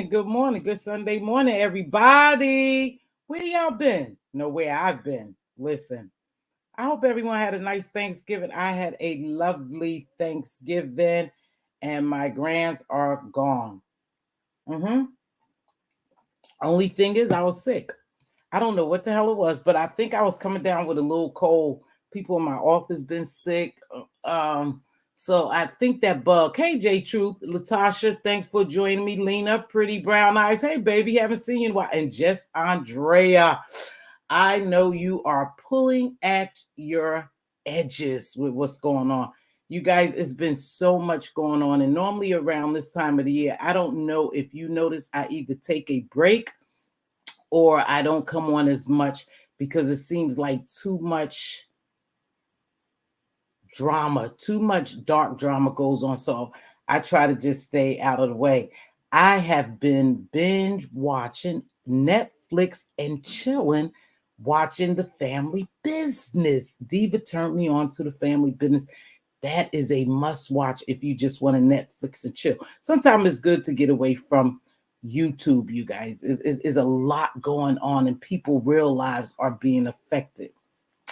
Good morning, good Sunday morning, everybody. Where y'all been? Know where I've been. Listen, I hope everyone had a nice Thanksgiving. I had a lovely Thanksgiving, and my grands are gone. Only thing is, I was sick. I don't know what the hell it was, but I think I was coming down with a little cold. People in my office been sick. So I think that bug. Hey, J Truth, Latasha, thanks for joining me. Lena, Pretty Brown Eyes. Hey, baby, haven't seen you in a while. And just Andrea, I know you are pulling at your edges with what's going on. You guys, it's been so much going on. And normally around this time of the year, I don't know if you notice, I either take a break or I don't come on as much because it seems like too much drama, too much dark drama goes on. So I try to just stay out of the way. I have been binge watching Netflix and chilling, watching The Family Business. Diva turned me on to The Family Business. That is a must watch if you just want to Netflix and chill. Sometimes it's good to get away from YouTube, you guys. Is a lot going on and people real lives are being affected.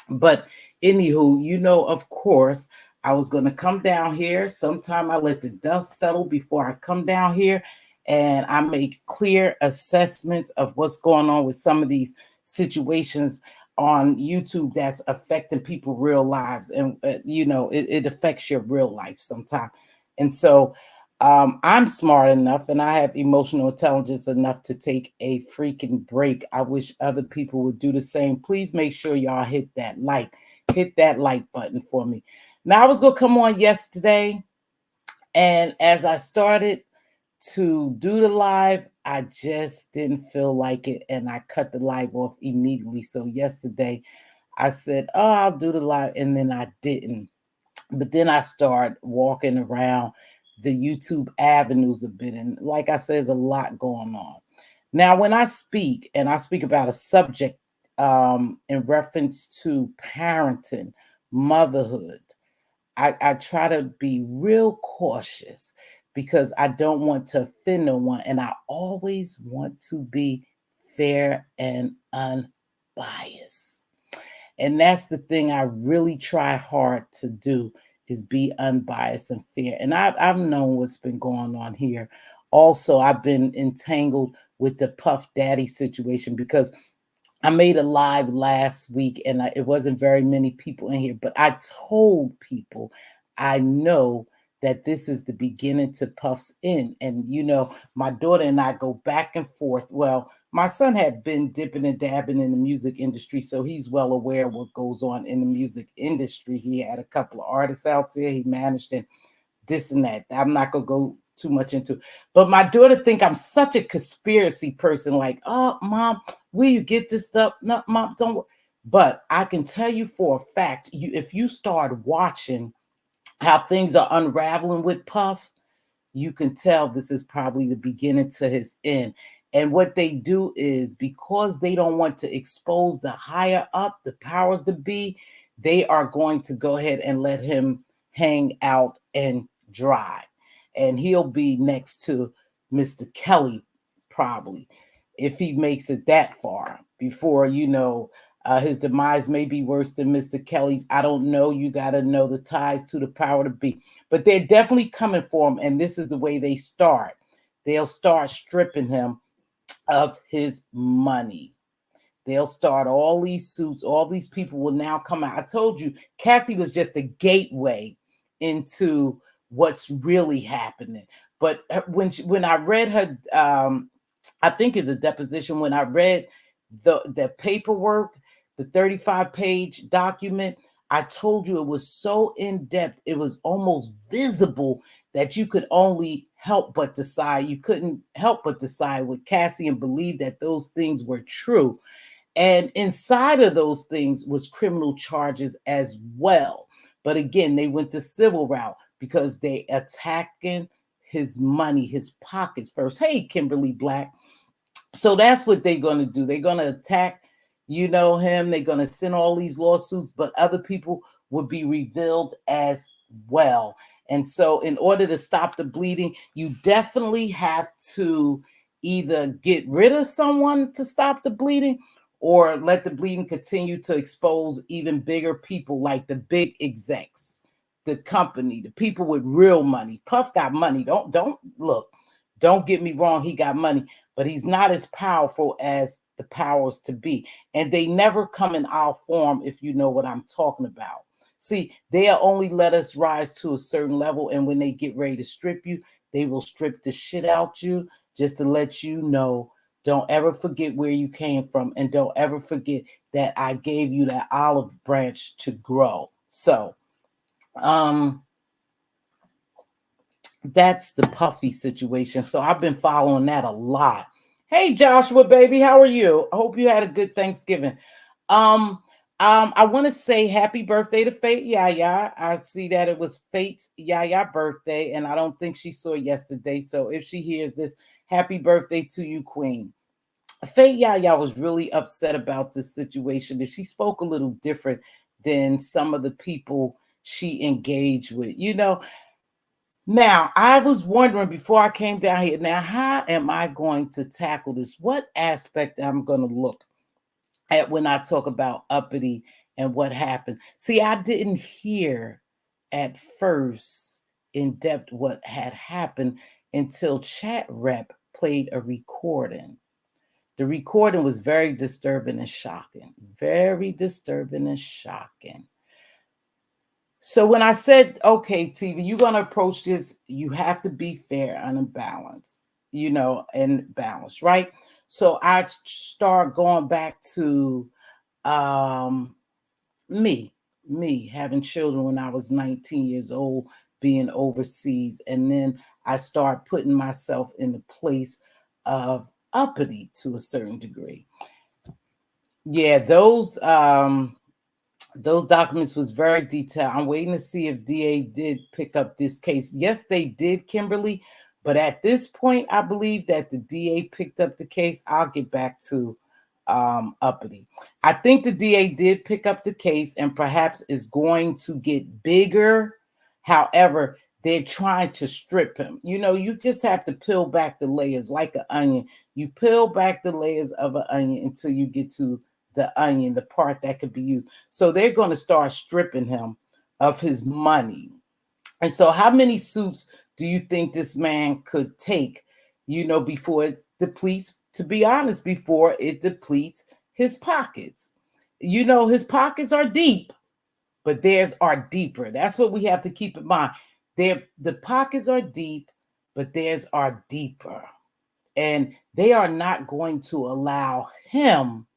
But anywho, you know, of course, I was going to come down here. Sometime I let the dust settle before I come down here and I make clear assessments of what's going on with some of these situations on YouTube that's affecting people real lives. And, you know, it affects your real life sometimes. And so I'm smart enough and I have emotional intelligence enough to take a freaking break. I wish other people would do the same. Please make sure y'all hit that like button for me. Now I was going to come on yesterday. And as I started to do the live, I just didn't feel like it. And I cut the live off immediately. So yesterday I said, oh, I'll do the live. And then I didn't. But then I started walking around the YouTube avenues a bit. And like I said, there's a lot going on. Now, when I speak, and I speak about a subject in reference to parenting, motherhood, I try to be real cautious because I don't want to offend no one. And I always want to be fair and unbiased. And that's the thing I really try hard to do is be unbiased and fair. And I've known what's been going on here. Also, I've been entangled with the Puff Daddy situation because I made a live last week and it wasn't very many people in here, but I told people I know that this is the beginning to Puff's end. And, you know, my daughter and I go back and forth. Well, my son had been dipping and dabbing in the music industry, so he's well aware of what goes on in the music industry. He had a couple of artists out there he managed, and this and that. I'm not gonna go too much into, but my daughter think I'm such a conspiracy person. Like, oh, mom, will you get this stuff? No, mom, don't. But I can tell you for a fact, if you start watching how things are unraveling with Puff, you can tell this is probably the beginning to his end. And what they do is, because they don't want to expose the higher up, the powers to be, they are going to go ahead and let him hang out and dry. And he'll be next to Mr. Kelly, probably, if he makes it that far before, his demise may be worse than Mr. Kelly's. I don't know. You got to know the ties to the power to be. But they're definitely coming for him. And this is the way they start. They'll start stripping him of his money. They'll start all these suits. All these people will now come out. I told you, Cassie was just a gateway into what's really happening. But when I read her, I think it's a deposition. When I read the paperwork, the 35-page document, I told you it was so in depth. It was almost visible that you could only help but decide. You couldn't help but decide with Cassie and believe that those things were true. And inside of those things was criminal charges as well. But again, they went the civil route because they attacking his money, his pockets first. Hey, Kimberly Black. So that's what they're going to do. They're going to attack, him. They're going to send all these lawsuits, but other people will be revealed as well. And so in order to stop the bleeding, you definitely have to either get rid of someone to stop the bleeding, or let the bleeding continue to expose even bigger people, like the big execs, the company, the people with real money. Puff got money. Don't look. Don't get me wrong, he got money, but he's not as powerful as the powers to be. And they never come in our form, if you know what I'm talking about. See, they'll only let us rise to a certain level, and when they get ready to strip you, they will strip the shit out you, just to let you know, don't ever forget where you came from, and don't ever forget that I gave you that olive branch to grow. So, that's the Puffy situation. So I've been following that a lot. Hey Joshua, baby, how are you? I hope you had a good Thanksgiving. I want to say happy birthday to Fate Yaya. I see that it was Fate's Yaya birthday, and I don't think she saw yesterday. So if she hears this, happy birthday to you, Queen. Fate Yaya was really upset about this situation. That she spoke a little different than some of the people she engaged with. Now, I was wondering before I came down here, now, how am I going to tackle this? What aspect I'm going to look at when I talk about uppity and what happened? See, I didn't hear at first in depth what had happened until Chat Rep played a recording. The recording was very disturbing and shocking. Very disturbing and shocking. So when I said, okay, TV, you're going to approach this, you have to be fair and balanced, and balanced, right? So I start going back to me having children when I was 19 years old, being overseas. And then I start putting myself in the place of uppity to a certain degree. Yeah, those documents was very detailed. I'm waiting to see if DA did pick up this case. Yes, they did, Kimberly. But at this point, I believe that the DA picked up the case. I'll get back to uppity. I think the DA did pick up the case and perhaps is going to get bigger. However, they're trying to strip him. You just have to peel back the layers like an onion. You peel back the layers of an onion until you get to the onion, the part that could be used. So they're going to start stripping him of his money. And so how many suits do you think this man could take, before it depletes, to be honest, before it depletes his pockets? His pockets are deep, but theirs are deeper. That's what we have to keep in mind. The pockets are deep, but theirs are deeper. And they are not going to allow him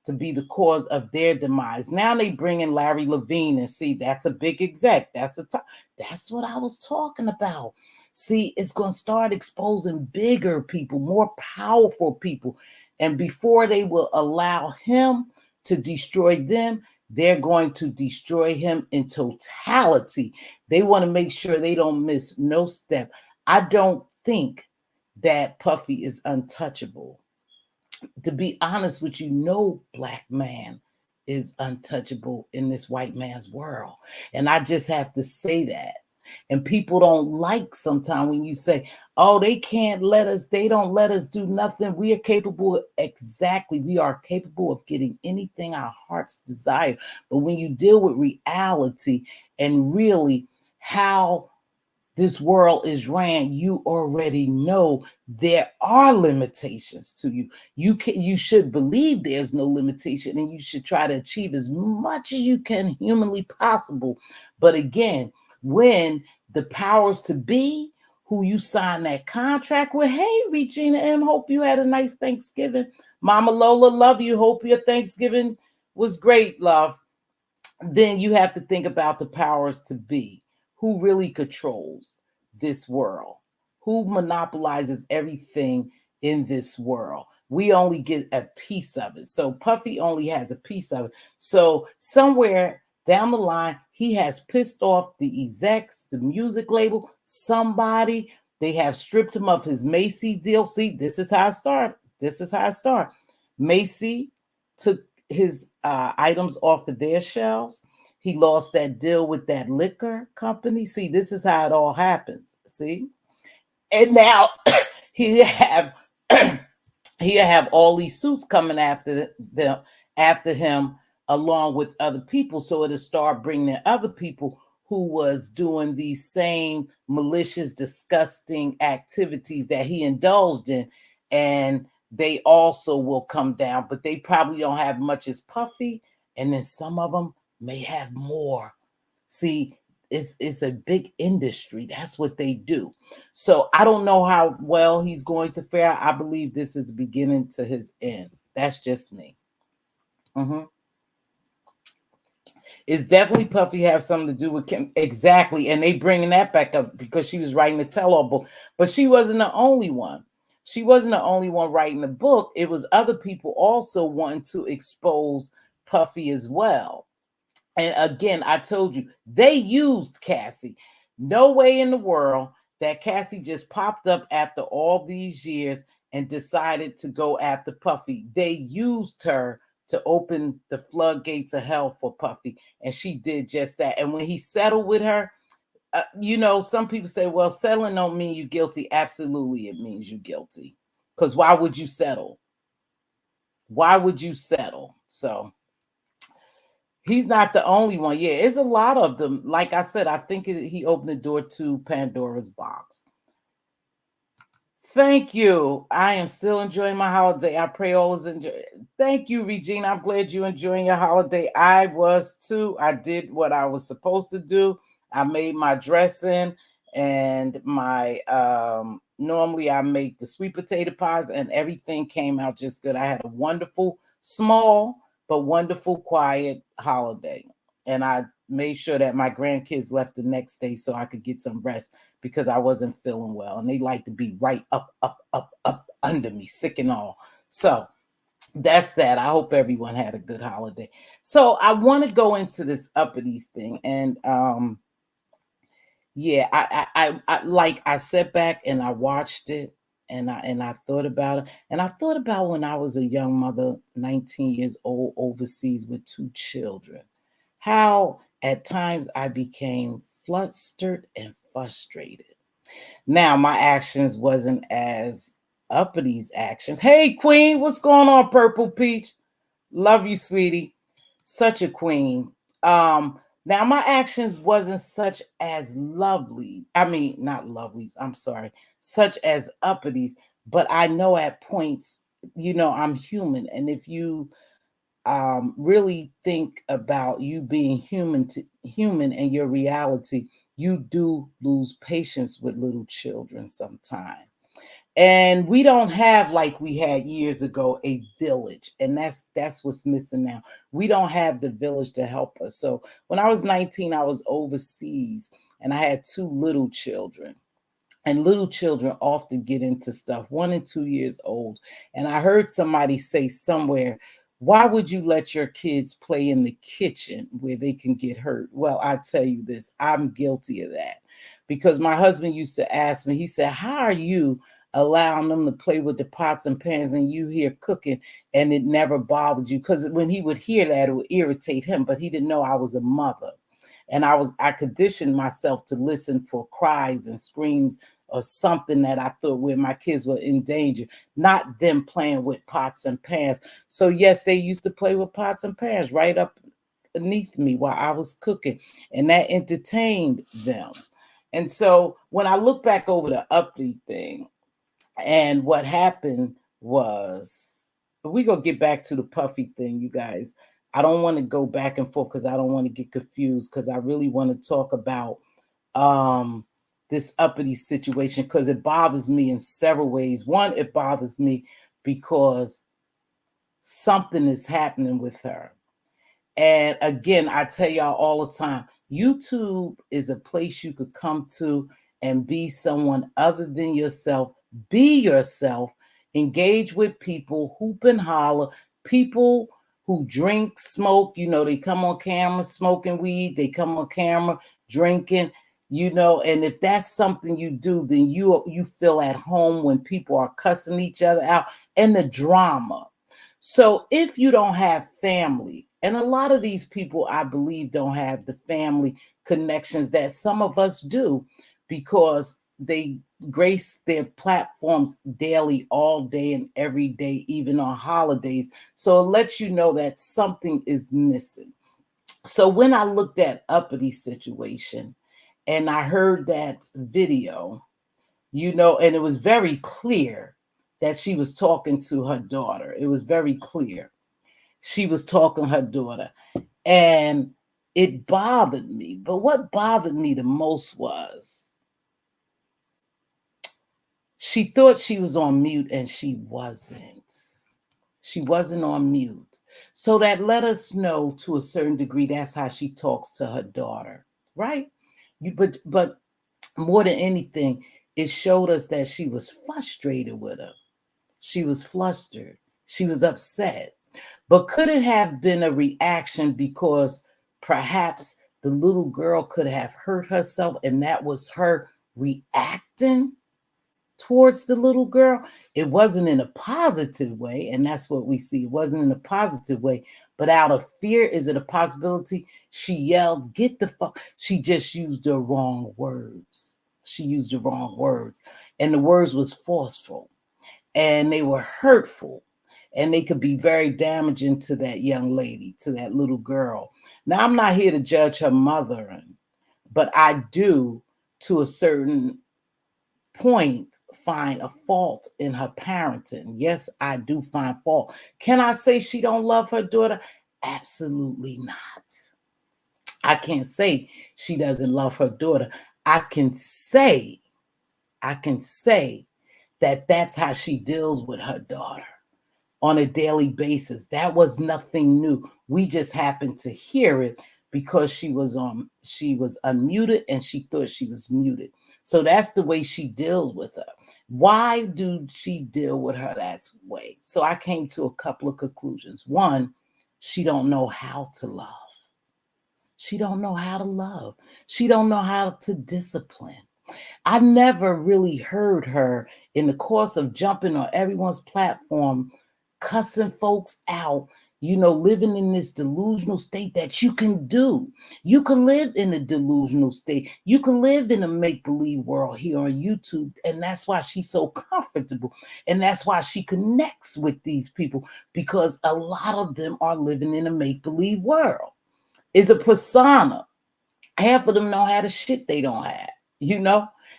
to be the cause of their demise. Now they bring in Larry Levine, and see, that's a big exec. That's that's what I was talking about. See, it's going to start exposing bigger people, more powerful people. And before they will allow him to destroy them, they're going to destroy him in totality. They want to make sure they don't miss no step. I don't think that Puffy is untouchable. To be honest with you, no black man is untouchable in this white man's world. And I just have to say that. And people don't like sometimes when you say, oh, they can't let us, they don't let us do nothing. We are capable, exactly. We are capable of getting anything our hearts desire. But when you deal with reality and really how this world is ran, you already know there are limitations to you. You should believe there's no limitation, and you should try to achieve as much as you can humanly possible. But again, when the powers to be who you sign that contract with, hey, Regina M, hope you had a nice Thanksgiving. Mama Lola, love you. Hope your Thanksgiving was great, love. Then you have to think about the powers to be. Who really controls this world? Who monopolizes everything in this world? We only get a piece of it. So Puffy only has a piece of it. So somewhere down the line, he has pissed off the execs, the music label, somebody. They have stripped him of his Macy deal. See, this is how I start. This is how I start. Macy took his items off of their shelves. He lost that deal with that liquor company. See, this is how it all happens. See, and now he have he have all these suits coming after them, after him, along with other people. So it'll start bringing in other people who was doing these same malicious, disgusting activities that he indulged in, and they also will come down. But they probably don't have much as Puffy, and then some of them may have more. See, it's a big industry. That's what they do. So I don't know how well he's going to fare. I believe this is the beginning to his end. That's just me. It's definitely Puffy have something to do with Kim. Exactly. And they bringing that back up because she was writing the tell-all book. But she wasn't the only one. She wasn't the only one writing the book. It was other people also wanting to expose Puffy as well. And again, I told you, they used Cassie. No way in the world that Cassie just popped up after all these years and decided to go after Puffy. They used her to open the floodgates of hell for Puffy, and she did just that. And when he settled with her, some people say, well, settling don't mean you guilty. Absolutely, it means you guilty. Because why would you settle? Why would you settle? So he's not the only one. Yeah, it's a lot of them. Like I said, I think he opened the door to Pandora's box. Thank you. I am still enjoying my holiday. I pray all is enjoy. Thank you, Regina. I'm glad you're enjoying your holiday. I was too. I did what I was supposed to do. I made my dressing and my normally I make the sweet potato pies, and everything came out just good. I had a wonderful, small but wonderful, quiet holiday. And I made sure that my grandkids left the next day so I could get some rest because I wasn't feeling well. And they like to be right up under me, sick and all. So that's that. I hope everyone had a good holiday. So I want to go into this uppities thing. And yeah, I sat back and I watched it, and I thought about it. And I thought about when I was a young mother, 19 years old, overseas with 2 children, how at times I became flustered and frustrated. Now my actions wasn't as uppity actions. Hey Queen, what's going on, Purple Peach? Love you, sweetie. Such a queen. Now my actions wasn't such as lovely. I mean, not lovelies, I'm sorry, such as uppities, but I know at points, I'm human. And if you really think about you being human and your reality, you do lose patience with little children sometimes. And we don't have, like we had years ago, a village, and that's what's missing now. We don't have the village to help us. So when I was 19, I was overseas, and I had two little children, and little children often get into stuff, 1 and 2 years old. And I heard somebody say somewhere, why would you let your kids play in the kitchen where they can get hurt? Well, I tell you this, I'm guilty of that, because my husband used to ask me, he said, how are you allowing them to play with the pots and pans and you here cooking and it never bothered you? Because when he would hear that, it would irritate him, but he didn't know I was a mother. And I conditioned myself to listen for cries and screams or something that I thought where my kids were in danger, not them playing with pots and pans. So yes, they used to play with pots and pans right up beneath me while I was cooking, and that entertained them. And so when I look back over the uppity thing, and what happened was, we gonna get back to the puffy thing, you guys. I don't want to go back and forth because I don't want to get confused, because I really want to talk about um this uppity situation, because it bothers me in several ways. One, it bothers me because something is happening with her. And again, I tell y'all all the time, YouTube is a place you could come to and be someone other than yourself. Be yourself, engage with people, hoop and holler, people who drink, smoke, they come on camera smoking weed, they come on camera drinking, and if that's something you do, then you feel at home when people are cussing each other out and the drama. So if you don't have family, and a lot of these people, I believe, don't have the family connections that some of us do, because they grace their platforms daily, all day and every day, even on holidays. So it lets you know that something is missing. So when I looked at uppity situation and I heard that video, and it was very clear that she was talking to her daughter. It was very clear. She was talking to her daughter. And it bothered me. But what bothered me the most was she thought she was on mute and she wasn't. She wasn't on mute. So that let us know to a certain degree that's how she talks to her daughter, right? But more than anything, it showed us that she was frustrated with her. She was flustered. She was upset. But could it have been a reaction because perhaps the little girl could have hurt herself and that was her reacting towards the little girl? It wasn't in a positive way, and that's what we see. It wasn't in a positive way, but out of fear. Is it a possibility? She yelled, "Get the fuck." She just used the wrong words. She used the wrong words, and the words was forceful and they were hurtful, and they could be very damaging to that young lady, to that little girl. Now, I'm not here to judge her mothering, but I do, to a certain point, find a fault in her parenting. Yes, I do find fault. Can I say she don't love her daughter? Absolutely not. I can't say she doesn't love her daughter. I can say, I can say that that's how she deals with her daughter on a daily basis. That was nothing new. We just happened to hear it because she was unmuted and she thought she was muted. So that's the way she deals with her. Why do she deal with her that way? So I came to a couple of conclusions. One, she don't know how to love. She don't know how to love. She don't know how to discipline. I never really heard her in the course of jumping on everyone's platform, cussing folks out, living in this delusional state that you can do. You can live in a delusional state. You can live in a make-believe world here on YouTube. And that's why she's so comfortable. And that's why she connects with these people, because a lot of them are living in a make-believe world. It's a persona. Half of them know how to shit they don't have.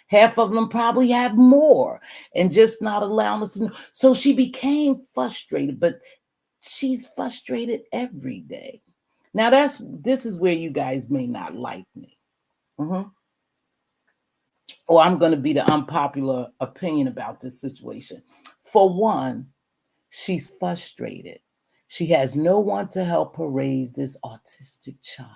Half of them probably have more and just not allowing us to know. So she became frustrated, but she's frustrated every day. Now this is where you guys may not like me. Mhm. or I'm going to be the unpopular opinion about this situation. For one, she's frustrated. She has no one to help her raise this autistic child.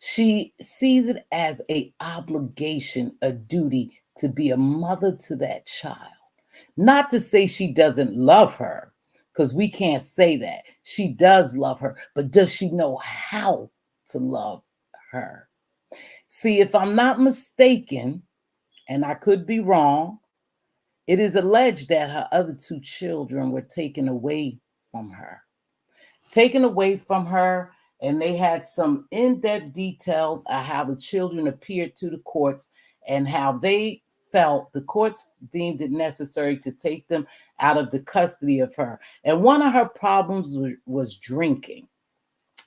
She sees it as a obligation, a duty to be a mother to that child. Not to say she doesn't love her, because we can't say that. She does love her, but does she know how to love her? See, if I'm not mistaken, and I could be wrong, it is alleged that her other two children were taken away from her. Taken away from her, and they had some in-depth details of how the children appeared to the courts and how they felt the courts deemed it necessary to take them out of the custody of her. And one of her problems was drinking.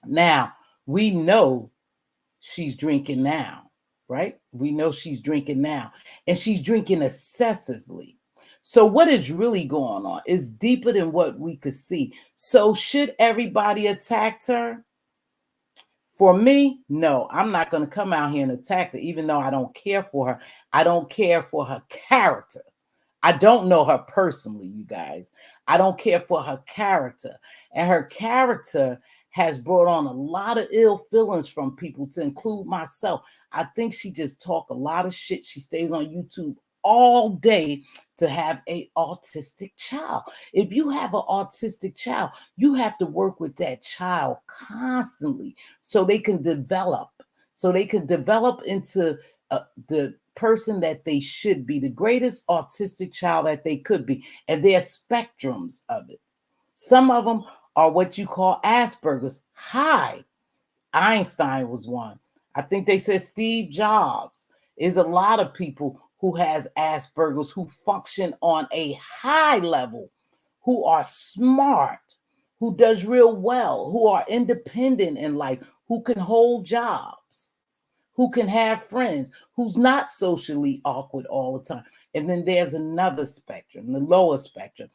Now, we know she's drinking now, right? We know she's drinking now, and she's drinking excessively. So what is really going on is deeper than what we could see. So should everybody attack her? For me, no, I'm not going to come out here and attack her, even though I don't care for her. I don't care for her character. I don't know her personally, you guys. I don't care for her character. And her character has brought on a lot of ill feelings from people, to include myself. I think she just talk a lot of shit. She stays on YouTube all day to have a autistic child. If you have an autistic child, you have to work with that child constantly so they can develop, into the person that they should be, the greatest autistic child that they could be. And there are spectrums of it. Some of them are what you call Asperger's high. Einstein was one. I think they said Steve Jobs. Is a lot of people who has Asperger's who function on a high level, who are smart, who does real well, who are independent in life, who can hold jobs, who can have friends, who's not socially awkward all the time. And then there's another spectrum, the lower spectrum.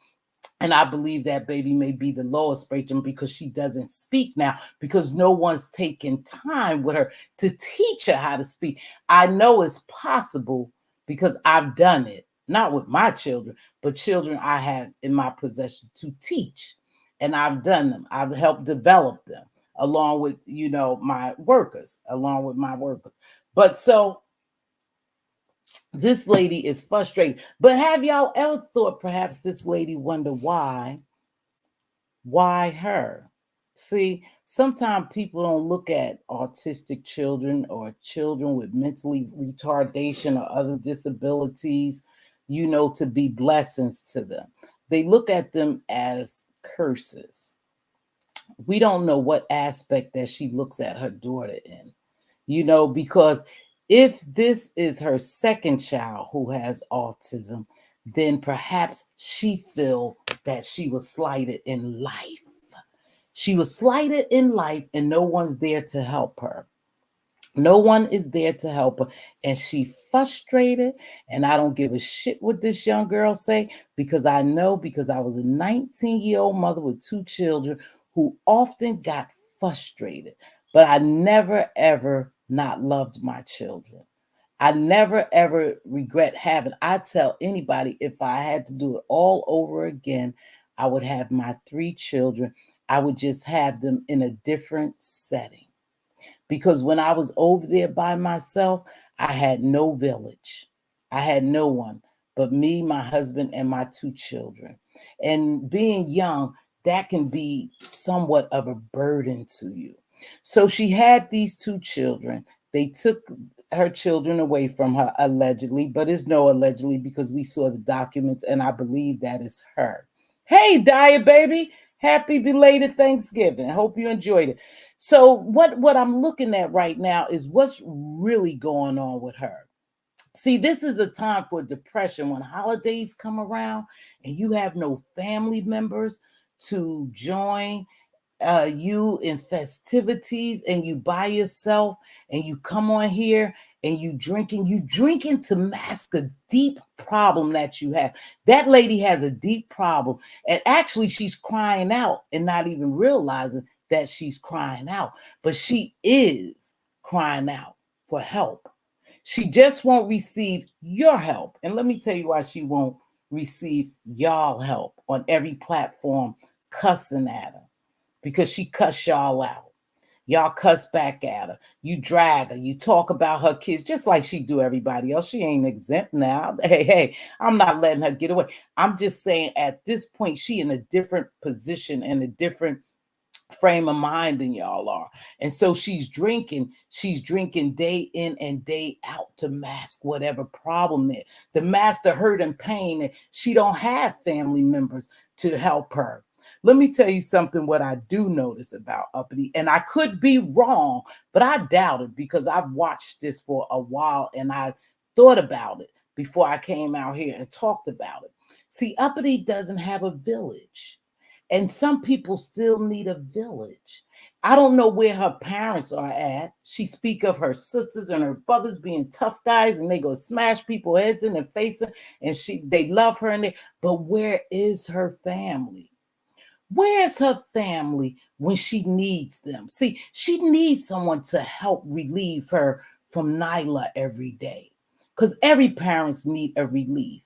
And I believe that baby may be the lower spectrum because she doesn't speak now, because no one's taking time with her to teach her how to speak. I know it's possible because I've done it, not with my children, but children I had in my possession to teach. And I've done them. I've helped develop them along with, my workers, But so this lady is frustrated. But have y'all ever thought perhaps this lady wonder why? Why her? See, sometimes people don't look at autistic children or children with mentally retardation or other disabilities, to be blessings to them. They look at them as curses. We don't know what aspect that she looks at her daughter in, because if this is her second child who has autism, then perhaps she feel that she was slighted in life. She was slighted in life and no one's there to help her. No one is there to help her. And she frustrated. And I don't give a shit what this young girl say, because I know, because I was a 19-year-old mother with two children who often got frustrated. But I never, ever not loved my children. I never, ever regret having. I tell anybody, if I had to do it all over again, I would have my three children. I would just have them in a different setting. Because when I was over there by myself, I had no village. I had no one but me, my husband, and my two children. And being young, that can be somewhat of a burden to you. So she had these two children. They took her children away from her, allegedly, but it's no allegedly because we saw the documents and I believe that is her. Hey, Diet Baby, happy belated Thanksgiving. I hope you enjoyed it. So what I'm looking at right now is what's really going on with her. See, this is a time for depression when holidays come around and you have no family members to join you in festivities, and you by yourself, and you come on here and you drinking to mask a deep problem that you have. That lady has a deep problem, and actually she's crying out and not even realizing that she's crying out, but she is crying out for help. She just won't receive your help. And let me tell you why she won't receive y'all help on every platform cussing at her, because she cuss y'all out. Y'all cuss back at her. You drag her. You talk about her kids just like she do everybody else. She ain't exempt now. Hey, I'm not letting her get away. I'm just saying at this point, she in a different position and a different frame of mind than y'all are. And so she's drinking day in and day out to mask whatever problem it, to mask the hurt and pain that she don't have family members to help her. Let me tell you something, what I do notice about Uppity, and I could be wrong, but I doubt it because I've watched this for a while and I thought about it before I came out here and talked about it. See, Uppity doesn't have a village. And some people still need a village. I don't know where her parents are at. She speak of her sisters and her brothers being tough guys and they go smash people heads in their face and they love her but where is her family? Where's her family when she needs them? See, she needs someone to help relieve her from Nyla every day, because every parents need a relief.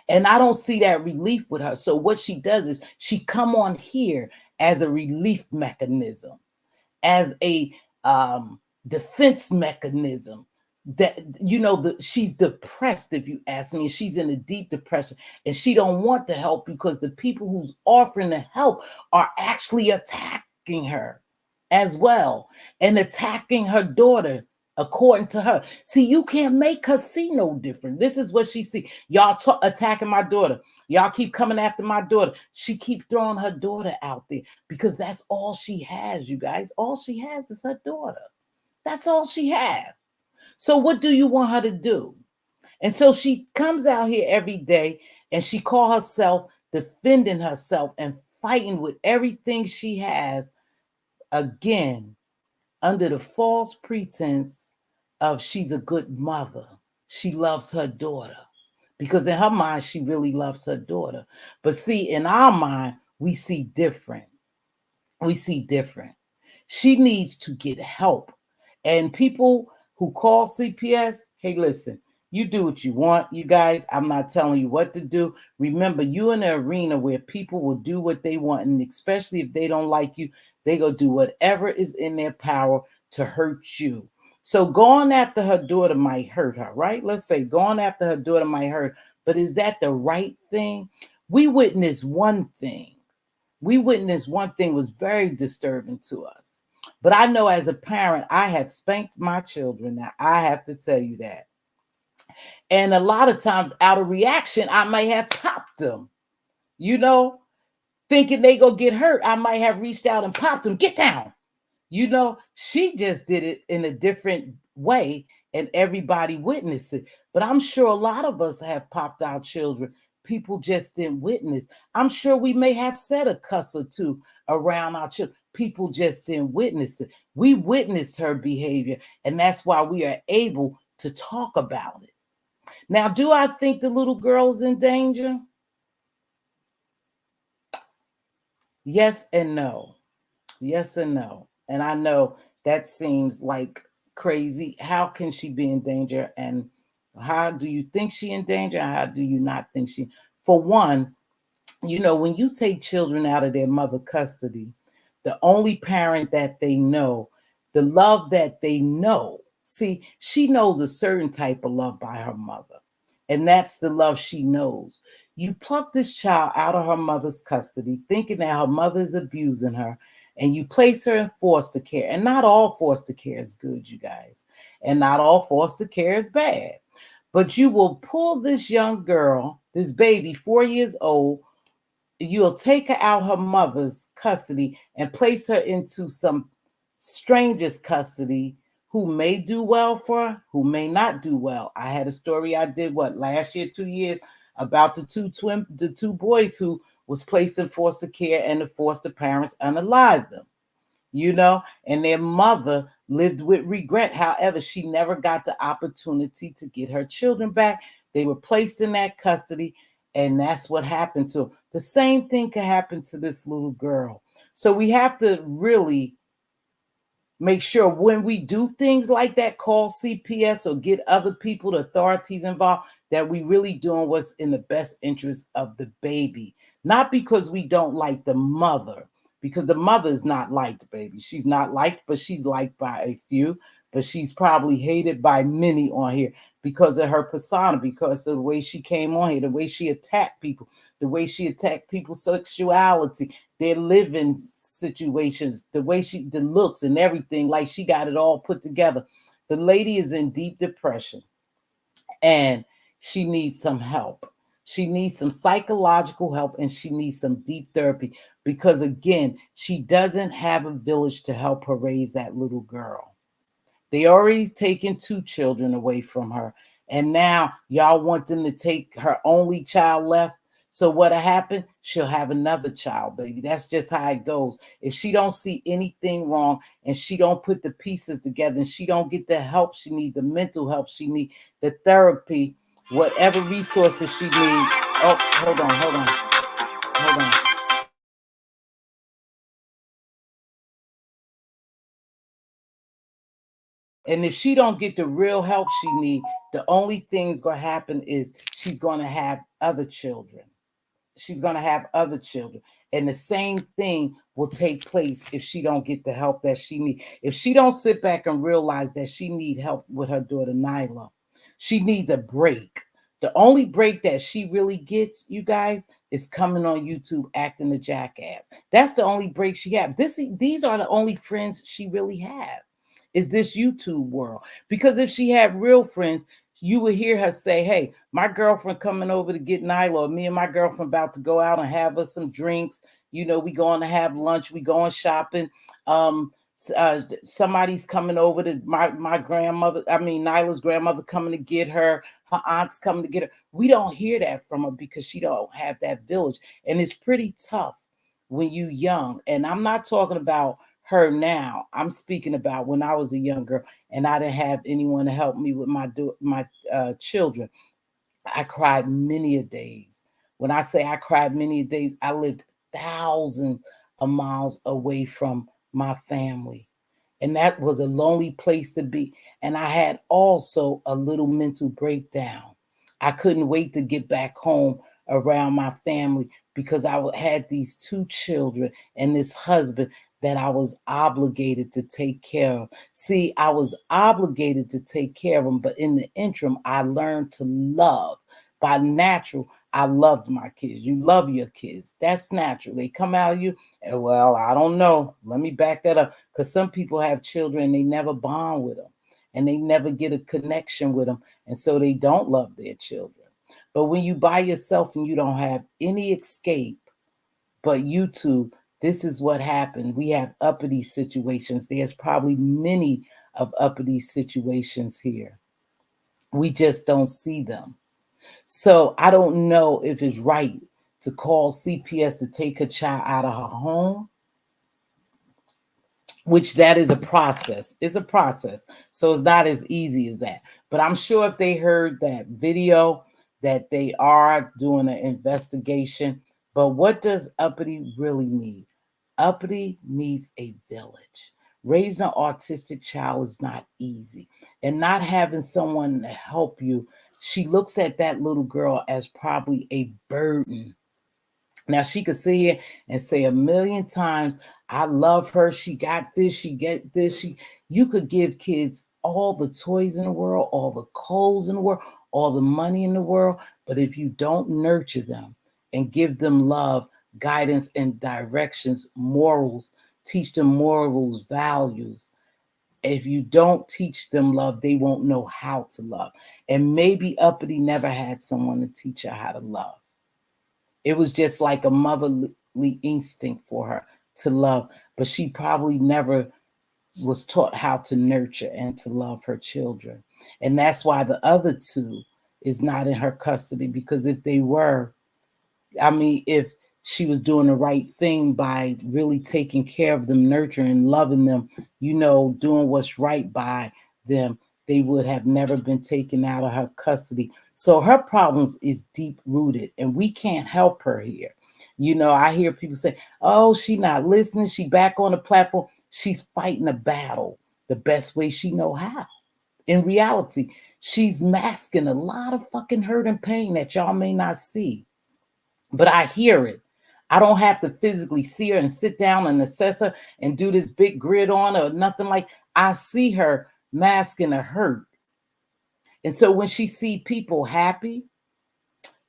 And I don't see that relief with her. So what she does is she come on here as a relief mechanism, as a defense mechanism, that she's depressed, if you ask me. She's in a deep depression and she don't want to help because the people who's offering the help are actually attacking her as well, and attacking her daughter according to her. See, you can't make her see no different. This is what she see. Y'all attacking my daughter. Y'all keep coming after my daughter. She keep throwing her daughter out there because that's all she has, you guys. All she has is her daughter. That's all she has. So what do you want her to do? And so she comes out here every day and she call herself defending herself and fighting with everything she has, again, under the false pretense of she's a good mother. She loves her daughter. Because in her mind, she really loves her daughter. But see, in our mind, we see different. We see different. She needs to get help. And people who call CPS, hey, listen, you do what you want, you guys. I'm not telling you what to do. Remember, you're in an arena where people will do what they want. And especially if they don't like you, they go do whatever is in their power to hurt you. So going after her daughter might hurt her, right? Let's say going after her daughter might hurt. But is that the right thing? We witnessed one thing. Was very disturbing to us. But I know as a parent, I have spanked my children. Now, I have to tell you that. And a lot of times out of reaction, I may have popped them, thinking they go get hurt. I might have reached out and popped them. Get down. She just did it in a different way and everybody witnessed it. But I'm sure a lot of us have popped our children. People just didn't witness. I'm sure we may have said a cuss or two around our children. People just didn't witness it. We witnessed her behavior, and that's why we are able to talk about it. Now, do I think the little girl is in danger? Yes and no. Yes and no. And I know that seems like crazy. How can she be in danger? And how do you think she in danger? How do you not think she? For one, when you take children out of their mother custody, the only parent that they know, the love that they know, see, she knows a certain type of love by her mother. And that's the love she knows. You pluck this child out of her mother's custody, thinking that her mother is abusing her, and you place her in foster care. And not all foster care is good, you guys. And not all foster care is bad. But you will pull this young girl, this baby, 4 years old, you'll take her out her mother's custody and place her into some stranger's custody who may do well for her, who may not do well. I had a story I did, last year, 2 years, about the two boys who was placed in foster care and the foster parents unalived them, and their mother lived with regret. However, she never got the opportunity to get her children back. They were placed in that custody, and that's what happened to them. The same thing could happen to this little girl. So we have to really Make sure when we do things like that, call CPS or get other people, the authorities involved, that we really doing what's in the best interest of the baby. Not because we don't like the mother, because the mother is not liked, baby. She's not liked, but she's liked by a few. But she's probably hated by many on here because of her persona, because of the way she came on here, the way she attacked people, the way she attacked people's sexuality, their living situations, the way the looks and everything, like she got it all put together. The lady is in deep depression and she needs some help. She needs some psychological help and she needs some deep therapy because, again, she doesn't have a village to help her raise that little girl. They already taken 2 children away from her. And now y'all want them to take her only child left. So what'll happen? She'll have another child, baby. That's just how it goes. If she don't see anything wrong and she don't put the pieces together and she don't get the help she need, the mental help she need, the therapy, whatever resources she need. Oh, hold on, hold on, hold on. And if she don't get the real help she need, the only thing's going to happen is she's going to have other children. She's going to have other children. And the same thing will take place if she don't get the help that she need. If she don't sit back and realize that she need help with her daughter Nyla, she needs a break. The only break that she really gets, you guys, is coming on YouTube acting a jackass. That's the only break she has. These are the only friends she really have, is this YouTube world. Because if she had real friends, you would hear her say, hey, my girlfriend coming over to get Nyla, or me and my girlfriend about to go out and have us some drinks. You know, we going to have lunch, we going shopping. Somebody's coming over to my grandmother, Nyla's grandmother coming to get her aunt's coming to get her. We don't hear that from her because she don't have that village. And it's pretty tough when you young. And I'm not talking about her now. I'm speaking about when I was a young girl and I didn't have anyone to help me with my children. I cried many a days. When I say I cried many a days, I lived thousands of miles away from my family. And that was a lonely place to be. And I had also a little mental breakdown. I couldn't wait to get back home around my family because I had these 2 children and this husband that I was obligated to take care of. See, I was obligated to take care of them, but in the interim, I learned to love. By natural, I loved my kids. You love your kids. That's natural. They come out of you. And well, I don't know. Let me back that up. Because some people have children and they never bond with them. And they never get a connection with them. And so they don't love their children. But when you by yourself and you don't have any escape but YouTube, this is what happened. We have uppity situations. There's probably many of uppity situations here. We just don't see them. So I don't know if it's right to call CPS to take a child out of her home, which that is a process. It's a process. So it's not as easy as that. But I'm sure if they heard that video that they are doing an investigation. But what does uppity really need? Uppity needs a village. Raising an autistic child is not easy. And not having someone to help you, she looks at that little girl as probably a burden. Now she could sit here and say a million times, I love her. She got this, she get this. You could give kids all the toys in the world, all the clothes in the world, all the money in the world. But if you don't nurture them and give them love, guidance, and directions, morals, teach them morals, values. If you don't teach them love, they won't know how to love. And maybe Uppity never had someone to teach her how to love. It was just like a motherly instinct for her to love, but she probably never was taught how to nurture and to love her children. And that's why the other 2 is not in her custody, because if they were, if she was doing the right thing by really taking care of them, nurturing, loving them, doing what's right by them, they would have never been taken out of her custody. So her problems is deep rooted and we can't help her here. I hear people say, oh, she not listening. She back on the platform. She's fighting a battle the best way she know how. In reality, she's masking a lot of fucking hurt and pain that y'all may not see. But I hear it. I don't have to physically see her and sit down and assess her and do this big grid on her or nothing like. I see her masking a hurt. And so when she see people happy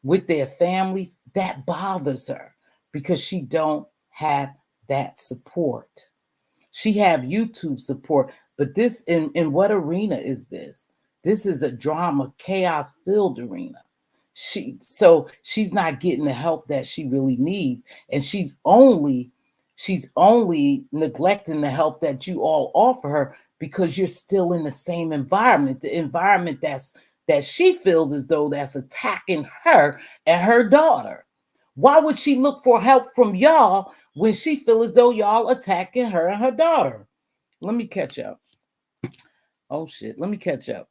with their families, that bothers her because she don't have that support. She have YouTube support, but this in what arena is this? This is a drama, chaos filled arena. She's not getting the help that she really needs, and she's only neglecting the help that you all offer her because you're still in the same environment, the environment that she feels as though that's attacking her and her daughter. Why would she look for help from y'all when she feels as though y'all attacking her and her daughter? Let me catch up. Oh shit, let me catch up.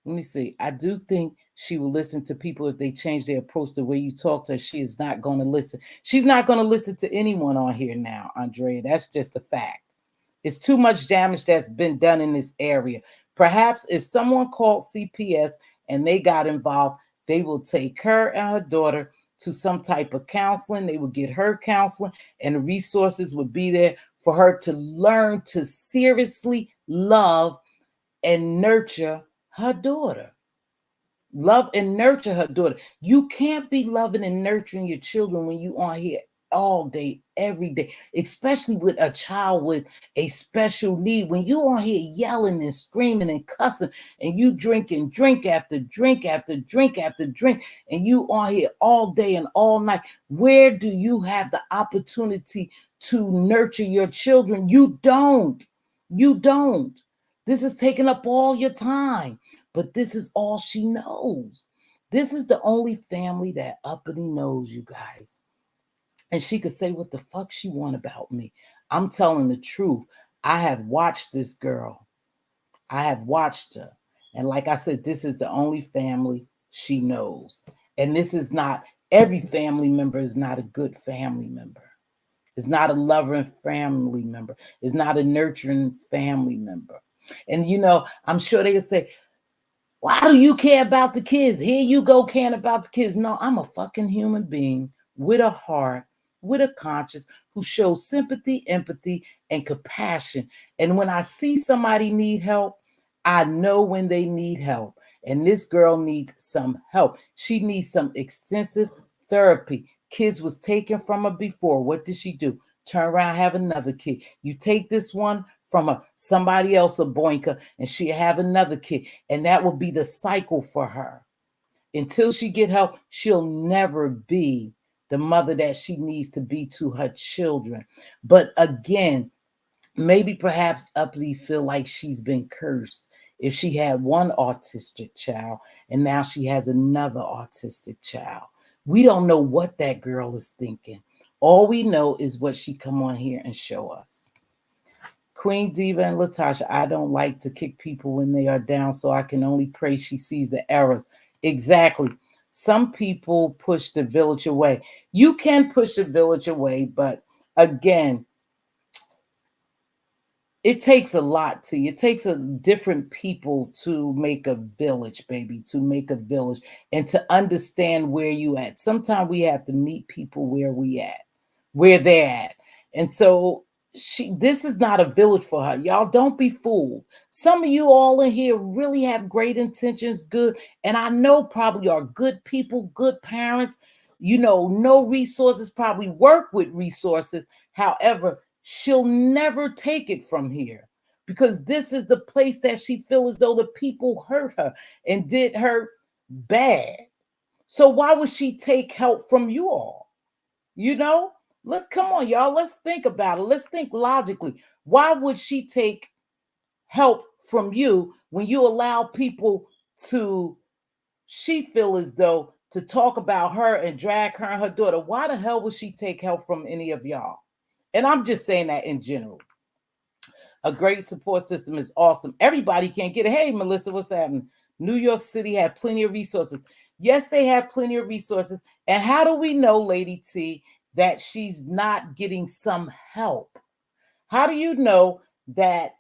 Let me see. I do think she will listen to people if they change their approach, the way you talk to her. She is not going to listen. She's not going to listen to anyone on here now, Andrea. That's just a fact. It's too much damage that's been done in this area. Perhaps if someone called CPS and they got involved, they will take her and her daughter to some type of counseling. They would get her counseling, and the resources would be there for her to learn to seriously love and nurture her daughter. Love and nurture her daughter. You can't be loving and nurturing your children when you on here all day, every day, especially with a child with a special need. When you on here yelling and screaming and cussing, and you drinking drink after drink after drink after drink, and you on here all day and all night, where do you have the opportunity to nurture your children? You don't. You don't. This is taking up all your time. But this is all she knows. This is the only family that uppity knows, you guys. And she could say what the fuck she want about me. I'm telling the truth. I have watched this girl. I have watched her. And like I said, this is the only family she knows. And this is not, every family member is not a good family member. It's not a loving family member. It's not a nurturing family member. And you know, I'm sure they could say, why do you care about the kids? Here you go caring about the kids. No, I'm a fucking human being with a heart, with a conscience, who shows sympathy, empathy, and compassion. And when I see somebody need help, I know when they need help. And this girl needs some help. She needs some extensive therapy. Kids was taken from her before. What did she do? Turn around, have another kid. You take this one from somebody else, a boinker, and she'll have another kid. And that will be the cycle for her. Until she get help, she'll never be the mother that she needs to be to her children. But again, maybe perhaps Uppity feel like she's been cursed. If she had one autistic child and now she has another autistic child. We don't know what that girl is thinking. All we know is what she come on here and show us. Queen Diva and Latasha, I don't like to kick people when they are down, so I can only pray she sees the errors. Exactly. Some people push the village away. You can push the village away, but again, it takes a lot to you. It takes a different people to make a village, baby, to make a village and to understand where you at. Sometimes we have to meet people where they're at. And so this is not a village for her. Y'all don't be fooled. Some of you all in here really have great intentions, good, and I know probably are good people, good parents, you know, no resources, probably work with resources. However, she'll never take it from here because this is the place that she feels as though the people hurt her and did her bad. So why would she take help from you all? You know? Let's come on, y'all. Let's think about it. Let's think logically. Why would she take help from you when you allow people to, she feel as though, to talk about her and drag her and her daughter? Why the hell would she take help from any of y'all? And I'm just saying that in general. A great support system is awesome. Everybody can't get it. Hey, Melissa, what's happening? New York City had plenty of resources. Yes, they have plenty of resources. And how do we know, Lady T, that she's not getting some help? How do you know that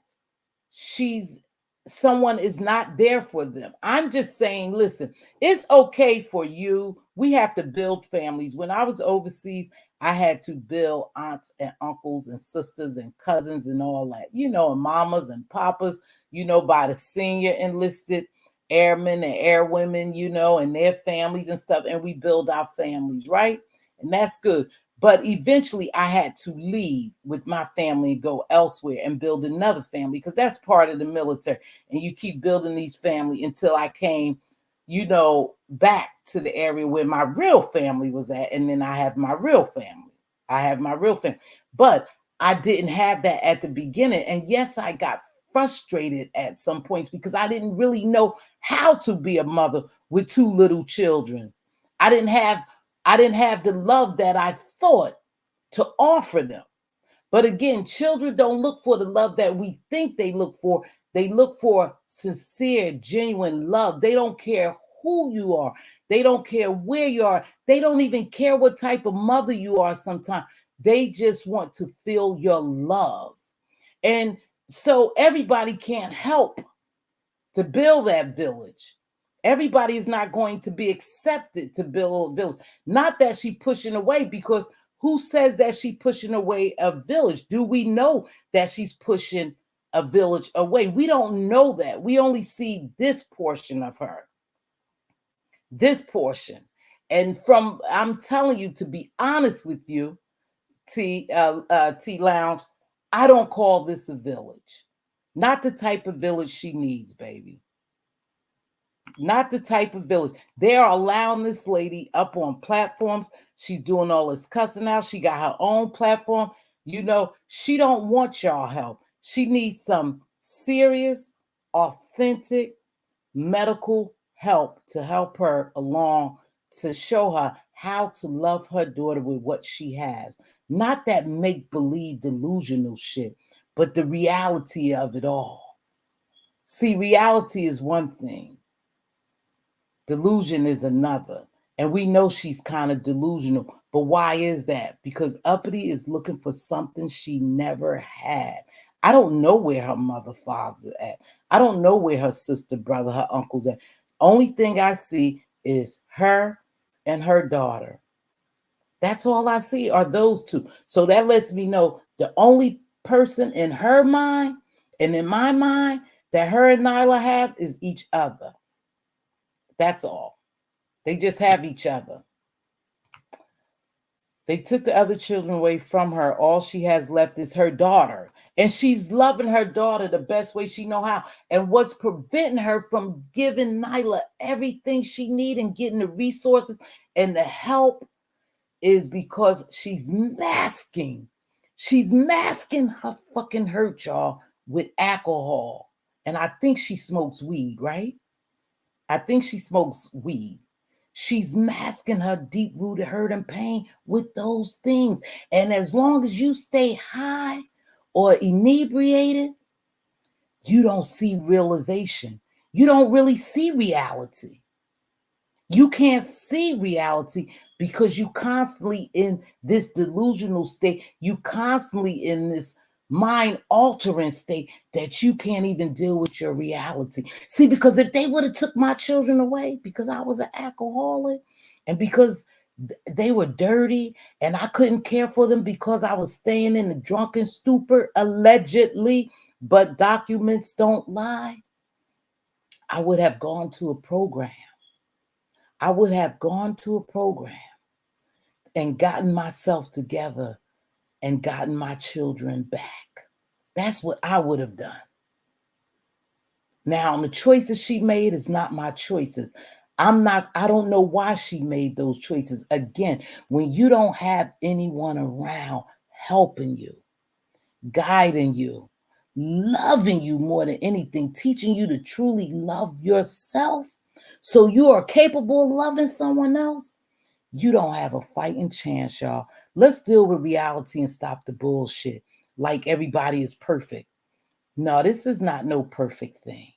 someone is not there for them. I'm just saying, listen, it's okay for you. We have to build families. When I was overseas, I had to build aunts and uncles and sisters and cousins and all that, and mamas and papas, by the senior enlisted airmen and airwomen, and their families and stuff. And we build our families, right? And that's good. But eventually I had to leave with my family and go elsewhere and build another family, because that's part of the military. And you keep building these family until I came, back to the area where my real family was at. And then I have my real family. But I didn't have that at the beginning. And yes, I got frustrated at some points because I didn't really know how to be a mother with two little children. I didn't have the love that I thought to offer them. But again, children don't look for the love that we think they look for. They look for sincere, genuine love. They don't care who you are. They don't care where you are. They don't even care what type of mother you are sometimes. They just want to feel your love. And so everybody can't help to build that village. Everybody is not going to be accepted to build a village. Not that she's pushing away, because who says that she's pushing away a village? Do we know that she's pushing a village away? We don't know that. We only see this portion of her. This portion. And I'm telling you, to be honest with you, T Lounge, I don't call this a village. Not the type of village she needs, baby. Not the type of village. They are allowing this lady up on platforms. She's doing all this cussing out. She got her own platform. She don't want y'all help. She needs some serious, authentic medical help to help her along, to show her how to love her daughter with what she has. Not that make-believe delusional shit, but the reality of it all. See, reality is one thing. Delusion is another. And we know she's kind of delusional. But why is that? Because Uppity is looking for something she never had. I don't know where her mother, father at. I don't know where her sister, brother, her uncle's at. Only thing I see is her and her daughter. That's all I see are those two. So that lets me know the only person in her mind and in my mind that her and Nyla have is each other. That's all. They just have each other. They took the other children away from her. All she has left is her daughter. And she's loving her daughter the best way she know how. And what's preventing her from giving Nyla everything she needs and getting the resources and the help is because she's masking. She's masking her fucking hurt, y'all, with alcohol. And I think she smokes weed, right? I think she smokes weed. She's masking her deep-rooted hurt and pain with those things. And as long as you stay high or inebriated, you don't see realization. You don't really see reality. You can't see reality because you constantly in this delusional state. You constantly in this mind-altering state that you can't even deal with your reality. See, because if they would have took my children away because I was an alcoholic and because they were dirty and I couldn't care for them because I was staying in a drunken stupor, allegedly, but documents don't lie, I would have gone to a program. I would have gone to a program and gotten myself together and gotten my children back. That's what I would have done. Now, the choices she made is not my choices. I don't know why she made those choices. Again, when you don't have anyone around helping you, guiding you, loving you more than anything, teaching you to truly love yourself so you are capable of loving someone else, you don't have a fighting chance, y'all. Let's deal with reality and stop the bullshit like everybody is perfect. No, this is not no perfect thing.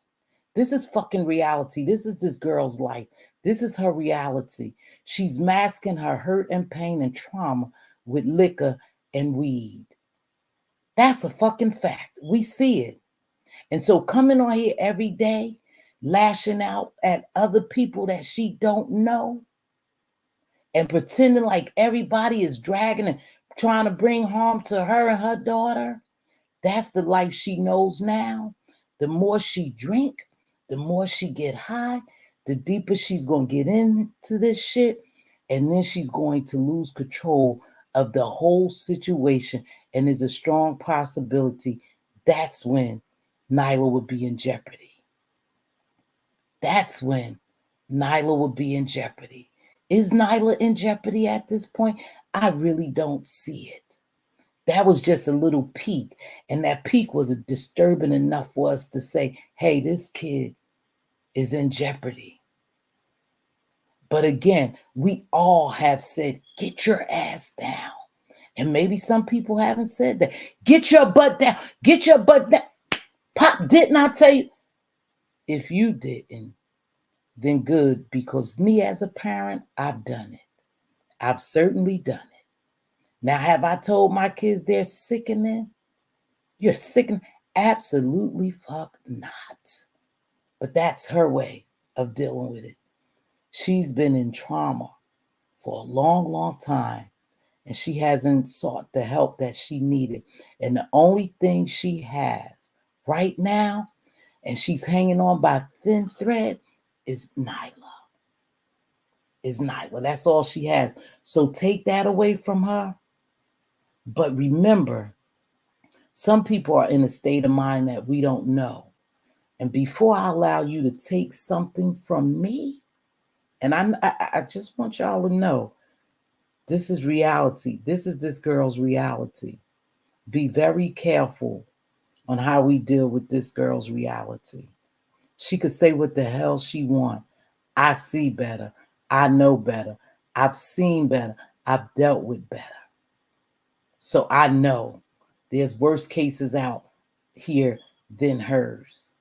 This is fucking reality. This is this girl's life. This is her reality. She's masking her hurt and pain and trauma with liquor and weed. That's a fucking fact. We see it. And so coming on here every day, lashing out at other people that she don't know and pretending like everybody is dragging and trying to bring harm to her and her daughter, that's the life she knows now. The more she drink, the more she get high, the deeper she's going to get into this shit. And then she's going to lose control of the whole situation. And there's a strong possibility that's when Nyla would be in jeopardy. That's when Nyla would be in jeopardy. Is Nyla in jeopardy at this point? I really don't see it. That was just a little peak. And that peak was disturbing enough for us to say, hey, this kid is in jeopardy. But again, we all have said, get your ass down. And maybe some people haven't said that. Get your butt down. Get your butt down. Pop, didn't I tell you? If you didn't, then good, because me as a parent, I've done it. I've certainly done it. Now, have I told my kids they're sickening? You're sickening? Absolutely fuck not. But that's her way of dealing with it. She's been in trauma for a long, long time, and she hasn't sought the help that she needed. And the only thing she has right now, and she's hanging on by a thin thread, is Nyla. That's all she has. So take that away from her. But remember, some people are in a state of mind that we don't know. And before I allow you to take something from me, and I just want y'all to know, this is reality. This is this girl's reality. Be very careful on how we deal with this girl's reality. She could say what the hell she wants. I see better. I know better. I've seen better. I've dealt with better. So I know there's worse cases out here than hers.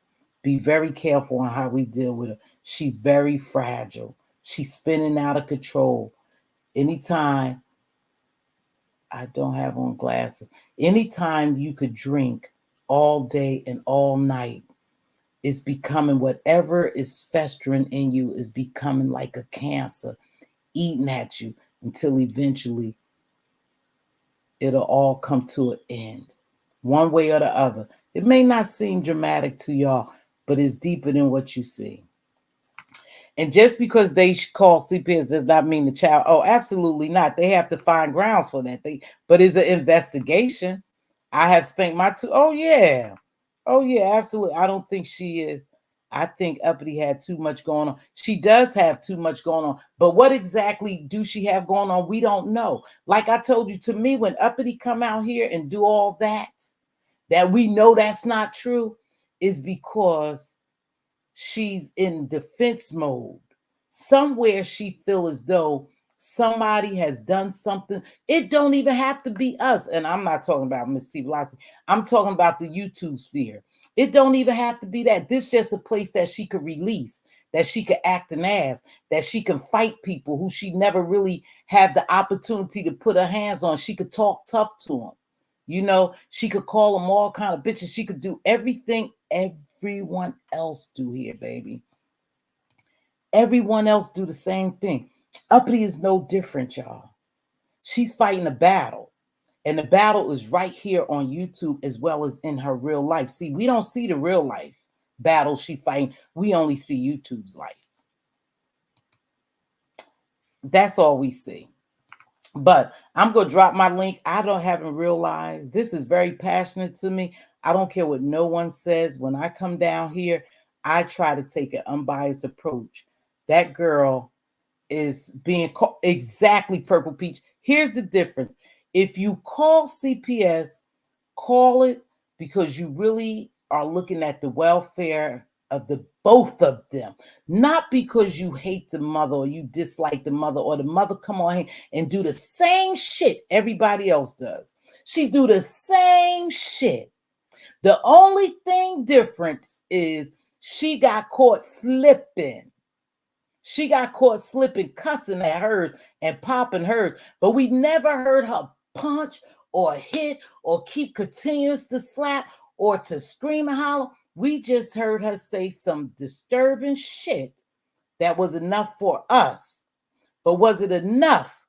Be very careful on how we deal with her. She's very fragile. She's spinning out of control. Anytime, I don't have on glasses. Anytime you could drink all day and all night, it's becoming, whatever is festering in you is becoming like a cancer eating at you until eventually it'll all come to an end, one way or the other. It may not seem dramatic to y'all, but it's deeper than what you see. And just because they call CPS does not mean the child, oh, absolutely not. They have to find grounds for that. But it's an investigation. I have spanked my two. Oh, yeah, absolutely. I don't think she is. I think Uppity had too much going on. She does have too much going on. But what exactly do she have going on? We don't know. Like I told you, to me, when Uppity come out here and do all that we know that's not true, is because she's in defense mode. Somewhere she feel as though somebody has done something. It don't even have to be us. And I'm not talking about Mz.Teavalocity. I'm talking about the YouTube sphere. It don't even have to be that. This just a place that she could release, that she could act an ass, that she can fight people who she never really had the opportunity to put her hands on. She could talk tough to them. You know, she could call them all kind of bitches. She could do everything everyone else do here, baby. Everyone else do the same thing. Uppity is no different, y'all. She's fighting a battle. And the battle is right here on YouTube as well as in her real life. See, we don't see the real life battle she fighting. We only see YouTube's life. That's all we see. But I'm going to drop my link. I haven't realized this is very passionate to me. I don't care what no one says. When I come down here, I try to take an unbiased approach. That girl is being called exactly Purple Peach. Here's the difference. If you call CPS, call it because you really are looking at the welfare of the both of them, not because you hate the mother or you dislike the mother or the mother come on here and do the same shit everybody else does. She do the same shit. The only thing different is she got caught slipping. She got caught slipping, cussing at hers and popping hers, but we never heard her punch or hit or keep continuous to slap or to scream and holler. We just heard her say some disturbing shit that was enough for us. But was it enough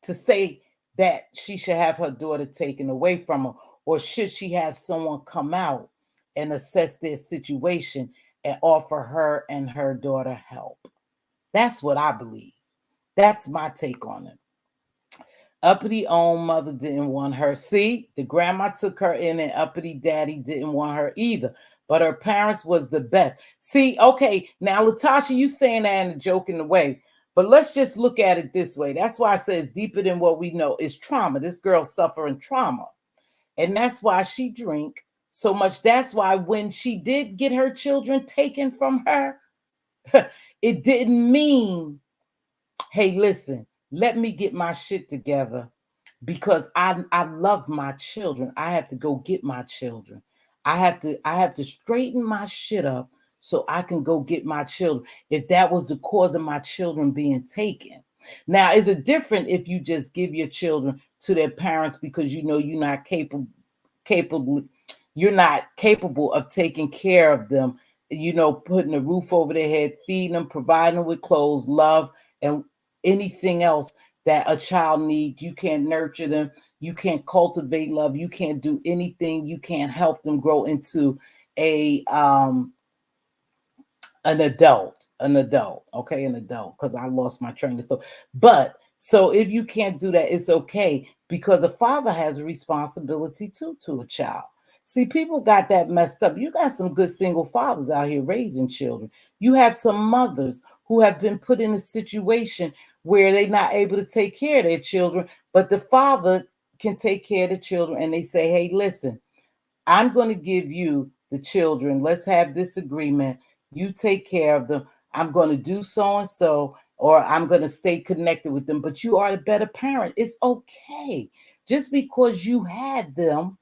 to say that she should have her daughter taken away from her? Or should she have someone come out and assess their situation and offer her and her daughter help? That's what I believe. That's my take on it. Uppity own mother didn't want her. See, the grandma took her in and uppity daddy didn't want her either. But her parents was the best. See, okay, now Latasha, you saying that in a joking way. But let's just look at it this way. That's why I say it's deeper than what we know. It's trauma. This girl's suffering trauma. And that's why she drink so much. That's why when she did get her children taken from her, it didn't mean, hey, listen, let me get my shit together because I love my children. I have to go get my children. I have to straighten my shit up so I can go get my children. If that was the cause of my children being taken. Now, is it different if you just give your children to their parents because you know you're not you're not capable of taking care of them, you know, putting a roof over their head, feeding them, providing them with clothes, love, and anything else that a child needs. You can't nurture them. You can't cultivate love. You can't do anything. You can't help them grow into an adult, okay, an adult, because I lost my train of thought. But so if you can't do that, it's okay because a father has a responsibility too to a child. See, people got that messed up. You got some good single fathers out here raising children. You have some mothers who have been put in a situation where they're not able to take care of their children, but the father can take care of the children and they say, hey, listen, I'm going to give you the children. Let's have this agreement. You take care of them. I'm going to do so and so, or I'm going to stay connected with them. But you are the better parent. It's okay. Just because you had them,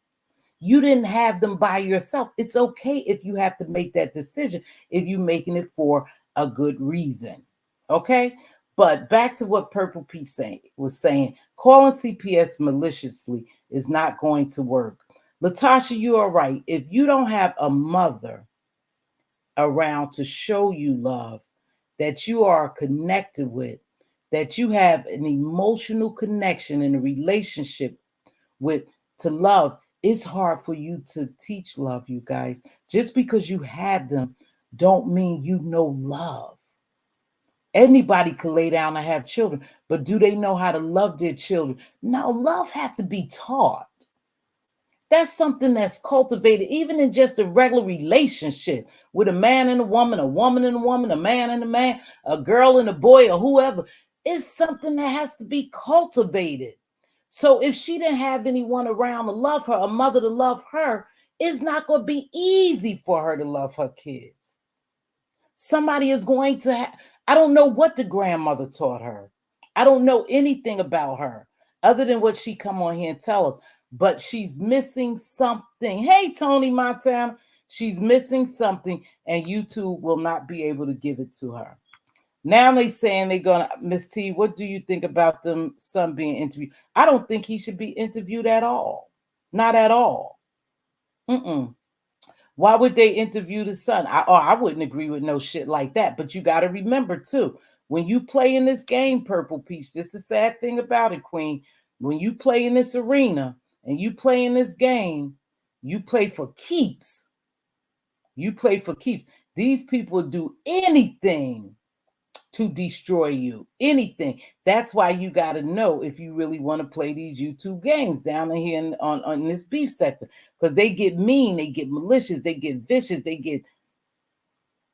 you didn't have them by yourself. It's okay if you have to make that decision, if you're making it for a good reason. Okay? But back to what Purple Peach was saying, calling CPS maliciously is not going to work. Latasha, you are right. If you don't have a mother around to show you love, that you are connected with, that you have an emotional connection and a relationship with to love, it's hard for you to teach love, you guys. Just because you have them don't mean you know love. Anybody can lay down and have children, but do they know how to love their children? No, love have to be taught. That's something that's cultivated even in just a regular relationship with a man and a woman and a woman, a man and a man, a girl and a boy, or whoever. It's something that has to be cultivated. So if she didn't have anyone around to love her, a mother to love her, it's not going to be easy for her to love her kids. Somebody is going to I don't know what the grandmother taught her. I don't know anything about her other than what she come on here and tell us. But she's missing something. Hey, Tony Montana, she's missing something, and YouTube will not be able to give it to her. Now they saying they're gonna, Miss T, what do you think about them son being interviewed? I don't think he should be interviewed at all. Not at all. Why would they interview the son? I wouldn't agree with no shit like that. But you got to remember too, when you play in this game, Purple Peach, this is the sad thing about it, Queen. When you play in this arena and you play in this game, you play for keeps. You play for keeps. These people do anything to destroy you, anything. That's why you got to know if you really want to play these YouTube games down in here on this beef sector, because they get mean, they get malicious, they get vicious, they get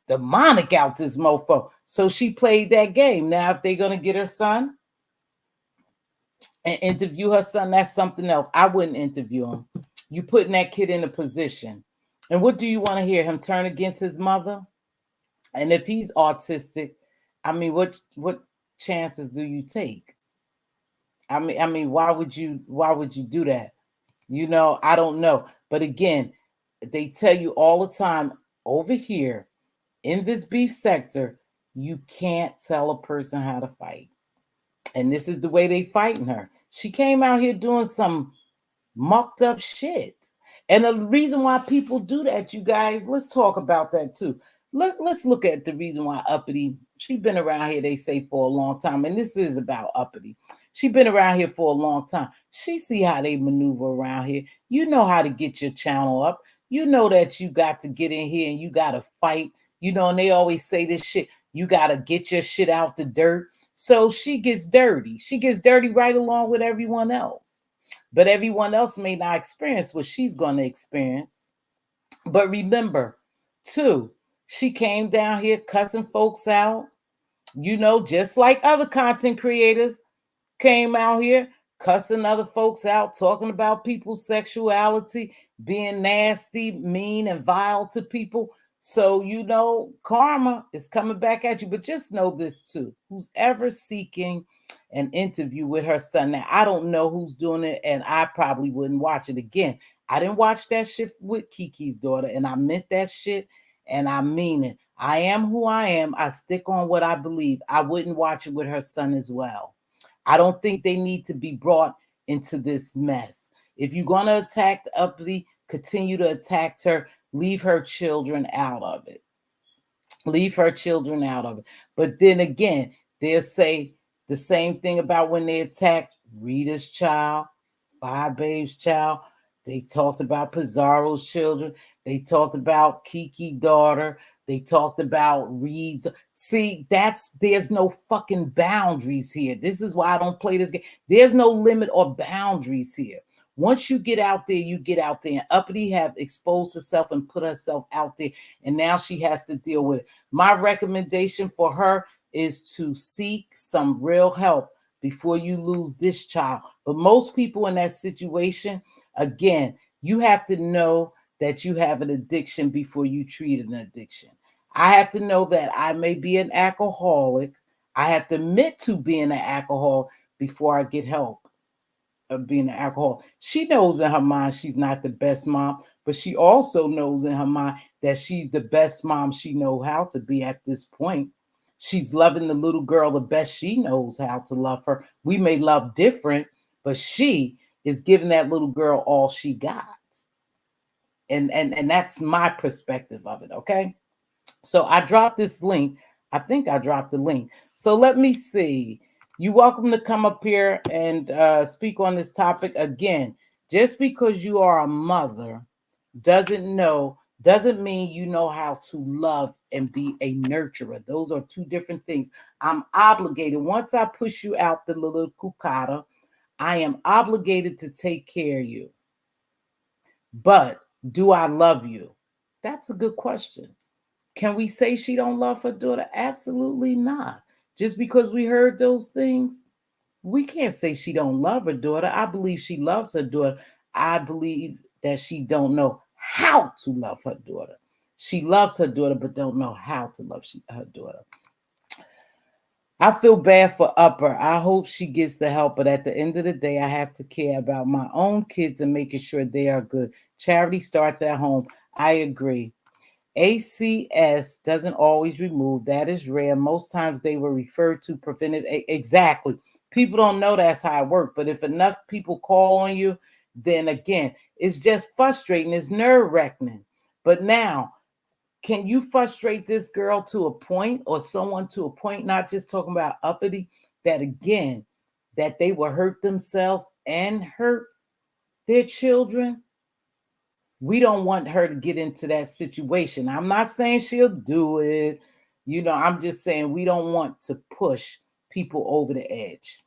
demonic out this mofo. So she played that game. Now if they're going to get her son and interview her son, that's something else. I wouldn't interview him. You putting that kid in a position. And what do you want to hear? Him turn against his mother? And if he's autistic, I mean, what chances do you take? I mean, why would you do that? You know, I don't know. But again, they tell you all the time over here in this beef sector, you can't tell a person how to fight. And this is the way they fighting her. She came out here doing some mucked up shit. And the reason why people do that, you guys, let's talk about that too. Let's look at the reason why Uppity, she been around here, they say, for a long time. And this is about Uppity. She been around here for a long time. She see how they maneuver around here. You know how to get your channel up. You know that you got to get in here and you got to fight. You know, and they always say this shit. You got to get your shit out the dirt. So she gets dirty. She gets dirty right along with everyone else. But everyone else may not experience what she's going to experience. But remember, too, she came down here cussing folks out, you know, just like other content creators came out here cussing other folks out, talking about people's sexuality, being nasty, mean, and vile to people. So, you know, karma is coming back at you. But just know this too: who's ever seeking an interview with her son. Now, I don't know who's doing it, and I probably wouldn't watch it again. I didn't watch that shit with Kiki's daughter, and I meant that shit, and I mean it. I am who I am. I stick on what I believe. I wouldn't watch it with her son as well. I don't think they need to be brought into this mess. If you're going to attack the Uppity, continue to attack her. Leave her children out of it. Leave her children out of it. But then again, they'll say the same thing about when they attacked Rita's child, Five Babe's child. They talked about Pizarro's children. They talked about Kiki's daughter. They talked about Reed's. See, there's no fucking boundaries here. This is why I don't play this game. There's no limit or boundaries here. Once you get out there, you get out there. And Uppity have exposed herself and put herself out there, and now she has to deal with it. My recommendation for her is to seek some real help before you lose this child. But most people in that situation, again, you have to know that you have an addiction before you treat an addiction. I have to know that I may be an alcoholic. I have to admit to being an alcoholic before I get help of being an alcoholic. She knows in her mind she's not the best mom, but she also knows in her mind that she's the best mom she knows how to be at this point. She's loving the little girl the best she knows how to love her. We may love different, but she is giving that little girl all she got. And that's my perspective of it, okay? So I dropped this link. I think I dropped the link. So let me see. You're welcome to come up here and speak on this topic. Again, just because you are a mother doesn't mean you know how to love and be a nurturer. Those are two different things. I'm obligated. Once I push you out the little cucata, I am obligated to take care of you. But do I love you? That's a good question. Can we say she don't love her daughter? Absolutely not. Just because we heard those things, we can't say she don't love her daughter. I believe she loves her daughter. I believe that she don't know how to love her daughter. She loves her daughter, but don't know how to love her daughter. I feel bad for Upper. I hope she gets the help, but at the end of the day, I have to care about my own kids and making sure they are good. Charity starts at home. I agree. ACS doesn't always remove. That is rare. Most times they were referred to preventive. Exactly. People don't know that's how it works. But if enough people call on you, then again, it's just frustrating. It's nerve-wracking. But now, can you frustrate this girl to a point, or someone to a point, not just talking about uppity, that again, that they will hurt themselves and hurt their children? We don't want her to get into that situation. I'm not saying she'll do it. You know, I'm just saying we don't want to push people over the edge.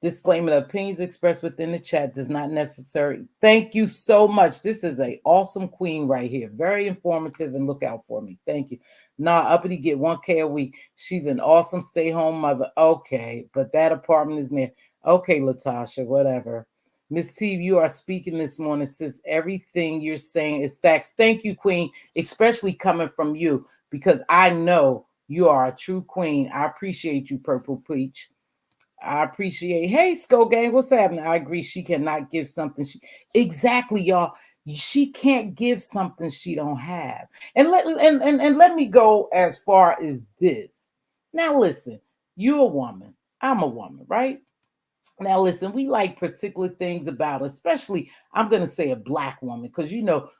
Disclaimer: the opinions expressed within the chat does not necessarily. Thank you so much. This is an awesome queen right here. Very informative, and look out for me. Thank you. Nah, uppity get 1K a week. She's an awesome stay-home mother. Okay, but that apartment is near. Okay, Latasha, whatever. Miss T, you are speaking this morning. Says everything you're saying is facts. Thank you, Queen, especially coming from you, because I know you are a true queen. I appreciate you, Purple Peach. I appreciate. Hey, Skull Gang, what's happening? I agree. She cannot give something. Exactly, y'all. She can't give something she don't have. And let me go as far as this. Now, listen. You're a woman. I'm a woman, right? Now, listen, we like particular things about, especially, I'm going to say a Black woman, because,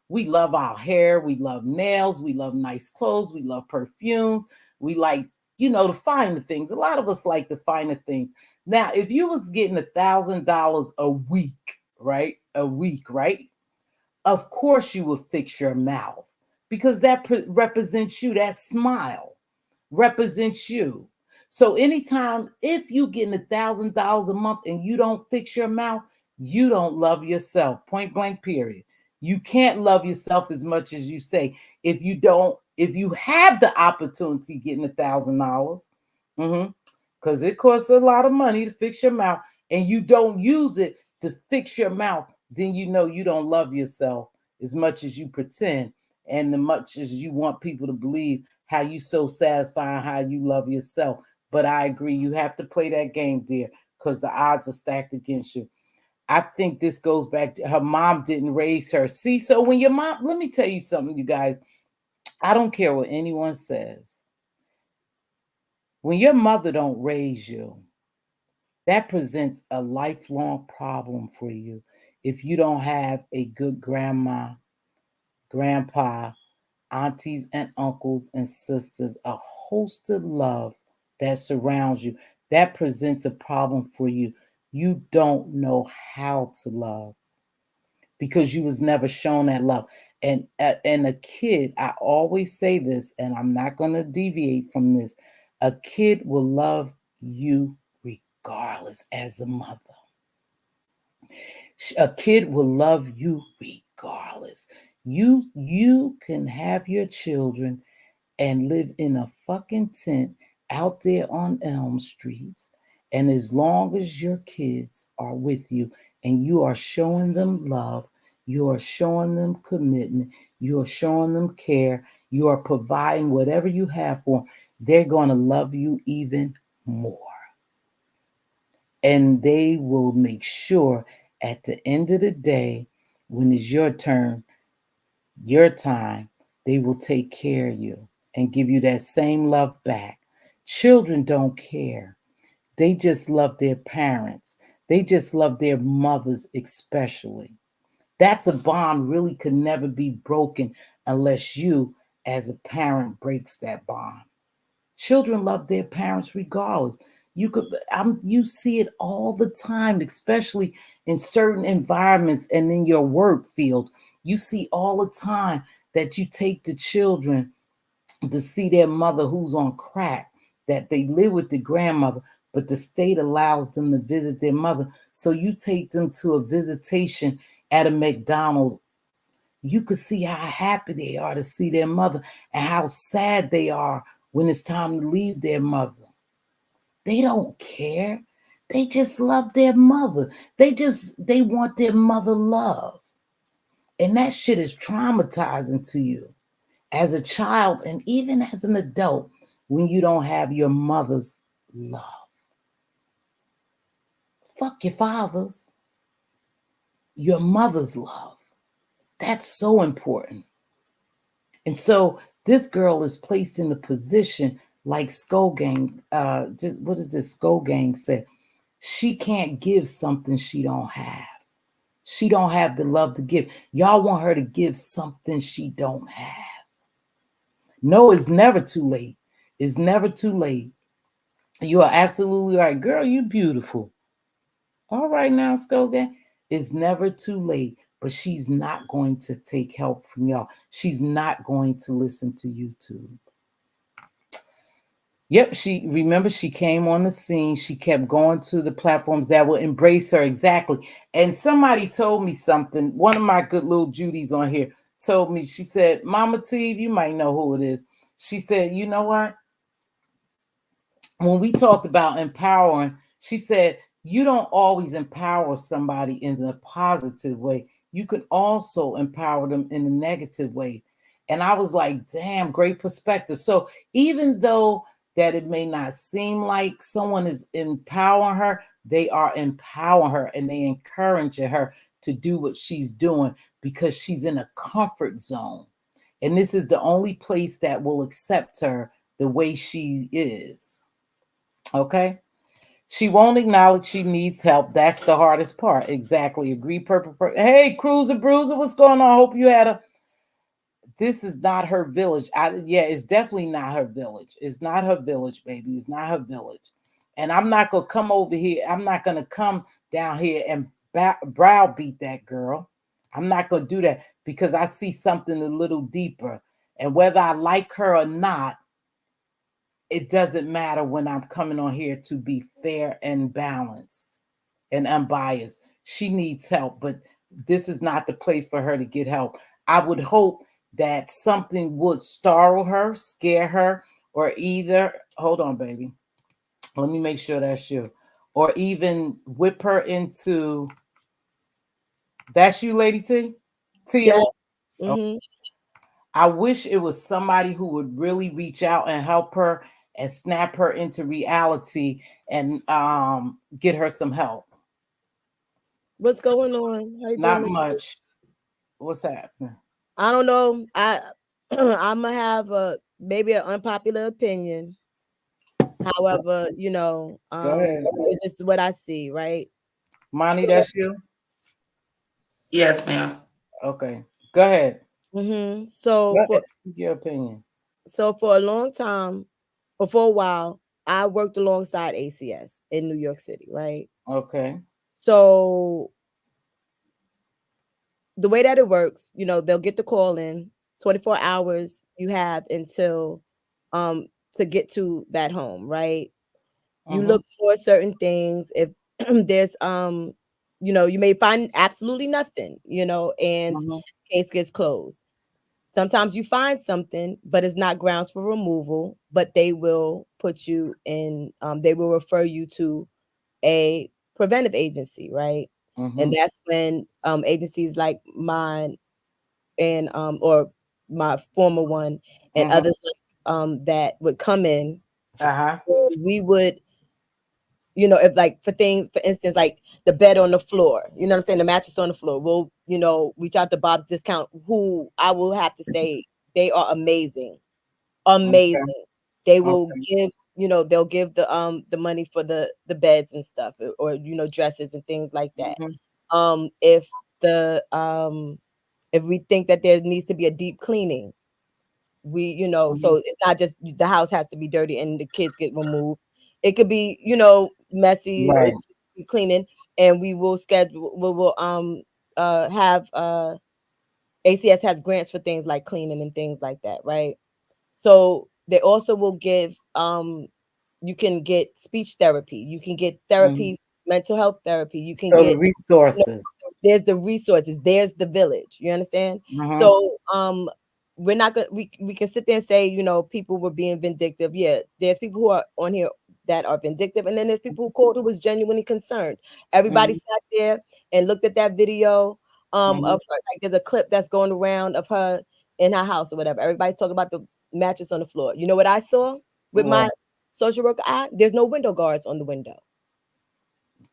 we love our hair, we love nails, we love nice clothes, we love perfumes, we like, the finer things. A lot of us like the finer things. Now, if you was getting $1,000 a week, right? A week, right? Of course you would fix your mouth because that represents you. That smile represents you. So anytime, if you getting $1,000 a month and you don't fix your mouth, you don't love yourself. Point blank, period. You can't love yourself as much as you say. If you have the opportunity getting $1,000, because it costs a lot of money to fix your mouth, and you don't use it to fix your mouth, then you don't love yourself as much as you pretend, and as much as you want people to believe how you so satisfying, how you love yourself. But I agree, you have to play that game, dear, because the odds are stacked against you. I think this goes back to her mom didn't raise her. See, so when your mom, let me tell you something, you guys, I don't care what anyone says. When your mother don't raise you, that presents a lifelong problem for you if you don't have a good grandma, grandpa, aunties and uncles and sisters, a host of love that surrounds you. That presents a problem for you. You don't know how to love because you was never shown that love. And a kid, I always say this, and I'm not going to deviate from this. A kid will love you regardless as a mother. A kid will love you regardless. You can have your children and live in a fucking tent out there on Elm Street. And as long as your kids are with you and you are showing them love, you are showing them commitment, you are showing them care, you are providing whatever you have for them, they're going to love you even more. And they will make sure at the end of the day, when it's your turn, your time, they will take care of you and give you that same love back. Children don't care. They just love their parents. They just love their mothers, especially. That's a bond really could never be broken unless you, as a parent, breaks that bond. Children love their parents regardless. You see it all the time, especially in certain environments and in your work field. You see all the time that you take the children to see their mother who's on crack, that they live with the grandmother, but the state allows them to visit their mother. So you take them to a visitation at a McDonald's. You could see how happy they are to see their mother and how sad they are when it's time to leave their mother. They don't care. They just love their mother. They want their mother love. And that shit is traumatizing to you as a child and even as an adult when you don't have your mother's love. Fuck your father's. Your mother's love. That's so important. And so this girl is placed in a position like Skull Gang. Just what does this Skull Gang say? She can't give something she don't have. She don't have the love to give. Y'all want her to give something she don't have. No, it's never too late. It's never too late. You are absolutely right. Girl, you beautiful. All right now, Skull Gang. It's never too late, but she's not going to take help from y'all. She's not going to listen to YouTube. Yep, she came on the scene. She kept going to the platforms that will embrace her exactly. And somebody told me something. One of my good little Judies on here told me, she said, Mama T, you might know who it is. She said, you know what? When we talked about empowering, she said, you don't always empower somebody in a positive way. You can also empower them in a negative way. And I was like, damn, great perspective. So even though that it may not seem like someone is empowering her, they are empowering her and they encouraging her to do what she's doing because she's in a comfort zone. And this is the only place that will accept her the way she is. Okay. She won't acknowledge she needs help. That's the hardest part. Exactly. Agree. Purple. Hey, Cruiser Bruiser, what's going on? Hope you had a. This is not her village. Yeah, it's definitely not her village. It's not her village, baby. It's not her village. And I'm not gonna come over here. I'm not gonna come down here and browbeat that girl. I'm not gonna do that because I see something a little deeper. And whether I like her or not, it doesn't matter when I'm coming on here to be fair and balanced and unbiased. She needs help, but this is not the place for her to get help. I would hope that something would startle her, scare her, or either, hold on, baby. Let me make sure that's you. Or even whip her into, that's you, Lady T? Yes. Tia? Mm-hmm. I wish it was somebody who would really reach out and help her and snap her into reality and get her some help. What's going on? How you doing, Not Miss? much. What's happening? I don't know. I'm gonna have a maybe an unpopular opinion. However, Go ahead. it's just what I see, right? Monty, that's you? Yes, ma'am. Okay. Go ahead. Mm-hmm. Go ahead. Speak your opinion. So for a long time, or for a while, I worked alongside ACS in New York City, right? Okay. So the way that it works, they'll get the call in 24 hours you have until to get to that home, right? You Mm-hmm. look for certain things. If there's you may find absolutely nothing, and Mm-hmm. case gets closed. Sometimes you find something, but it's not grounds for removal, but they will put you in, they will refer you to a preventive agency, right? Mm-hmm. And that's when agencies like mine and or my former one and Mm-hmm. others like that would come in. Uh-huh. We would, if like for things, for instance, like the bed on the floor, you know what I'm saying, the mattress on the floor, we'll, reach out to Bob's Discount, who I will have to say they are amazing, Okay. amazing. They will Okay. give, they'll give the money for the beds and stuff, or dresses and things like that. Mm-hmm. If the if we think that there needs to be a deep cleaning, we, Mm-hmm. so it's not just the house has to be dirty and the kids get removed. It could be, messy or Right. cleaning, and we will have ACS has grants for things like cleaning and things like that, right? So they also will give you can get speech therapy, you can get Mm-hmm. therapy, mental health therapy, you can So the get, you know, resources. there's the resources, there's the village, you understand? Mm-hmm. So we're not gonna we can sit there and say, people were being vindictive. Yeah, there's people who are on here that are vindictive, and then there's people who called who was genuinely concerned. Everybody Mm-hmm. sat there and looked at that video Mm-hmm. of her, like there's a clip that's going around of her in her house or whatever. Everybody's talking about the mattress on the floor. You know what I saw with What? my social worker eye? There's no window guards on the window.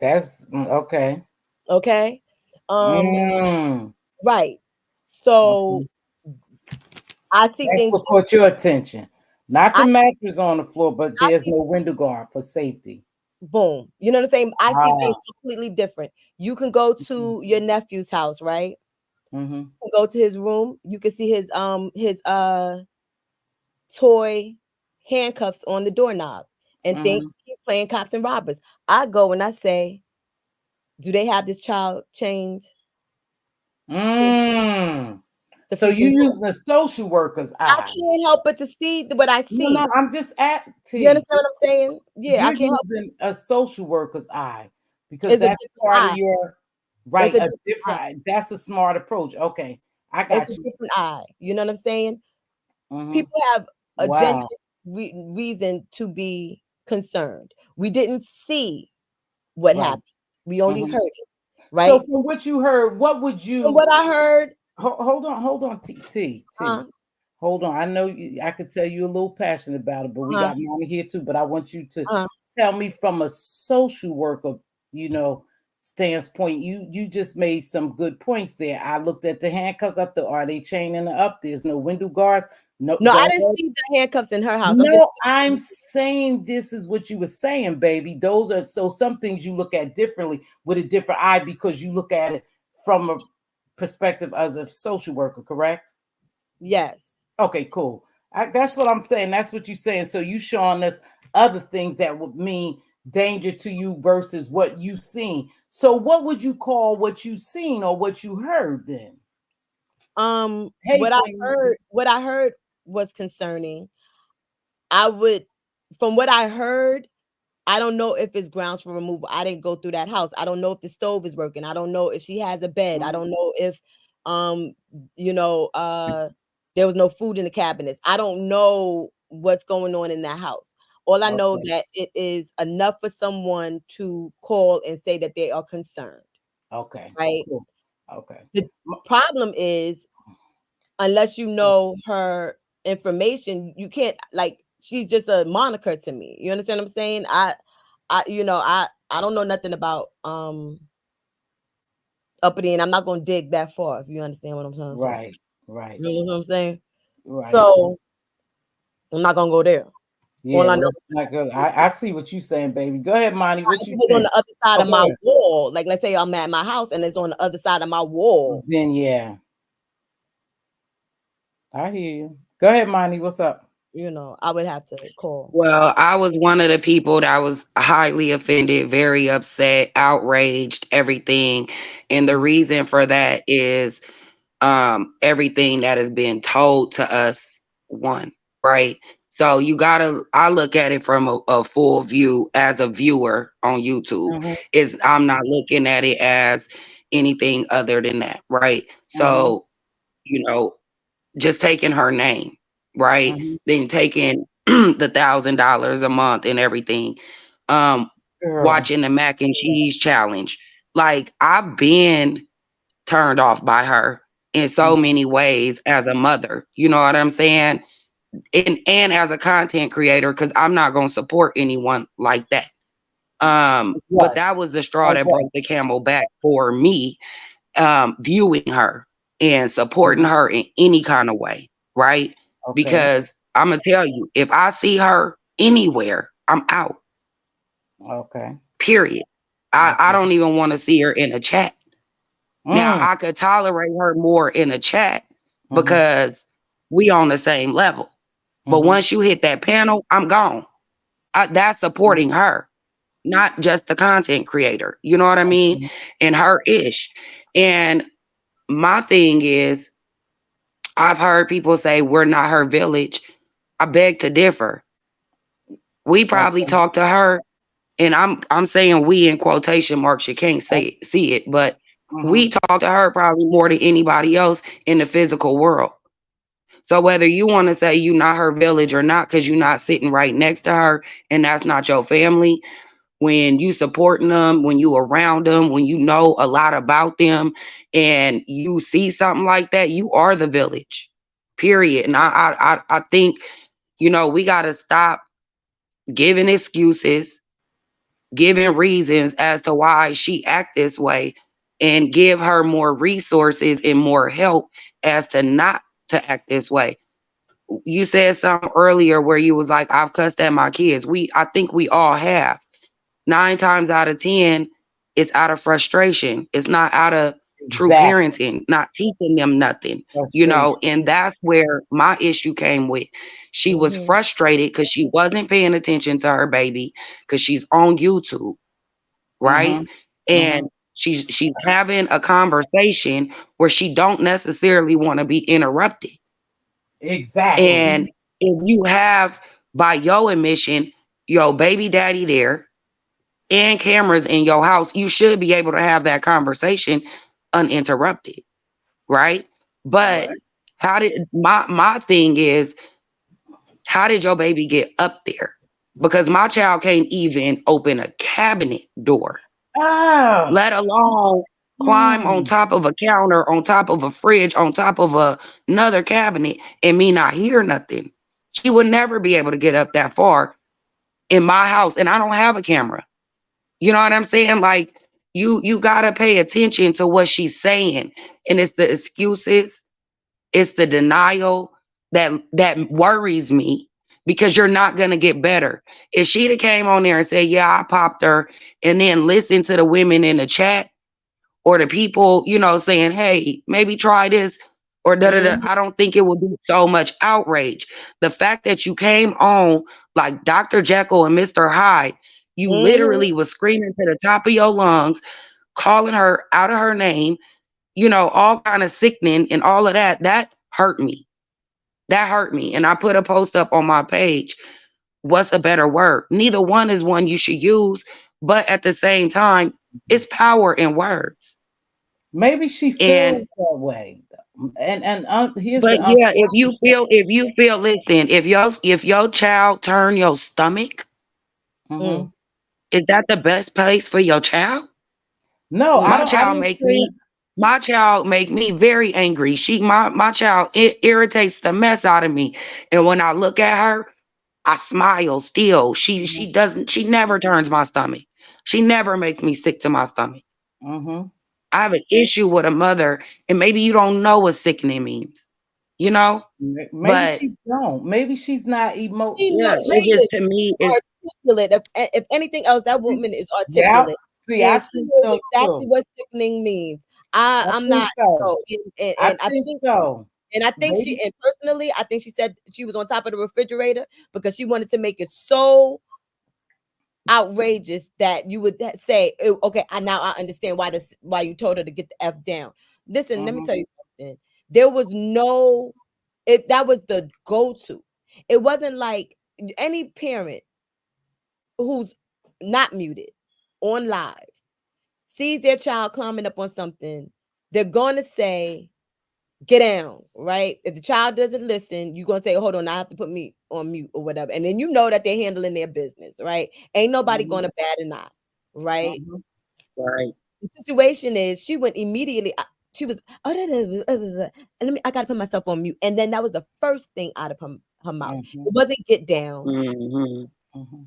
That's okay. Okay. Um, Mm. right. So Okay. I see That's things what caught your attention. Not the I mattress on the floor, but I there's see no window guard for safety. boom. You know what I'm saying? I see things Ah. completely different. You can go to your nephew's house, right? Mm-hmm. You can go to his room. You can see his toy handcuffs on the doorknob and think Mm-hmm. he's playing cops and robbers. I go and I say, do they have this child chained to Mm. the So freaking you door? using a social worker's I eye. can't help but to see what I No, no, see. I'm just at You T. understand what I'm saying? Yeah, I You're can't help. using a social worker's eye because It's a that's different part of eye. your It's right. a A different eye. different. That's a smart approach. Okay, I It's got a you. different eye. You know what I'm saying? Mm-hmm. People have a genuine Wow. reason to be concerned. We didn't see what Right. happened. We only Mm-hmm. heard it, So right? from what you heard, what would From you what I heard, hold on, T. uh, Hold on. I know you, I could tell you're a little passionate about it, but we uh, got money here too. But I want you to uh, tell me from a social worker, you know, standpoint. You just made some good points there. I looked at the handcuffs. I thought, are they chaining her up? There's no window guards. No, No, I don't didn't hold. see the handcuffs in her house. I'm just No, I'm saying this is what you were saying, baby. Those are so some things you look at differently with a different eye because you look at it from a perspective as a social worker, correct? yes. Okay, cool. That's what I'm saying. That's what you're saying. So you showing us other things that would mean danger to you versus what you seen. So what would you call what you seen or what you heard then? Hey, Queen. What I heard was concerning. I would, from what I heard, I don't know if it's grounds for removal. I didn't go through that house. I don't know if the stove is working. I don't know if she has a bed. I don't know if um you know there was no food in the cabinets. I don't know what's going on in that house. All I know Okay. that it is enough for someone to call and say that they are concerned, Okay. right? Cool. Okay. The problem is unless you know her information, you can't, like, she's just a moniker to me. You understand what I'm saying? I don't know nothing about uppity, and I'm not gonna dig that far, if you understand what I'm trying to say. Right. Right. You know what I'm saying? Right. So I'm not gonna go there. All Yeah, I know let's not go. I see what you're saying, baby. Go ahead, Monty. What if you it was on think? the other side Oh, of go my ahead. wall, like let's say I'm at my house and it's on the other side of my wall. Then yeah, I hear you. Go ahead, Monty. What's up? I would have to call. Well, I was one of the people that was highly offended, very upset, outraged, everything. And the reason for that is everything that has been told to us, one, right? So I look at it from a full view as a viewer on YouTube. Mm-hmm. Is I'm not looking at it as anything other than that, right? Mm-hmm. So, you know, just taking her name, right? Mm-hmm. Then taking the $1,000 a month and everything. Um, Girl. Watching the mac and cheese challenge. Like I've been turned off by her in so Mm-hmm. many ways as a mother. You know what I'm saying? And as a content creator, because I'm not gonna support anyone like that. But What? that was the straw Like that what? broke the camel back for me, viewing her and supporting Mm-hmm. her in any kind of way, right? Okay. Because I'm gonna tell you, if I see her anywhere, I'm out. Okay. Period. I Okay. don't even want to see her in a chat. Now Mm. I could tolerate her more in a chat Mm-hmm. because we on the same level. But Mm-hmm. once you hit that panel, I'm gone. That's supporting her, not just the content creator. You know what I mean? Mm-hmm. And her ish. And my thing is, I've heard people say we're not her village. I beg to differ. We probably Okay. talked to her, and I'm saying we in quotation marks. You can't see it, but Mm-hmm. we talked to her probably more than anybody else in the physical world. So whether you want to say you're not her village or not, because you're not sitting right next to her, and that's not your family, when you supporting them, when you around them, when you know a lot about them, and you see something like that, you are the village. Period. And I think we got to stop giving excuses, giving reasons as to why she act this way, and give her more resources and more help as to not to act this way. You said something earlier where you was like, I've cussed at my kids. I think we all have. 9 times out of 10, it's out of frustration. It's not out of true Exactly. parenting, not teaching them nothing, Frustration. and that's where my issue came with. She was Mhm. frustrated because she wasn't paying attention to her baby because she's on YouTube, right? Mm-hmm. Mm-hmm. And she's having a conversation where she don't necessarily want to be interrupted. Exactly. And if you have, by your admission, your baby daddy there and cameras in your house, you should be able to have that conversation uninterrupted, right? But Right. how did my thing is, how did your baby get up there? Because my child can't even open a cabinet door, Oh. let alone climb on Hmm. top of a counter, on top of a fridge, on top of another cabinet, and me not hear nothing. She would never be able to get up that far in my house, and I don't have a camera. You know what I'm saying? Like you gotta pay attention to what she's saying. And it's the excuses, it's the denial, that worries me, because you're not gonna get better. If she'd have came on there and said, "Yeah, I popped her," and then listen to the women in the chat or the people, saying, "Hey, maybe try this," or da da da, Mhm. I don't think it would be so much outrage. The fact that you came on like Dr. Jekyll and Mr. Hyde, you Mhm. literally was screaming to the top of your lungs, calling her out of her name, all kind of sickening and all of that. That hurt me. That hurt me. And I put a post up on my page. What's a better word? Neither one is one you should use, but at the same time, it's power in words. Maybe she And feels that way. And here's but the yeah, if unfortunate you feel, listen, if your child turn your stomach, thing. Mm. is that the best place for your child? No, Mm. I didn't say it's My child make me very angry. My child, it irritates the mess out of me. And when I look at her, I smile still. She never turns my stomach. She never makes me sick to my stomach. mm-hmm. I have an issue with a mother, and maybe you don't know what sickening means, you know? Maybe But she don't. Maybe she's not She yeah, knows. it She just is to me is articulate. If anything else, that woman is Yeah. articulate, See, I and she think knows so exactly too. what sickening means. I I'm think not, so. I and I think think. so. And I think Maybe. she, and personally, I think she said she was on top of the refrigerator because she wanted to make it so outrageous that you would say, "Oh, okay, now I understand why you told her to get the F down." Listen, let me Mm-hmm. tell you something. There was no, that was the go-to. It wasn't like any parent who's not muted on live sees their child climbing up on something, they're going to say, "Get down," right? If the child doesn't listen, you're gonna say, "Hold on, I have to put me on mute or whatever," and then you know that they're handling their business, right? Ain't nobody Mm-hmm. gonna bat an eye, right? Mm-hmm. right. The situation is, she went immediately. She was, "Oh, and I gotta put myself on mute," and then that was the first thing out of her mouth. Mm-hmm. It wasn't "Get down." Hmm. Mm-hmm.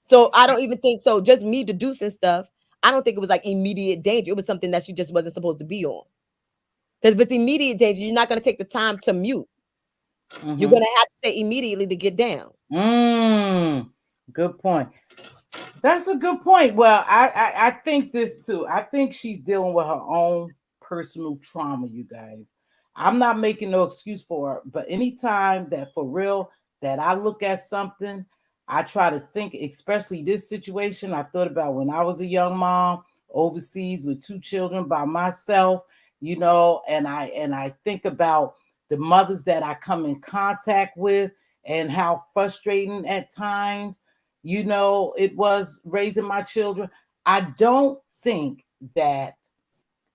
So I don't even think so. Just me deducing stuff. I don't think it was like immediate danger. It was something that she just wasn't supposed to be on. Because if it's immediate danger, you're not gonna take the time to mute. You're Mm-hmm. gonna have to say immediately to get down. Good point. That's a good point. Well, I think this too. I think she's dealing with her own personal trauma, you guys. I'm not making no excuse for her, but anytime that for real that I look at something, I try to think, especially this situation. I thought about when I was a young mom overseas with two children by myself, and I think about the mothers that I come in contact with and how frustrating at times it was raising my children. I don't think that,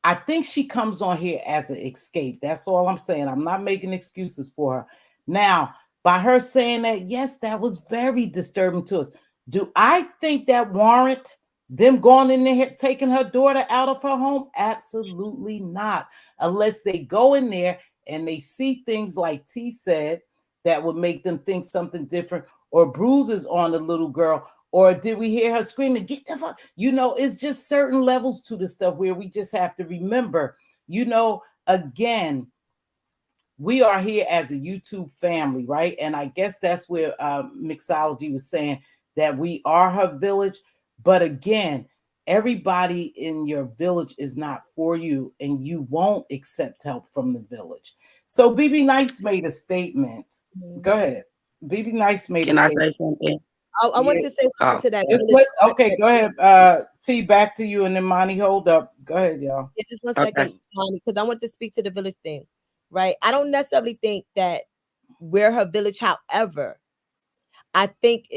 I think she comes on here as an escape. That's all I'm saying. I'm not making excuses for her. Now, by her saying that, yes, that was very disturbing to us. Do I think that warrant them going in there taking her daughter out of her home? Absolutely not. Unless they go in there and they see things like T said that would make them think something different, or bruises on the little girl, or did we hear her screaming, "Get the fuck?" It's just certain levels to the stuff where we just have to remember, again, we are here as a YouTube family, right? And I guess that's where Mixology was saying that we are her village. But again, everybody in your village is not for you, and you won't accept help from the village. So BB Nice made a statement. Mhm. Go ahead. BB Nice made a Can I statement. say something? I wanted Yeah. to say something Oh, to that Just village let comment okay, that go ahead. T, back to you, and then Monty, hold up. Go ahead, y'all. yeah, just one okay. second, Bonnie, because I want to speak to the village thing, right? I don't necessarily think that we're her village. However, I think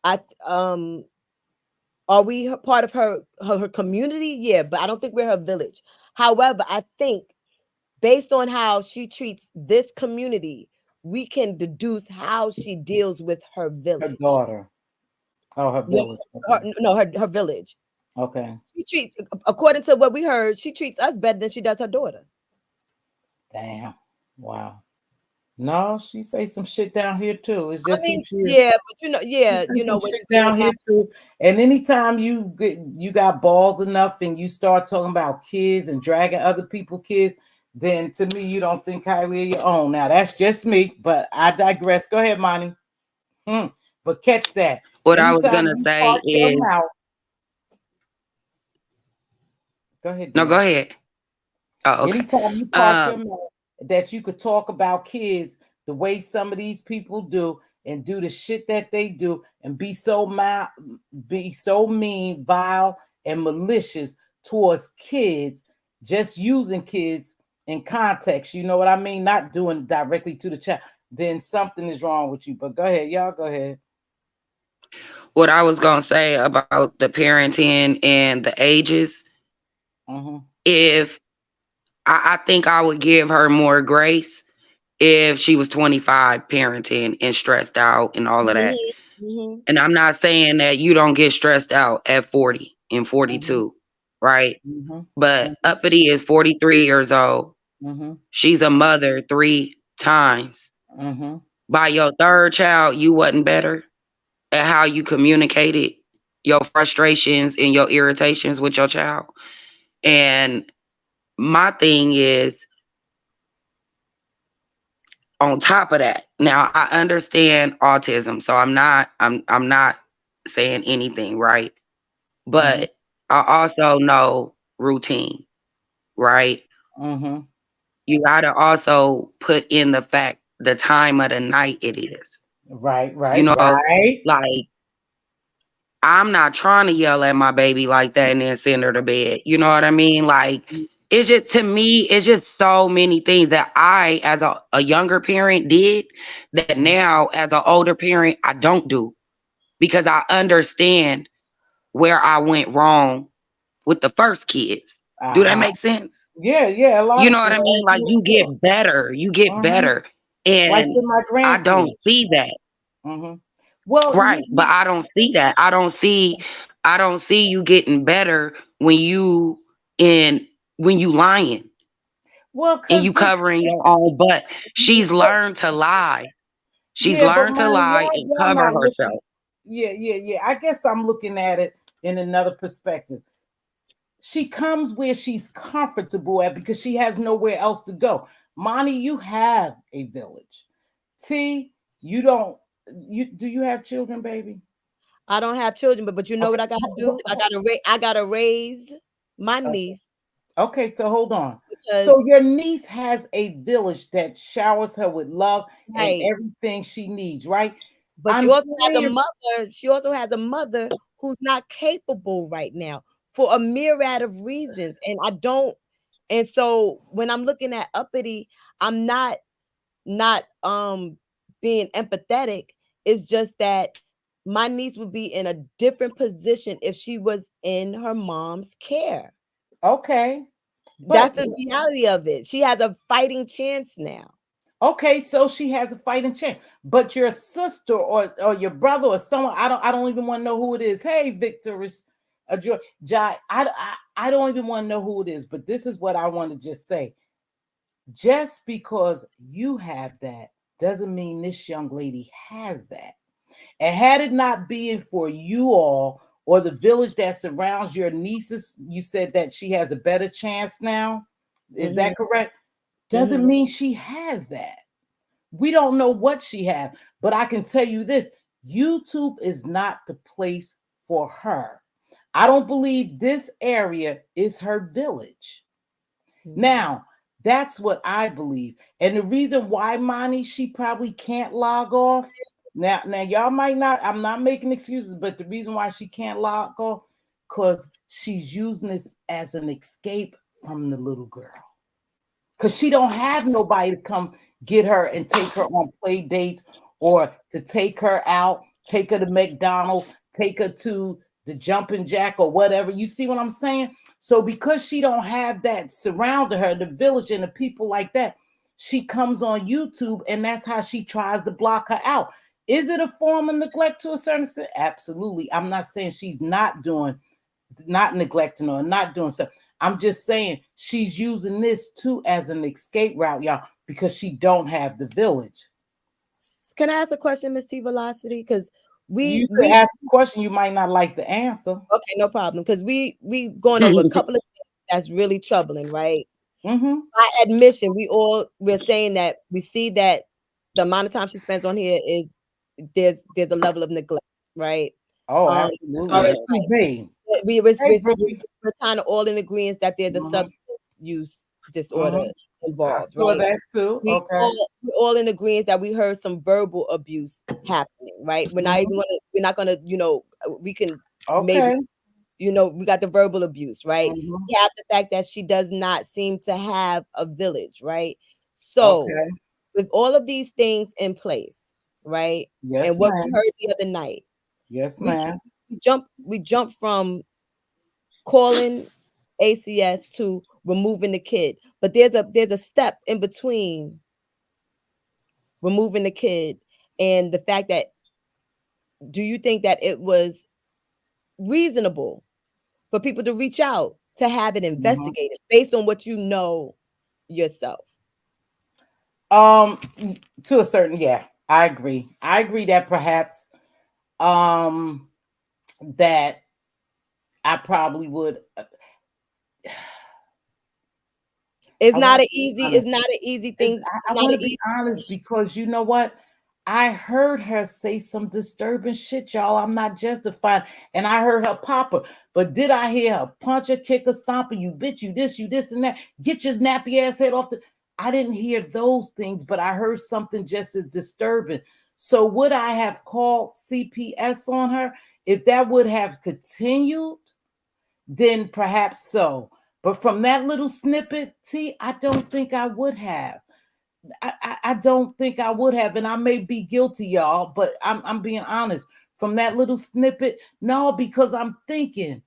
I are we part of her community? Yeah, but I don't think we're her village. However, I think based on how she treats this community, we can deduce how she deals with her Her village. daughter. Oh, her No, village. Okay. her village. Okay. She treats, according to what we heard, she treats us better than she does her daughter. Damn. Wow. No, she say some shit down here too. It's I just who mean, she is. yeah, but She say some when shit you down have, here too. And anytime you got balls enough and you start talking about kids and dragging other people's kids, then to me, you don't think highly of your own. Now, that's just me, but I digress. Go ahead, Monty. But catch that. What I was Anytime gonna you say part your is, mouth, go ahead, no, go dear. ahead. Oh, okay. Anytime you part your mouth, that you could talk about kids the way some of these people do and do the shit that they do and be so mean, vile, and malicious towards kids, just using kids in context. You know what I mean? Not doing it directly to the child. Then something is wrong with you. But go ahead, y'all. Go ahead. What I was gonna say about the parenting and the ages, if I think I would give her more grace if she was 25 parenting and stressed out and all of that. And I'm not saying that you don't get stressed out at 40 and 42, right? But Uppity is 43 years old. She's a mother 3 times. By your third child, you wasn't better at how you communicated your frustrations and your irritations with your child. And my thing is, on top of that, now I understand autism, so I'm not saying anything, right? But I also know routine, right? You gotta also put in the fact the time of the night it is. Right. You know, like, I'm not trying to yell at my baby like that and then send her to bed. You know what I mean? Like, it's just, to me, it's just so many things that I, as a younger parent, did that now, as an older parent, I don't do, because I understand where I went wrong with the first kids. Do that make sense? Yeah, a lot You of know what sense. I mean? Like, you get better. You get better. Like And with my I don't grandkids. see that. Well, Right. But I don't see that. I don't see you getting better when you lying well, and because you covering your own butt. She's learned to lie. She's yeah, but learned to Monty, lie and y'all cover not looking. herself. Yeah. I guess I'm looking at it in another perspective. She comes where she's comfortable at because she has nowhere else to go. Monty, you have a village. T, you don't. Do you have children, baby? I don't have children, but you know what I gotta do? I gotta raise my niece. Okay, so hold on. Because So your niece has a village that showers her with love and right. everything she needs, right? But she also has a mother. She also has a mother who's not capable right now for a myriad of reasons. And I don't. And so when I'm looking at Uppity, I'm not being empathetic. It's just that my niece would be in a different position if she was in her mom's care. Okay. That's the reality of it. She has a fighting chance now. Okay, so she has a fighting chance. But your sister or your brother or someone, I don't even want to know who it is. Hey, Victor's Jai, I don't even want to know who it is, but this is what I want to just say. Just because you have that doesn't mean this young lady has that. And had it not been for you all or the village that surrounds your nieces, you said that she has a better chance now. Is that correct? Doesn't mean she has that. We don't know what she has, but I can tell you this: YouTube is not the place for her. I don't believe this area is her village. Now, that's what I believe. And the reason why, Monty, she probably can't log off. Now, y'all might not, I'm not making excuses, but the reason why she can't log off, because she's using this as an escape from the little girl. Because she don't have nobody to come get her and take her on play dates or to take her out, take her to McDonald's, take her to the jumping jack or whatever. You see what I'm saying? So because she don't have that surrounding her, the village and the people like that, she comes on YouTube and that's how she tries to block her out. Is it a form of neglect to a certain extent? Absolutely. I'm not saying she's not neglecting or not doing something. I'm just saying she's using this too as an escape route, y'all, because she don't have the village. Can I ask a question, Mz.Teavalocity? Because you can ask a question, you might not like the answer. Okay, no problem. Because we going over a couple of things that's really troubling, right? By admission, we're saying that we see that the amount of time she spends on here is there's a level of neglect, right? Oh, Far as, absolutely. we're kind of all in agreement that there's a substance use disorder I involved, saw right? that too. We're all in agreement that we heard some verbal abuse happening, right? We're not gonna, we can maybe, we got the verbal abuse, right? We have the fact that she does not seem to have a village, right? So with all of these things in place, right? Yes, and what we heard the other night, yes, we ma'am. jump from calling ACS to removing the kid, but there's a step in between removing the kid and the fact that, do you think that it was reasonable for people to reach out to have it investigated based on what you know yourself? To a certain, yeah, I agree. I agree that perhaps that I probably would. It's not an easy thing. I want to be honest, because you know what? I heard her say some disturbing shit, y'all. I'm not justifying. And I heard her pop her. But did I hear her punch her, kick her, stomp her, you bitch, you this, and that? Get your nappy ass head off the... I didn't hear those things, but I heard something just as disturbing. So would I have called CPS on her? If that would have continued, then perhaps so. But from that little snippet, T, I don't think I would have. I don't think I would have, and I may be guilty, y'all, but I'm being honest. From that little snippet, no, because I'm thinking,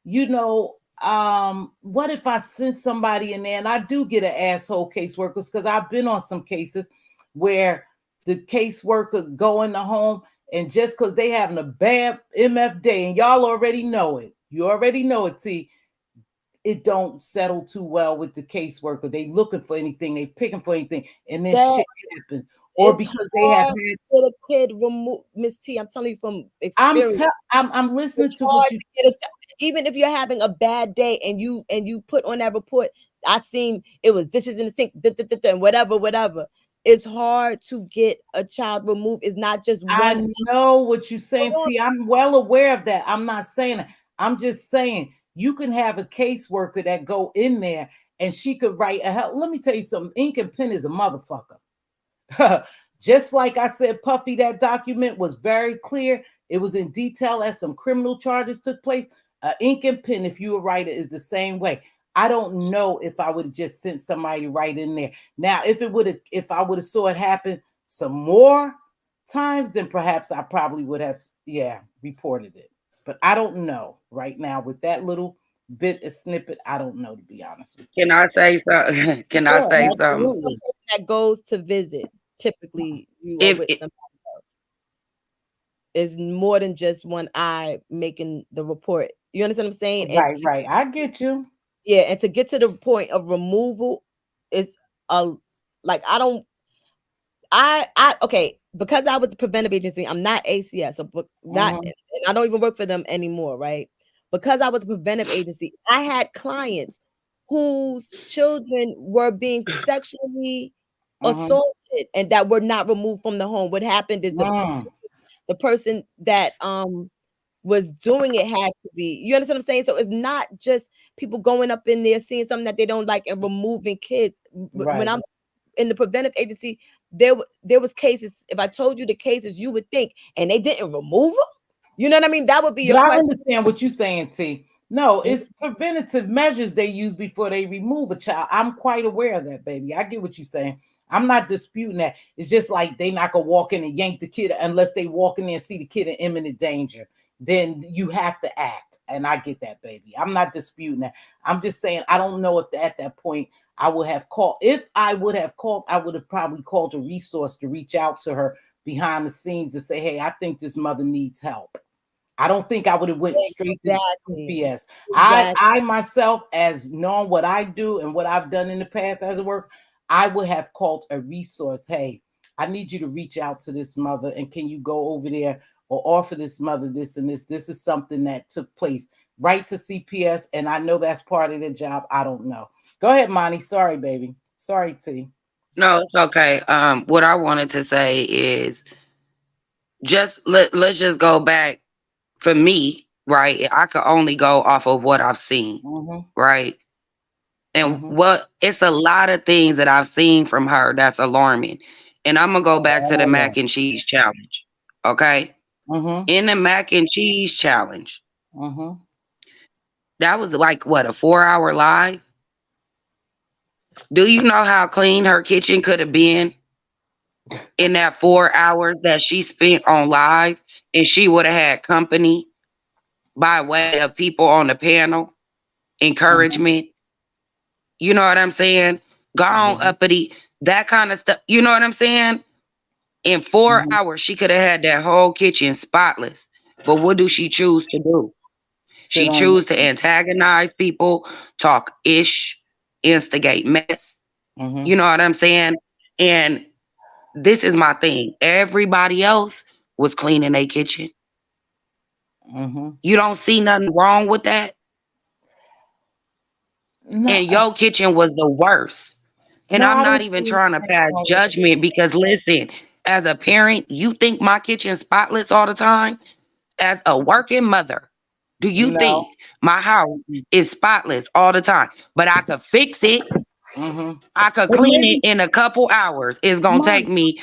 what if I send somebody in there and I do get an asshole caseworkers? Because I've been on some cases where the caseworker go in the home, and just because they having a bad MF day, and y'all already know it, you already know it, T, it don't settle too well with the caseworker. They looking for anything, they picking for anything, and then shit happens. Or because they have had a kid removed, Miss T. I'm telling you from experience. I'm listening to what you. Even if you're having a bad day and you put on that report, I seen it was dishes in the sink, and whatever. It's hard to get a child removed. It's not just one. I know what you're saying, T. I'm well aware of that. I'm not saying that. I'm just saying you can have a caseworker that go in there and she could write a hell. Let me tell you something. Ink and pen is a motherfucker. Just like I said, Puffy, that document was very clear. It was in detail as some criminal charges took place. Ink and pen, if you a writer, is the same way. I don't know if I would have just sent somebody right in there. Now, if I would have saw it happen some more times, then perhaps I probably would have, reported it. But I don't know right now with that little bit of snippet. I don't know, to be honest with you. Can I say something? Something? That goes to visit, typically you are with somebody else. Is more than just one eye making the report. You understand what I'm saying? Right. I get you. Yeah, and to get to the point of removal is okay, because I was a preventive agency, I'm not ACS, so and I don't even work for them anymore, right? Because I was a preventive agency, I had clients whose children were being sexually assaulted and that were not removed from the home. What happened is the person that was doing it had to be, you understand what I'm saying? So it's not just people going up in there seeing something that they don't like and removing kids. When I'm in the preventive agency, there was cases. If I told you the cases, you would think, and they didn't remove them. You know what I mean? That would be your question. I understand what you're saying, T. No, it's preventative measures they use before they remove a child. I'm quite aware of that, baby. I get what you're saying. I'm not disputing that. It's just like they not gonna walk in and yank the kid unless they walk in there and see the kid in imminent danger. Then you have to act. And I get that, baby. I'm not disputing that. I'm just saying I don't know if at that point I would have called. If I would have called, I would have probably called a resource to reach out to her behind the scenes to say, hey, I think this mother needs help. I don't think I would have went straight to CPS. I myself, as knowing what I do and what I've done in the past as a work, I would have called a resource. Hey, I need you to reach out to this mother, and can you go over there or offer this mother this and this? This is something that took place. right to CPS, and I know that's part of the job. I don't know. Go ahead, Monty. Sorry, baby. Sorry, T. No, it's okay. What I wanted to say is just let's just go back for me, right? I could only go off of what I've seen, Mm-hmm. right? And Mm-hmm. what it's a lot of things that I've seen from her that's alarming. And I'm gonna go back to the Oh. mac and cheese challenge. Okay. Mm-hmm. In the mac and cheese challenge, Mm-hmm. that was like what, a 4 hour live? Do you know how clean her kitchen could have been in that 4 hours that she spent on live? And she would have had company by way of people on the panel, Mm-hmm. encouragement. You know what I'm saying? Gone Yeah. uppity, that kind of stuff. You know what I'm saying? In four Mm-hmm. hours, she could have had that whole kitchen spotless. But what do she choose to do? Sit She on choose to YouTube. antagonize people, talk ish, instigate mess. Mm-hmm. You know what I'm saying? And this is my thing. Everybody else was cleaning their kitchen. Mm-hmm. You don't see nothing wrong with that. No, And your kitchen was the worst. And no, I'm I not don't even see trying to anything pass wrong with it. judgment because listen, as a parent, you think my kitchen's spotless all the time? As a working mother, do you No. think my house is spotless all the time? But I could fix it. Mm-hmm. I could But clean it maybe, in a couple hours. It's gonna take Monty, me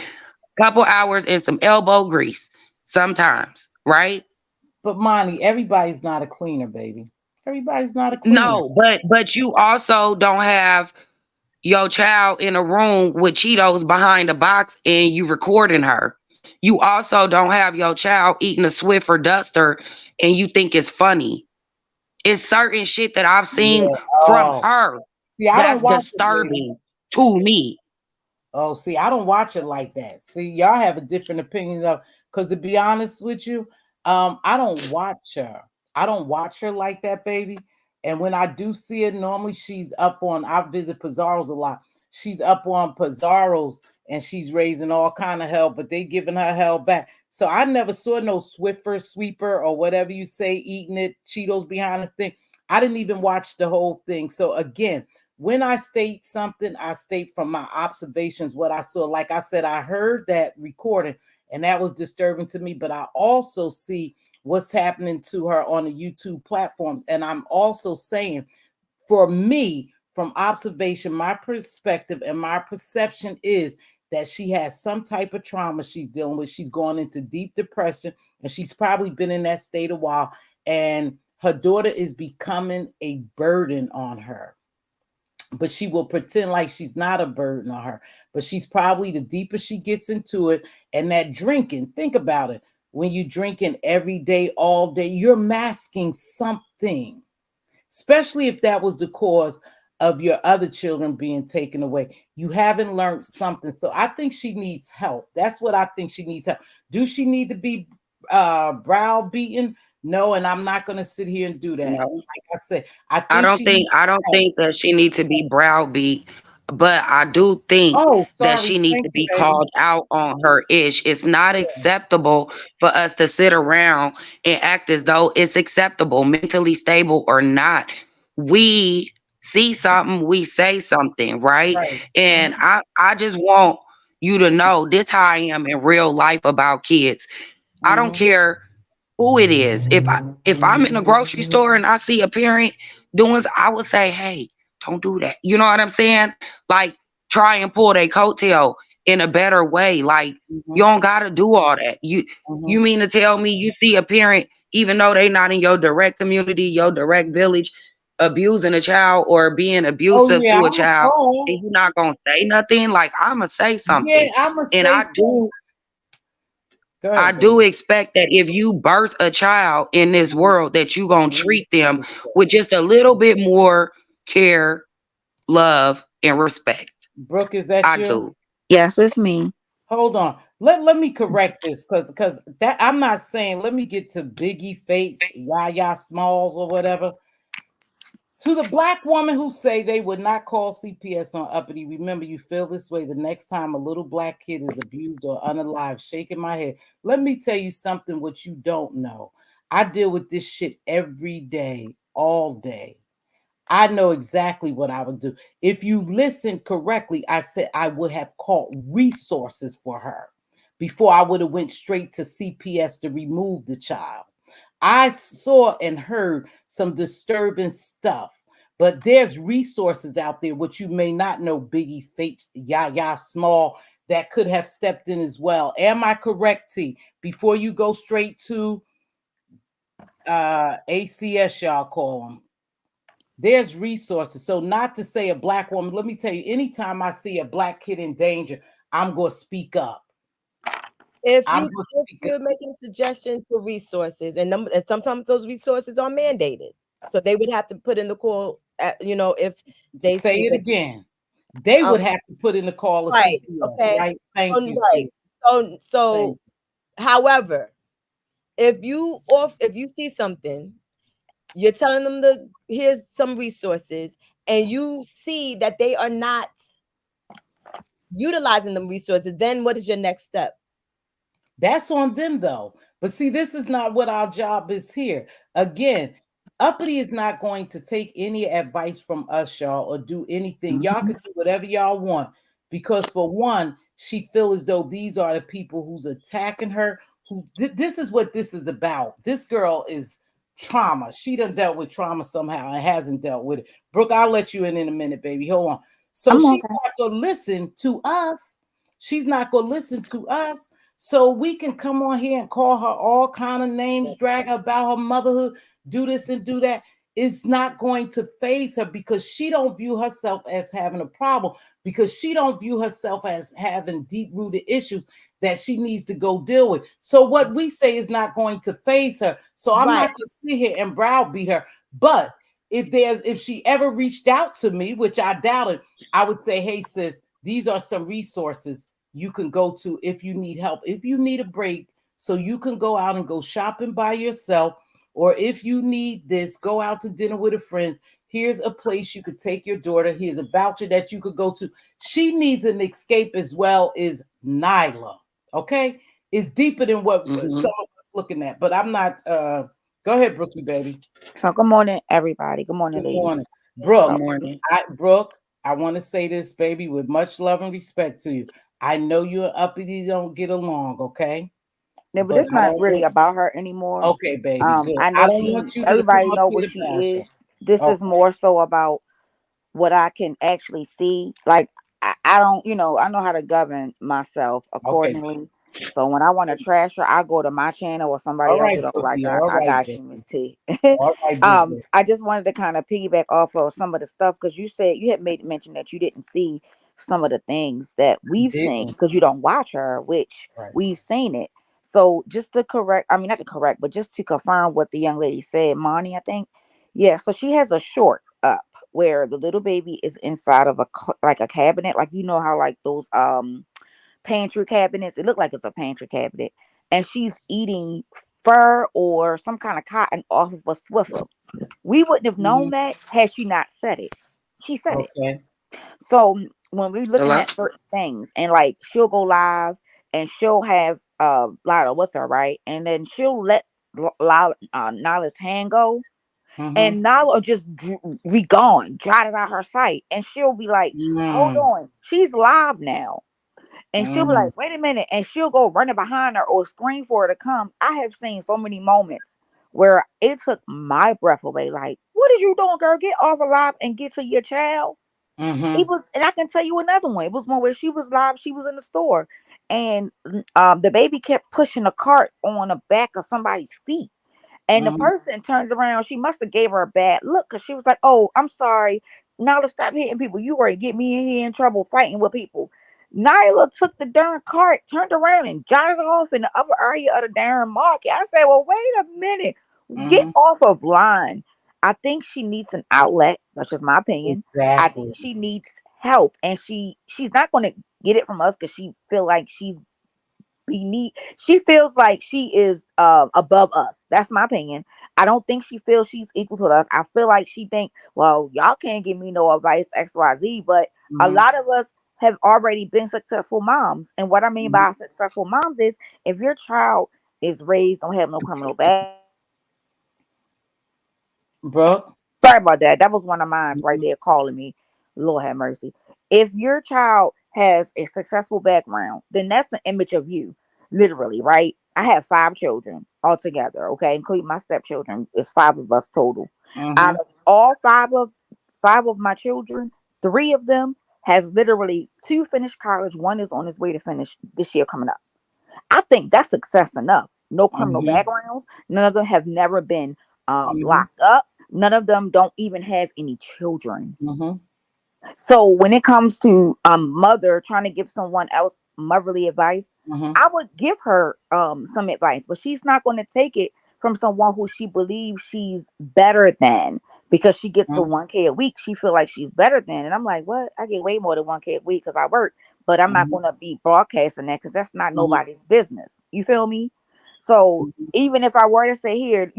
a couple hours and some elbow grease sometimes, right? but Monty, everybody's not a cleaner, baby. Everybody's not a cleaner. No, but you also don't have your child in a room with Cheetos behind a box and you recording her. You also don't have your child eating a Swiffer duster and you think it's funny. It's certain shit that I've seen Yeah. from Oh, her see, I don't that's watch it, baby. disturbing to me. Oh, see, I don't watch it like that. See, y'all have a different opinion of, because to be honest with you, I don't watch her. I don't watch her like that, baby. And when I do see it, normally she's up on. I visit Pizarro's a lot. She's up on Pizarro's and she's raising all kind of hell, but they giving her hell back. So I never saw no Swiffer, sweeper, or whatever you say, eating it, Cheetos behind the thing. I didn't even watch the whole thing. So again, when I state something, I state from my observations what I saw. Like I said, I heard that recording and that was disturbing to me, but I also see what's happening to her on the YouTube platforms. And I'm also saying, for me, from observation, my perspective and my perception is that she has some type of trauma she's dealing with. She's going into deep depression and she's probably been in that state a while. And her daughter is becoming a burden on her, but she will pretend like she's not a burden on her. But she's probably, the deeper she gets into it, and that drinking, think about it. When you drinking every day, all day, you're masking something, especially if that was the cause of your other children being taken away. You haven't learned something. So I think she needs help. That's what I think she needs help. Do she need to be browbeaten? No, and I'm not going to sit here and do that. No. Like I said, I think she needs I don't help. think that she needs to be browbeat, but I do think Oh, that sorry. she needs Thank to you, be baby. called out on her ish. It's not Yeah. acceptable for us to sit around and act as though it's acceptable, mentally stable or not. We see something, we say something, right? Right. And I just want you to know this how I am in real life about kids. I don't Mm-hmm. care who it is. If I'm in a grocery store and I see a parent doing, I would say, hey, don't do that. You know what I'm saying? Like try and pull their coattail in a better way. Like Mm-hmm. you don't gotta do all that. You Mm-hmm. mean to tell me you see a parent, even though they not in your direct community, your direct village, abusing a child or being Oh abusive yeah, to a I'm a child, and call. you're not gonna say nothing? Like I'ma say Yeah, something. I'ma And say something. Go I ahead, do baby. expect that if you birth a child in this world, that you gonna treat them with just a little bit more care, love, and respect. Brooke, is that I you? do. Yes, it's me. Hold on. Let me correct this because that I'm not saying, let me get to Biggie Fates, Yaya Smalls or whatever. To the black woman who say they would not call CPS on uppity, remember you feel this way the next time a little black kid is abused or unalive. Shaking my head. Let me tell you something what you don't know. I deal with this shit every day, all day. I know exactly what I would do. If you listen correctly, I said I would have called resources for her before I would have went straight to CPS to remove the child. I saw and heard some disturbing stuff, but there's resources out there which you may not know, Biggie, Fates, Yaya Small, that could have stepped in as well. Am I correct, T? Before you go straight to ACS, y'all call them. There's resources. So not to say a black woman, let me tell you, anytime I see a black kid in danger, I'm going to speak up. If I'm you going to if speak you're up. making suggestions for resources, and sometimes those resources are mandated, so they would have to put in the call. If they Say see it that, again. They um, would have to put in the call of right, CPS, okay, right? Thank you, right. T. So, Thank however, if you see something, you're telling them here's some resources, and you see that they are not utilizing them resources, then what is your next step? That's on them though. But see, this is not what our job is here. Again, Uppity is not going to take any advice from us, y'all, or do anything. Y'all Mhm. can do whatever y'all want. Because for one, she feel as though these are the people who's attacking her. This is what this is about. This girl is trauma. She done dealt with trauma somehow and hasn't dealt with it. Brooke, I'll let you in a minute, baby. Hold on. So I'm she's okay. not gonna listen to us. She's not gonna listen to us. So we can come on here and call her all kind of names, drag her about her motherhood, do this and do that. It's not going to phase her because she don't view herself as having a problem, because she don't view herself as having deep-rooted issues that she needs to go deal with. So what we say is not going to phase her. So I'm Right. not going to sit here and browbeat her. But if she ever reached out to me, which I doubted, I would say, hey sis, these are some resources you can go to if you need help, if you need a break, so you can go out and go shopping by yourself, or if you need this, go out to dinner with a friend. Here's a place you could take your daughter. Here's a voucher that you could go to. She needs an escape as well as Nyla. Okay, it's deeper than what some Mhm. of us looking at. But I'm not. Go ahead, Brookie, baby. So good morning, everybody. Good morning, Good ladies. morning, Good Brooke. So morning. Brooke, I want to say this, baby, with much love and respect to you. I know you and Uppity don't get along, okay? yeah, but But it's I not don't really want. about her anymore. Okay, baby, good. I I know don't want you to everybody come up know here what to she bash her. is. This is Okay, more so about what I can actually see. Like I don't, I know how to govern myself okay, accordingly. So when I want to trash her, I go to my channel or all somebody else right, who don't like Brookie, her. all I right, got you, Miss baby, T. all right, boo boo. I just wanted to kind of piggyback off of some of the stuff because you said you had made mention that you didn't see some of the things that we've seen Didn't because you don't watch her, which right. we've seen it. So just to correct, I mean not to correct, but just to confirm what the young lady said, Monty, I think. Yeah, so she has a short up where the little baby is inside of like a cabinet, like how like those pantry cabinets. It looked like it's a pantry cabinet, and she's eating fur or some kind of cotton off of a Swiffer. We wouldn't have known Mhm. that had she not said it. She said it. Okay. So when we're looking Hello? at certain things, and like she'll go live and she'll have Lila with her, right, and then she'll let Nala's hand go, Mm-hmm. and Nala will just be gone, jotted out her sight, and she'll be like, "Hold Mm, on, she's live now." And she'll be mm, like, "Wait a minute," and she'll go running behind her or scream for her to come. I have seen so many moments where it took my breath away. Like, what is you doing, girl? Get off alive and get to your child. It mm-hmm. was, and I can tell you another one. It was one where she was live. She was in the store, and the baby kept pushing a cart on the back of somebody's feet. And the Mm-hmm. person turned around. She must have gave her a bad look because she was like, "Oh, I'm sorry. Nyla, stop hitting people. You ready to get me in here in trouble fighting with people." Nyla took the darn cart, turned around, and jotted off in the upper area of the darn market. I said, "Well, wait a minute. Get Mm-hmm. off of line." I think she needs an outlet. That's just my opinion. I think Exactly. she needs help, and she's not going to get it from us because she feel like she's beneath, she feels like she is above us. That's my opinion. I don't think she feels she's equal to us. I feel like she think, well, y'all can't give me no advice XYZ, but a Mm-hmm. lot of us have already been successful moms. And what I mean Mm-hmm. by successful moms is if your child is raised, don't have no criminal background, bro. Sorry about that. That was one of mine right there calling me. Lord have mercy. If your child has a successful background, then that's an image of you, literally, right? I have 5 children altogether, okay, including my stepchildren. It's 5 of us total. Out Mm-hmm. of all five of my children, 3 of them has literally 2 finished college. One is on his way to finish this year coming up. I think that's success enough. No criminal Mm-hmm. backgrounds. None of them have never been Mm-hmm. locked up. None of them don't even have any children. Mm-hmm. So when it comes to mother trying to give someone else motherly advice, Mm-hmm. I would give her some advice, but she's not going to take it from someone who she believes she's better than because she gets a 1K a week. She feel like she's better than, and I'm like, what? I get way more than 1K a week because I work, but I'm not Mm-hmm. going to be broadcasting that because that's not Mm-hmm. nobody's business. You feel me? So Mm-hmm. even if I were to say here,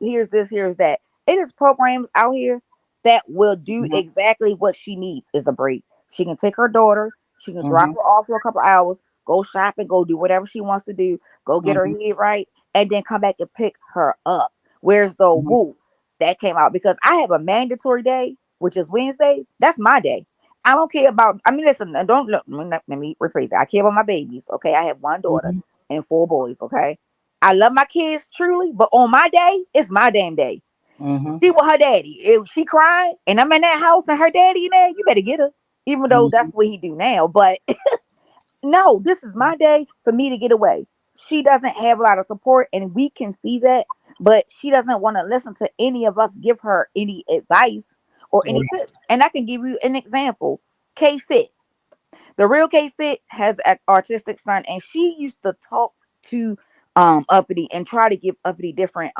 here's this, here's that, it is programs out here that will do exactly what she needs is a break. She can take her daughter, she can drop Mm-hmm. her off for a couple hours, go shopping, go do whatever she wants to do, go get her Mm-hmm. head right, and then come back and pick her up. Where's the Mm-hmm. woo that came out? Because I have a mandatory day, which is Wednesdays. That's my day. I don't care about. I mean, listen. Don't look. Let me rephrase that. I care about my babies. Okay, I have one daughter Mm-hmm. and 4 boys. Okay, I love my kids truly, but on my day, it's my damn day. Mm-hmm. She with her daddy. If she crying and I'm in that house and her daddy in there, you better get her. Even though Mm-hmm. that's what he do now. But no, this is my day for me to get away. She doesn't have a lot of support, and we can see that, but she doesn't want to listen to any of us give her any advice or any Right. tips. And I can give you an example. K Fit. The real K Fit has an artistic son, and she used to talk to Uppity and try to give Uppity different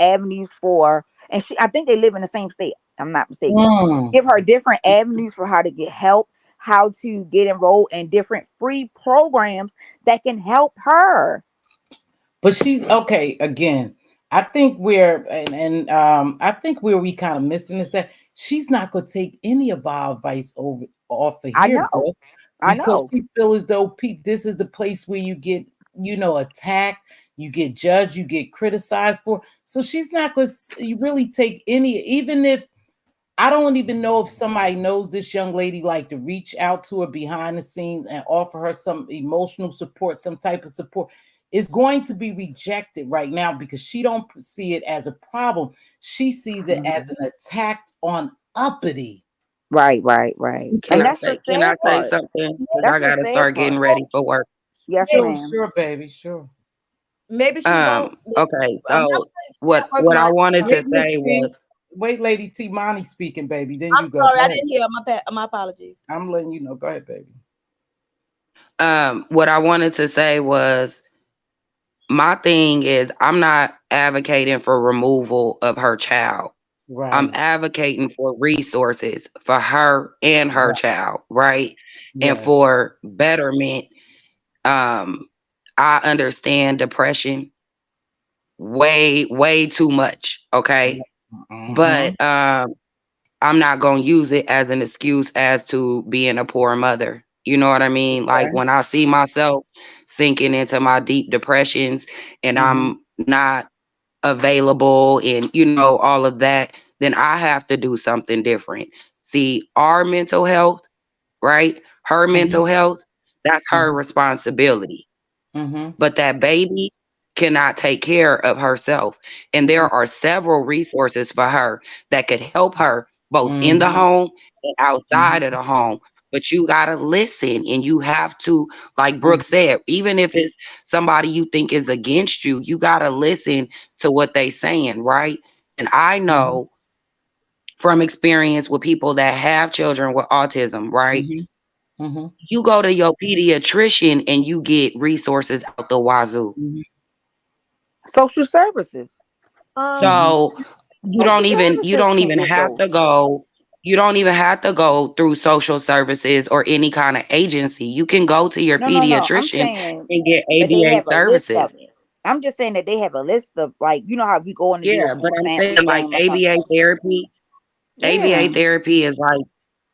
avenues for, and she, I think they live in the same state. I'm not mistaken. Mm. Give her different avenues for how to get help, how to get enrolled in different free programs that can help her. But she's okay. Again, I think I think where we kind of missing is that she's not gonna take any of our advice over off of I here, know, bro, I because know. she feel as though this is the place where you get, attacked, you get judged, you get criticized for. So she's not gonna you really take any, even if I don't even know if somebody knows this young lady, like to reach out to her behind the scenes and offer her some emotional support, some type of support, is going to be rejected right now because she don't see it as a problem. She sees it as Mhm. an attack on uppity. Right, right, right. Can And I that's the say can I sad say part. something? Because I That's the gotta sad start part. getting ready for work. Yes, Maybe, Sure, ma'am. sure, baby, sure. maybe she won't listen. Okay, I'm not so saying she's what not working what I on. wanted to Wait, Miss say T. was Wait, Lady T. Monty speaking, baby. Then I'm you go. sorry, Go I ahead. didn't hear. My apologies. I'm letting you know. Go ahead, baby. what I wanted to say was my thing is I'm not advocating for removal of her child. I'm Right. advocating for resources for her and her Right. child, right? And Yes. for betterment. Um, I understand depression way, way too much. Okay. Mm-hmm. But I'm not gonna use it as an excuse as to being a poor mother. You know what I mean? Like Okay. when I see myself sinking into my deep depressions and Mm-hmm. I'm not available and all of that, then I have to do something different. See, our mental health, right? Her Mm-hmm. mental health, that's her responsibility. Mm-hmm. But that baby cannot take care of herself. And there are several resources for her that could help her both in the Mm-hmm. home and outside of Mm-hmm. the home. But you got to listen and you have to, like Brooke Mm-hmm. said, even if it's somebody you think is against you, you got to listen to what they saying, right? And I Mm-hmm. know from experience with people that have children with autism, right? Mm-hmm. Mm-hmm. You go to your pediatrician and you get resources out the wazoo. Mm-hmm. Social services. Um, Mm-hmm. So Social you services don't can even give have those. to go through social services or any kind of agency. You can go to your No, no, no. I'm pediatrician saying and get that they ABA have a list services. of it. I'm just saying that they have a list of, like, how we go in to do a Yeah, but food I'm stamp saying like stamp or something. ABA Yeah. therapy is like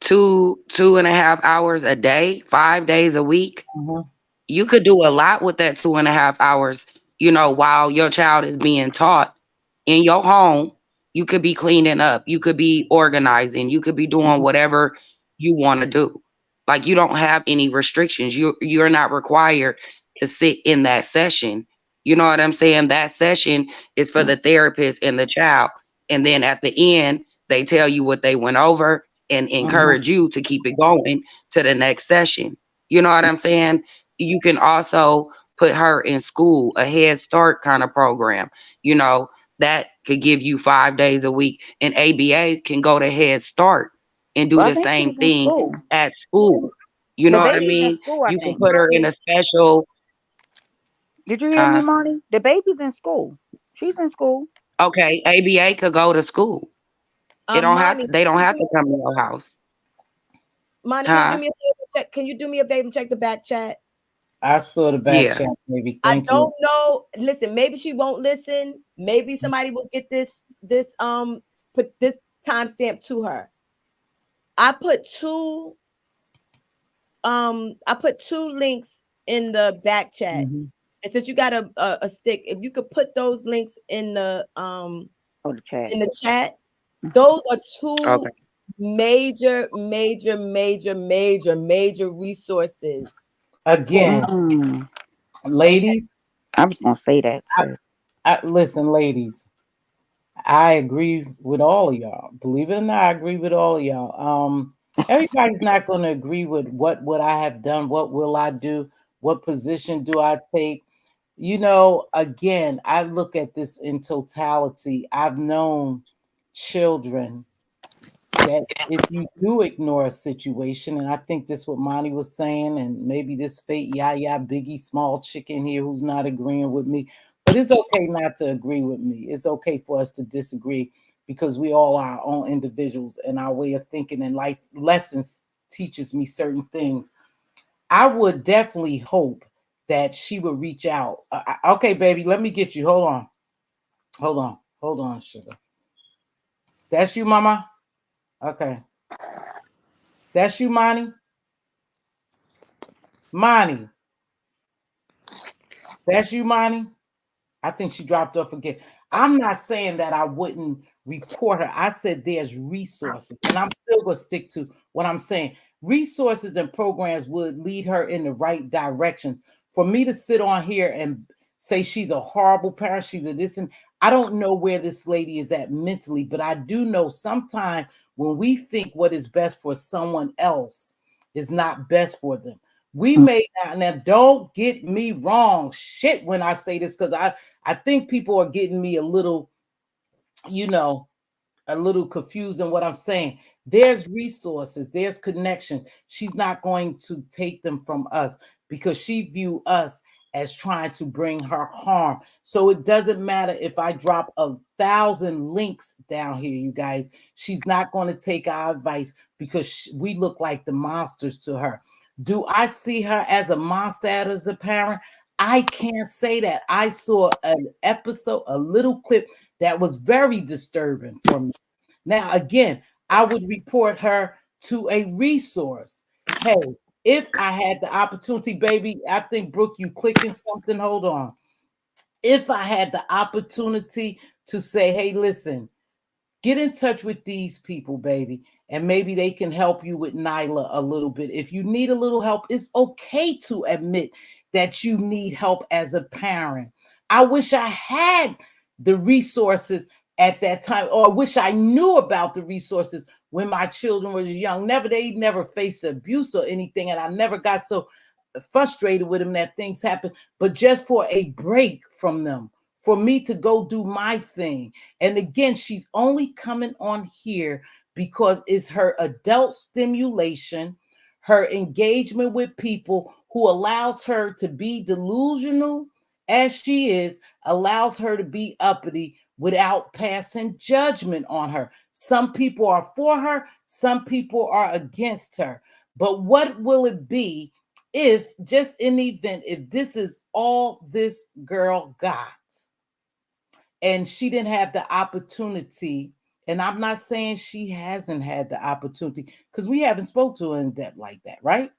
2.5 hours a day, 5 days a week. Mm-hmm. You could do a lot with that 2.5 hours, while your child is being taught in your home. You could be cleaning up, you could be organizing, you could be doing whatever you want to do. Like you don't have any restrictions. You're not required to sit in that session. You know what I'm saying? That session is for the therapist and the child. And then at the end, they tell you what they went over and encourage you to keep it going to the next session. You know what I'm saying? You can also put her in school, a Head Start kind of program, you know, that could give you 5 days a week. And ABA can go to Head Start and do Well, I the think same she's in thing school. at school. You The know what I baby's in mean? school, I You can think. put her in a special Did you hear me, uh Monty? The baby's in school. She's in school. okay, ABA could go to school. Monty, They don't have to come to your house. Monty, can you do Huh? me a favor? Can you do me a favor and check the back chat? I saw the back Yeah. chat, baby. I Thank you. don't know. Listen, maybe she won't listen. Maybe somebody will get this put this timestamp to her. I put two links in the back chat. And since you got a stick, if you could put those links in the chat. Those are two Okay. major resources. Again, ladies, I'm just gonna say that too. listen, ladies, I agree with all of y'all. Believe it or not, I agree with all of y'all. Everybody's not going to agree with what would I have done, what will I do, what position do I take. You know, again, I look at this in totality. I've known children that if you do ignore a situation, and I think this what Monty was saying, and maybe this fate, Biggie Small Chicken here who's not agreeing with me, but it's okay not to agree with me. It's okay for us to disagree because we all are our own individuals and our way of thinking and life lessons teaches me certain things. I would definitely hope that she would reach out. Okay, baby, let me get you. Hold on, sugar. That's you, mama? Okay. That's you, Monty? Monty. That's you, Monty? I think she dropped off again. I'm not saying that I wouldn't report her. I said there's resources, and I'm still going to stick to what I'm saying. Resources and programs would lead her in the right directions. For me to sit on here and say she's a horrible parent, she's a this, and I don't know where this lady is at mentally, but I do know sometimes when we think what is best for someone else is not best for them. We may not, now don't get me wrong, shit, when I say this, because I think people are getting me a little, you know, a little confused in what I'm saying. There's resources, there's connections. She's not going to take them from us because she view us as trying to bring her harm. So it doesn't matter if I drop 1,000 links down here, you guys. She's not going to take our advice because we look like the monsters to her. Do I see her as a monster as a parent? I can't say that. I saw an episode, a little clip that was very disturbing for me. Now, again, I would report her to a resource. Hey, if I had the opportunity, baby, I think, Brooke, you clicking something. Hold on. If I had the opportunity to say, hey, listen, get in touch with these people, baby, and maybe they can help you with Nyla a little bit. If you need a little help, it's okay to admit that you need help as a parent. I wish I had the resources at that time, or I wish I knew about the resources when my children were young. They never faced abuse or anything, and I never got so frustrated with them that things happen, but just for a break from them, for me to go do my thing. And again, she's only coming on here because it's her adult stimulation, her engagement with people who allows her to be delusional as she is, allows her to be uppity without passing judgment on her. Some people are for her, some people are against her. But what will it be if, just in the event, if this is all this girl got and she didn't have the opportunity, and I'm not saying she hasn't had the opportunity because we haven't spoke to her in depth like that, right?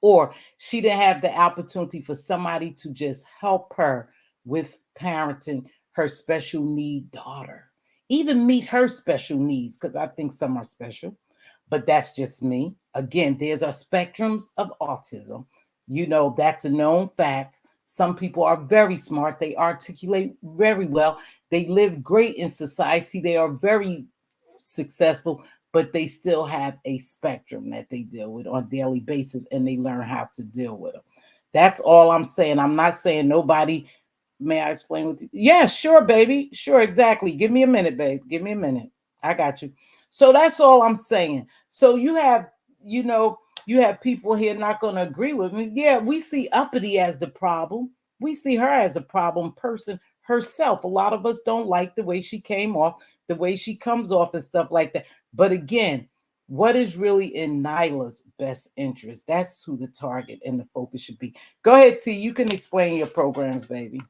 Or she didn't have the opportunity for somebody to just help her with parenting her special need daughter. even meet her special needs, because I think some are special, but that's just me. Again, there's a spectrums of autism. You know, that's a known fact. Some people are very smart, they articulate very well, they live great in society, they are very successful, but they still have a spectrum that they deal with on a daily basis, and they learn how to deal with them. That's all I'm saying. I'm not saying nobody. May I explain what? Yeah, sure, baby. Sure, exactly. Give me a minute, babe. Give me a minute. I got you. So that's all I'm saying. So you have, you know, you have people here not going to agree with me. Yeah, we see Uppity as the problem. We see her as a problem person herself. A lot of us don't like the way she came off, the way she comes off, and stuff like that. But again, what is really in Nyla's best interest? That's who the target and the focus should be. Go ahead, T. You can explain your programs, baby.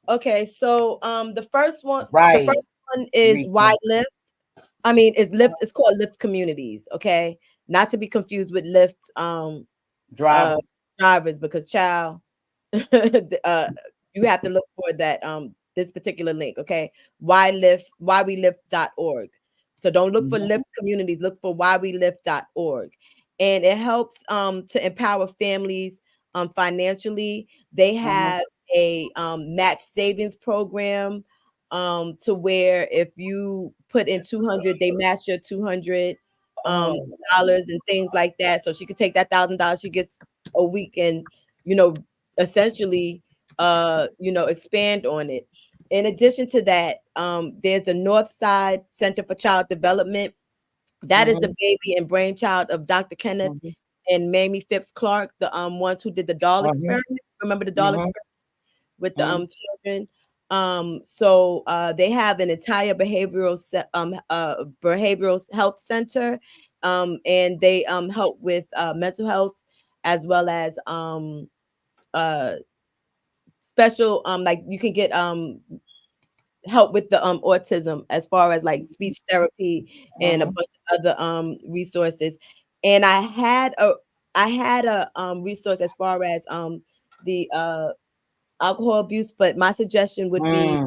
Okay, so the first one Right. is why Lift. I mean, it's called Lift Communities, okay? Not to be confused with Lyft drivers, because child, you have to look for that this particular link, okay? whywelift.org. So don't look for Lift Communities, look for whywelift.org. And it helps to empower families financially. They have a match savings program to where if you put in 200, they match your 200 dollars and things like that. So she could take that $1,000 she gets a week and, you know, essentially expand on it. In addition to that, there's the Northside Center for Child Development. That is the baby and brainchild of Dr. Kenneth and Mamie Phipps Clark, the ones who did the doll experiment. Remember the doll experiment with the children? So they have an entire behavioral health center, and they help with mental health, as well as special like you can get help with the autism, as far as like speech therapy and a bunch of other resources. And I had a resource as far as the alcohol abuse, but my suggestion would be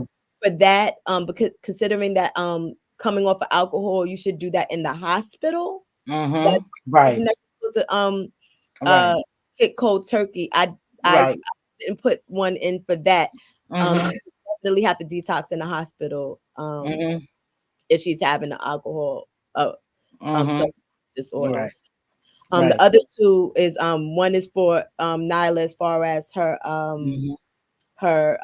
for that, because considering that coming off of alcohol, you should do that in the hospital. That's right. Hit cold turkey. I didn't put one in for that. She definitely have to detox in the hospital if she's having the alcohol substance disorders. The other two is one is for Nyla, as far as her her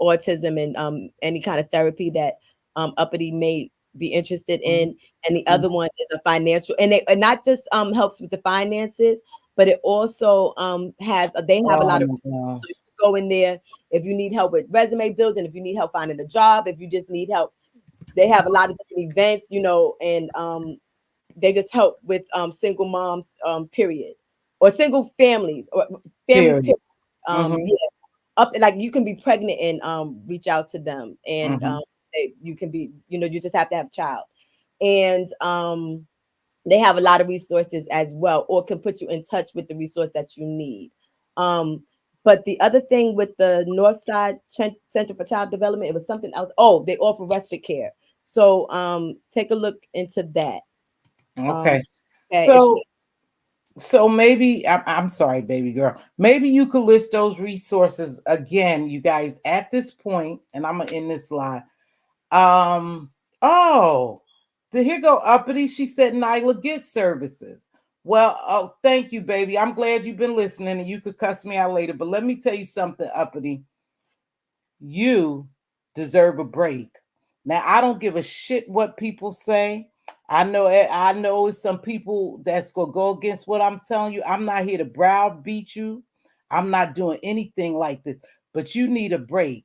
autism and any kind of therapy that Uppity may be interested in, and the other one is a financial, and it not just helps with the finances, but it also they have a lot of, so you go in there if you need help with resume building, if you need help finding a job, if you just need help. They have a lot of different events, and they just help with single moms, period, or single families, or families, period. Yeah, up, like you can be pregnant and reach out to them, and you can be, you just have to have a child, and they have a lot of resources as well, or can put you in touch with the resource that you need. But the other thing with the Northside Center for Child Development, it was something else. Oh, they offer respite care. So take a look into that. Okay. So maybe I'm sorry, baby girl. Maybe you could list those resources again, you guys, at this point, and I'm gonna end this slide. Oh, here go Uppity. She said Nyla get services. Well, oh, thank you, baby. I'm glad you've been listening, and you could cuss me out later. But let me tell you something, Uppity. You deserve a break. Now, I don't give a shit what people say. I know it's some people that's gonna go against what I'm telling you. I'm not here to browbeat you. I'm not doing anything like this. But you need a break.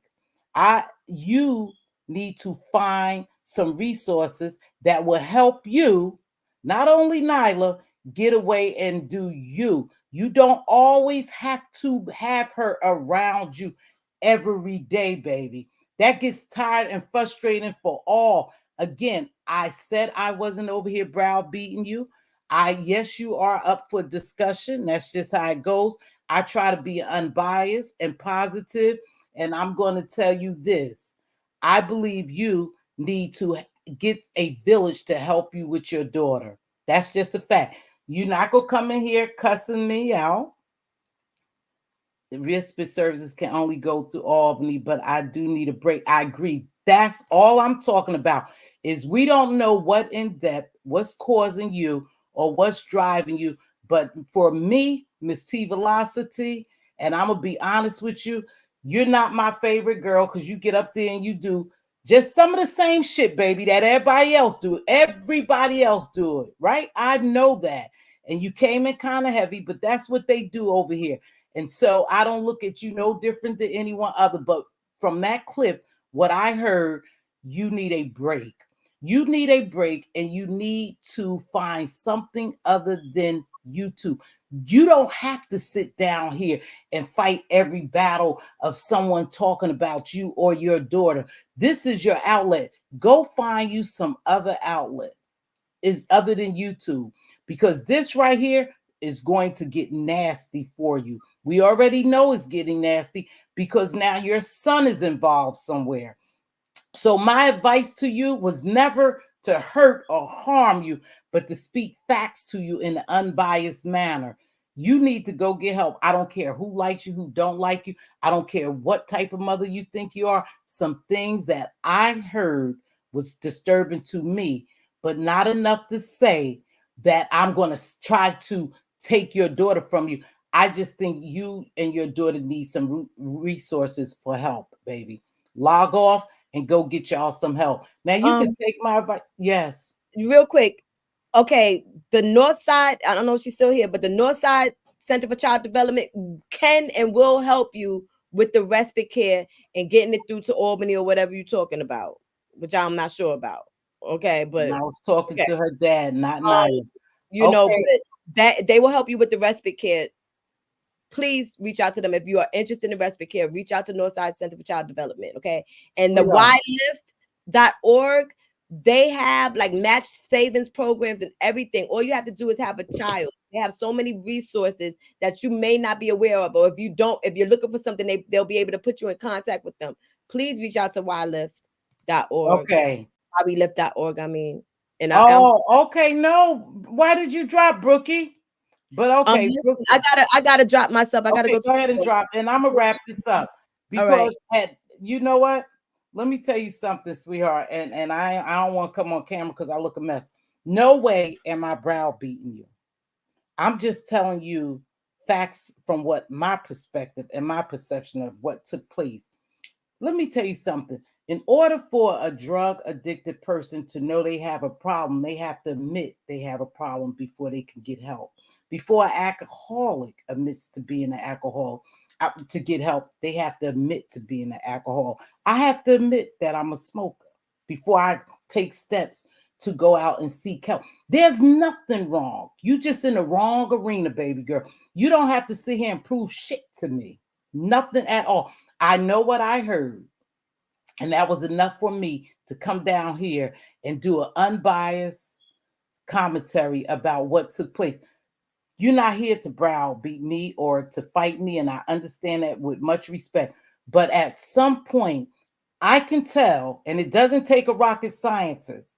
You need to find some resources that will help you, not only Nyla, get away and do you. You don't always have to have her around you every day, baby. That gets tired and frustrating for all. Again, I said I wasn't over here browbeating you. Yes, you are up for discussion. That's just how it goes. I try to be unbiased and positive, and I'm going to tell you this. I believe you need to get a village to help you with your daughter. That's just a fact. You're not going to come in here cussing me out. The respite services can only go through Albany, but I do need a break. I agree. That's all I'm talking about is we don't know what in depth, what's causing you or what's driving you. But for me, Mz.Teavalocity, and I'm going to be honest with you, you're not my favorite girl because you get up there and you do just some of the same shit, baby, that everybody else do. Everybody else do it, right? I know that. And you came in kind of heavy, but that's what they do over here. And so I don't look at you no different than anyone other. But from that clip, what I heard, you need a break. You need a break and you need to find something other than YouTube. You don't have to sit down here and fight every battle of someone talking about you or your daughter. This is your outlet. Go find you some other outlet is other than YouTube, because this right here is going to get nasty for you. We already know it's getting nasty because now your son is involved somewhere. So my advice to you was never to hurt or harm you, but to speak facts to you in an unbiased manner. You need to go get help. I don't care who likes you, who don't like you. I don't care what type of mother you think you are. Some things that I heard was disturbing to me, but not enough to say that I'm going to try to take your daughter from you. I just think you and your daughter need some resources for help, baby. Log off and go get y'all some help. Now you can take my advice. Yes. Real quick. Okay, the North Side, I don't know if she's still here, but the North Side Center for Child Development can and will help you with the respite care and getting it through to Albany or whatever you're talking about, which I'm not sure about. Okay, but and I was talking to her dad, not Naya. You know, but that they will help you with the respite care. Please reach out to them if you are interested in respite care. Reach out to Northside Center for Child Development, okay? And the YLift.org, they have like match savings programs and everything. All you have to do is have a child. They have so many resources that you may not be aware of, or if you're looking for something, they'll be able to put you in contact with them. Please reach out to YLift.org. Okay. YLift.org, I mean. And okay. No, why did you drop Brookie? But okay, listen, I gotta drop myself. I gotta go ahead and drop, and I'm gonna wrap this up because you know what? Let me tell you something, sweetheart, and I don't want to come on camera because I look a mess. No way am I browbeating you. I'm just telling you facts from what my perspective and my perception of what took place. Let me tell you something. In order for a drug addicted person to know they have a problem, they have to admit they have a problem before they can get help. Before an alcoholic admits to being an alcoholic, to get help, they have to admit to being an alcoholic. I have to admit that I'm a smoker before I take steps to go out and seek help. There's nothing wrong. You just in the wrong arena, baby girl. You don't have to sit here and prove shit to me. Nothing at all. I know what I heard. And that was enough for me to come down here and do an unbiased commentary about what took place. You're not here to browbeat me or to fight me, and I understand that with much respect. But at some point, I can tell, and it doesn't take a rocket scientist.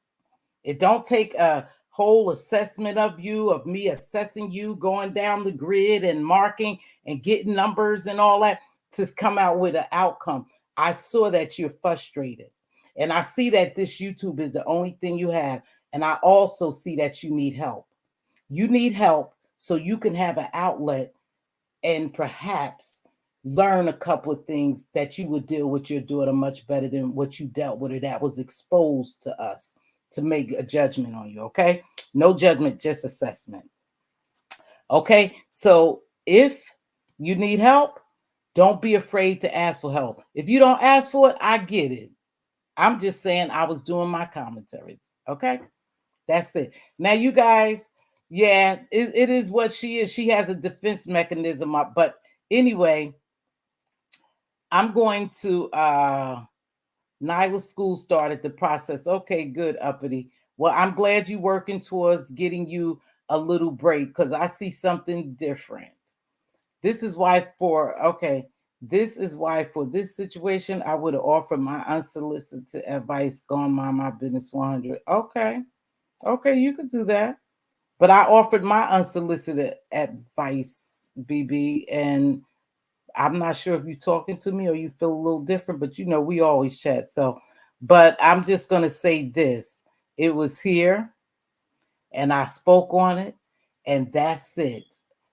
It don't take a whole assessment of you, of me assessing you, going down the grid and marking and getting numbers and all that to come out with an outcome. I saw that you're frustrated. And I see that this YouTube is the only thing you have. And I also see that you need help. You need help so you can have an outlet and perhaps learn a couple of things that you would deal with your daughter much better than what you dealt with her that was exposed to us to make a judgment on you. Okay. No judgment, just assessment. Okay. So if you need help, don't be afraid to ask for help. If you don't ask for it, I get it. I'm just saying I was doing my commentaries. Okay. That's it. Now, you guys, yeah, it is what she is. She has a defense mechanism. But anyway, I'm going to Nyla school started the process. Okay, good, uppity. Well, I'm glad you're working towards getting you a little break because I see something different. This is why This is why for this situation, I would have offered my unsolicited advice, gone mind my business 100. Okay. Okay, you could do that. But I offered my unsolicited advice, BB, and I'm not sure if you're talking to me or you feel a little different, but you know, we always chat. So, but I'm just going to say this. It was here and I spoke on it, and that's it.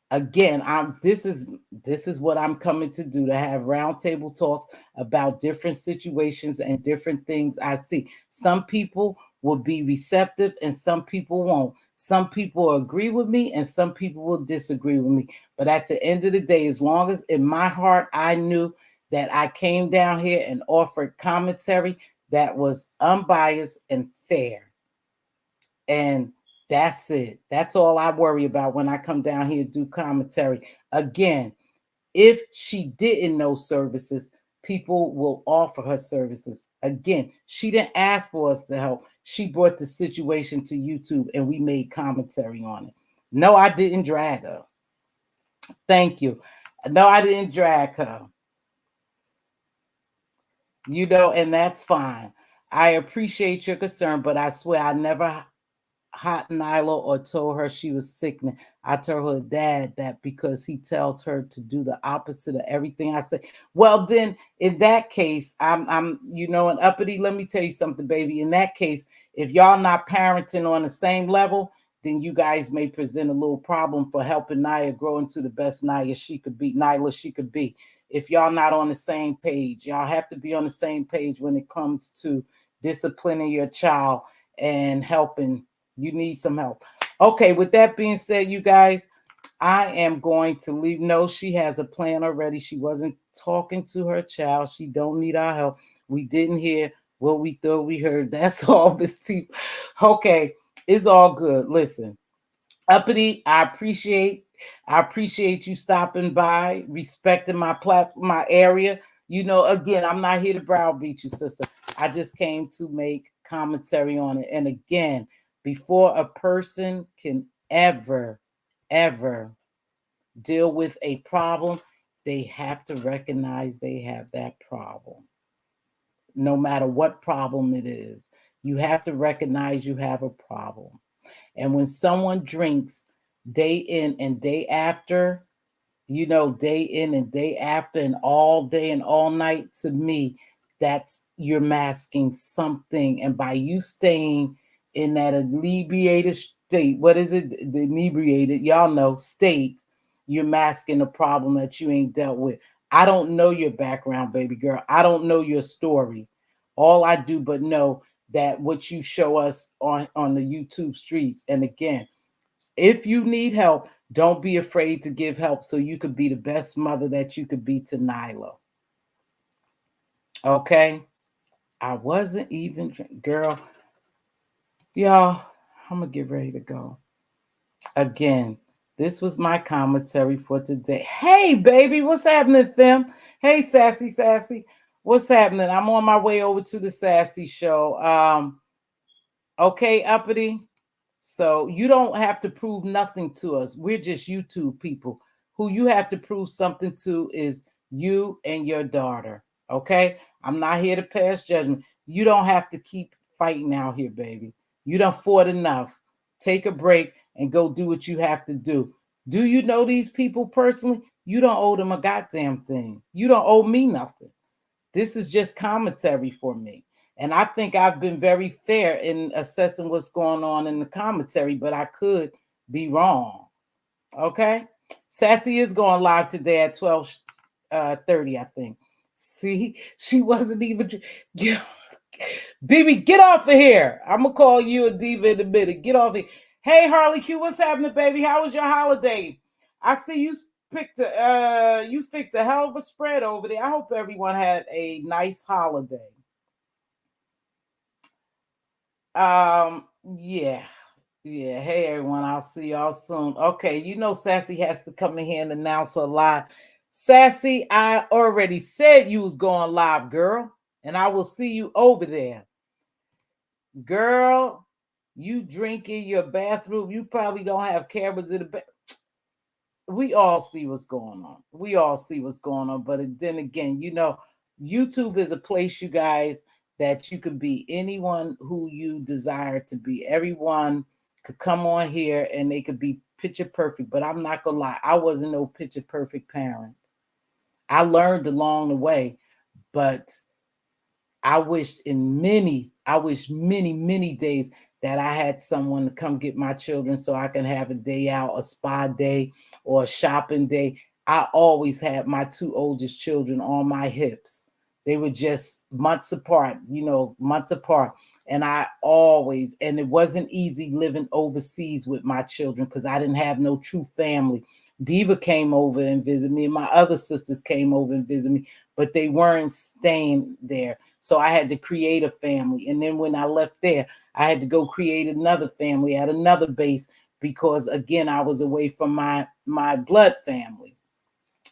Again, this is what I'm coming to do, to have roundtable talks about different situations and different things I see. Some people will be receptive and some people won't. Some people agree with me and some people will disagree with me. But at the end of the day, as long as in my heart I knew that I came down here and offered commentary that was unbiased and fair. And that's it. That's all I worry about when I come down here to do commentary. Again, if she didn't know services, people will offer her services. Again, she didn't ask for us to help. She brought the situation to YouTube and we made commentary on it. No, I didn't drag her. Thank you. No, I didn't drag her. You know, and that's fine. I appreciate your concern, but I swear I never hot Nyla or told her she was sickening. I told her dad that because he tells her to do the opposite of everything I say. Well, then in that case, I'm you know, an uppity. Let me tell you something, baby. In that case, if y'all not parenting on the same level, then you guys may present a little problem for helping Naya grow into the best Nyla she could be. If y'all not on the same page, y'all have to be on the same page when it comes to disciplining your child and helping. You need some help. Okay, with that being said, you guys, I am going to leave. No, she has a plan already. She wasn't talking to her child. She don't need our help. We didn't hear what we thought we heard. That's all, Miss T. Okay, it's all good. Listen, uppity, I appreciate you stopping by, respecting my platform, my area. You know, again, I'm not here to browbeat you, sister. I just came to make commentary on it. And again, before a person can ever deal with a problem, they have to recognize they have that problem. No matter what problem it is, you have to recognize you have a problem. And when someone drinks day in and day after, you know, day in and day after, and all day and all night, to me, that's you're masking something. And by you staying in that inebriated state, what is it? The inebriated, y'all know, state, you're masking a problem that you ain't dealt with. I don't know your background, baby girl. I don't know your story. All I do but know that what you show us on the YouTube streets. And again, if you need help, don't be afraid to give help so you could be the best mother that you could be to Nyla. Okay? I wasn't even, girl, y'all, I'm going to get ready to go. Again, this was my commentary for today. Hey, baby, what's happening, fam? Hey, Sassy. What's happening? I'm on my way over to the Sassy show. Okay, uppity. So you don't have to prove nothing to us. We're just YouTube people. Who you have to prove something to is you and your daughter. Okay? I'm not here to pass judgment. You don't have to keep fighting out here, baby. You done fought enough. Take a break and go do what you have to do. Do you know these people personally? You don't owe them a goddamn thing. You don't owe me nothing. This is just commentary for me. And I think I've been very fair in assessing what's going on in the commentary, but I could be wrong. Okay? Sassy is going live today at 12:30, I think. See, she wasn't even. BB, get off of here. I'm going to call you a diva in a minute. Get off here. Hey, Harley Q, what's happening, baby? How was your holiday? I see you you fixed a hell of a spread over there. I hope everyone had a nice holiday. Yeah. Hey everyone, I'll see y'all soon. Okay, you know Sassy has to come in here and announce her live. Sassy, I already said you was going live, girl, and I will see you over there. Girl, you drink in your bathroom. You probably don't have cameras in the bath. we all see what's going on. We all see what's going on. But then again, YouTube is a place, you guys, that you could be anyone who you desire to be. Everyone could come on here and they could be picture perfect. But I'm not gonna lie, I wasn't no picture perfect parent. I learned along the way, but I wish many days that I had someone to come get my children so I can have a day out, a spa day or a shopping day. I always had my two oldest children on my hips. They were just months apart, months apart. And and it wasn't easy living overseas with my children because I didn't have no true family. Diva came over and visited me, and my other sisters came over and visited me, but they weren't staying there. So I had to create a family. And then when I left there, I had to go create another family at another base because, again, I was away from my blood family,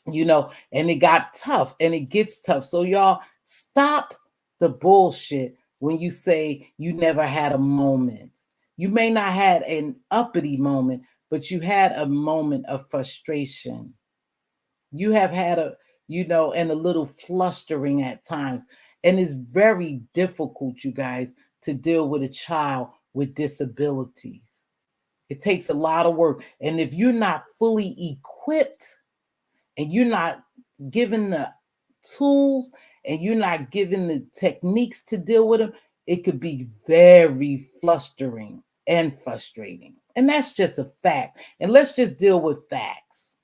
and it got tough and it gets tough. So y'all stop the bullshit when you say you never had a moment. You may not had an uppity moment, but you had a moment of frustration. You have had and a little flustering at times. And it's very difficult, you guys, to deal with a child with disabilities. It takes a lot of work. And if you're not fully equipped and you're not given the tools and you're not given the techniques to deal with them, it could be very flustering and frustrating. And that's just a fact. And let's just deal with facts.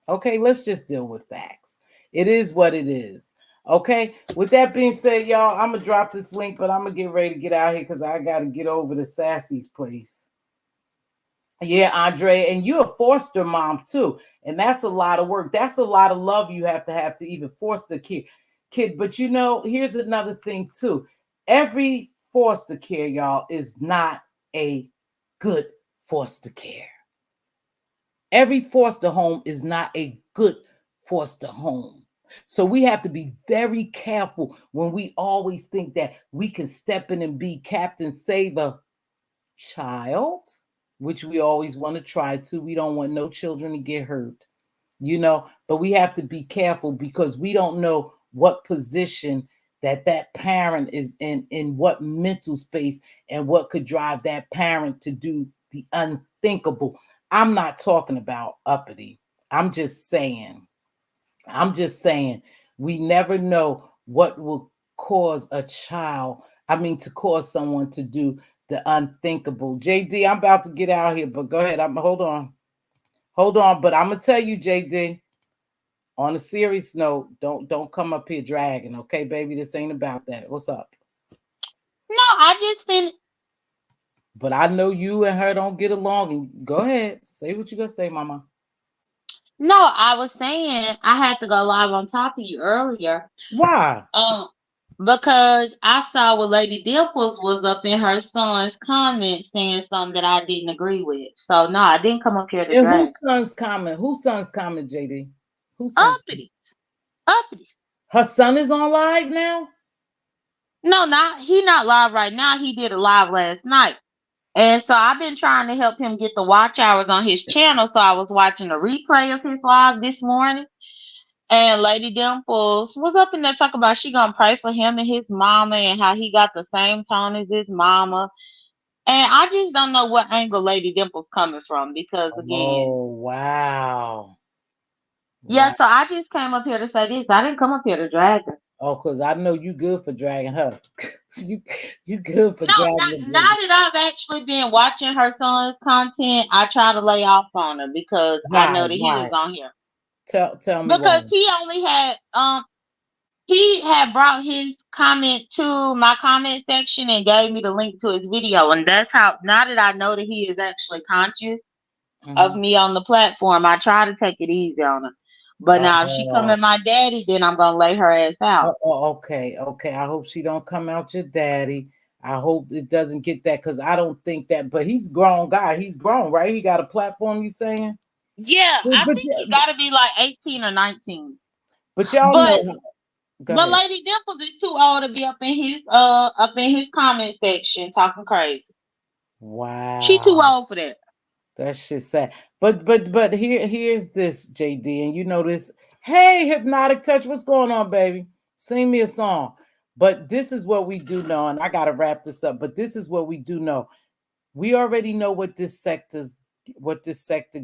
Okay, let's just deal with facts. It is what it is. Okay, with that being said, y'all, I'm gonna drop this link, but I'm gonna get ready to get out here because I gotta get over to Sassy's place. Yeah, Andre, and you're a foster mom too, and that's a lot of work. That's a lot of love you have to even foster kid. But here's another thing too. Every foster care, y'all, is not a good foster care. Every foster home is not a good foster home. So we have to be very careful when we always think that we can step in and be Captain Save a child, which we always want to try to. We don't want no children to get hurt, but we have to be careful because we don't know what position that parent is in what mental space, and what could drive that parent to do the unthinkable. I'm not talking about uppity. I'm just saying we never know what will cause to cause someone to do the unthinkable. JD, I'm about to get out here, but go ahead. Hold on. But I'm gonna tell you, JD, on a serious note, don't come up here dragging, okay, baby? This ain't about that. What's up? No, I just been. But I know you and her don't get along. And go ahead, say what you gonna say, Mama. No, I was saying I had to go live on top of you earlier. Why? Because I saw what Lady Dimples was up in her son's comments saying something that I didn't agree with. So no, I didn't come up here to And drag. whose son's comment? Whose son's comment, JD? Whose son's Uppity. Her son is on live now? No, he not live right now. He did a live last night. And so I've been trying to help him get the watch hours on his channel. So I was watching a replay of his live this morning. And Lady Dimples was up in there talking about she gonna pray for him and his mama and how he got the same tone as his mama. And I just don't know what angle Lady Dimples coming from because again. Oh wow. Yeah, so I just came up here to say this. I didn't come up here to drag her. Oh, because I know you good for dragging her. you good for dragging her. Now that I've actually been watching her son's content, I try to lay off on her because I know that he is on here. Tell me because why. he only had he had brought his comment to my comment section and gave me the link to his video, and that's how now that I know that he is actually conscious of me on the platform, I try to take it easy on her. But now if she come at my daddy, then I'm gonna lay her ass out. Okay. I hope she don't come out your daddy. I hope it doesn't get that because I don't think that. But he's grown guy. He's grown, right? He got a platform. You saying? Yeah, I think he got to be like 18 or 19. But y'all know. But Lady Dimples is too old to be up in his comment section talking crazy. Wow. She too old for that. That shit sad. But here's this, JD, and you know this. Hey, Hypnotic Touch, what's going on, baby? Sing me a song. But this is what we do know, and I gotta wrap this up. But this is what we do know. We already know what this sector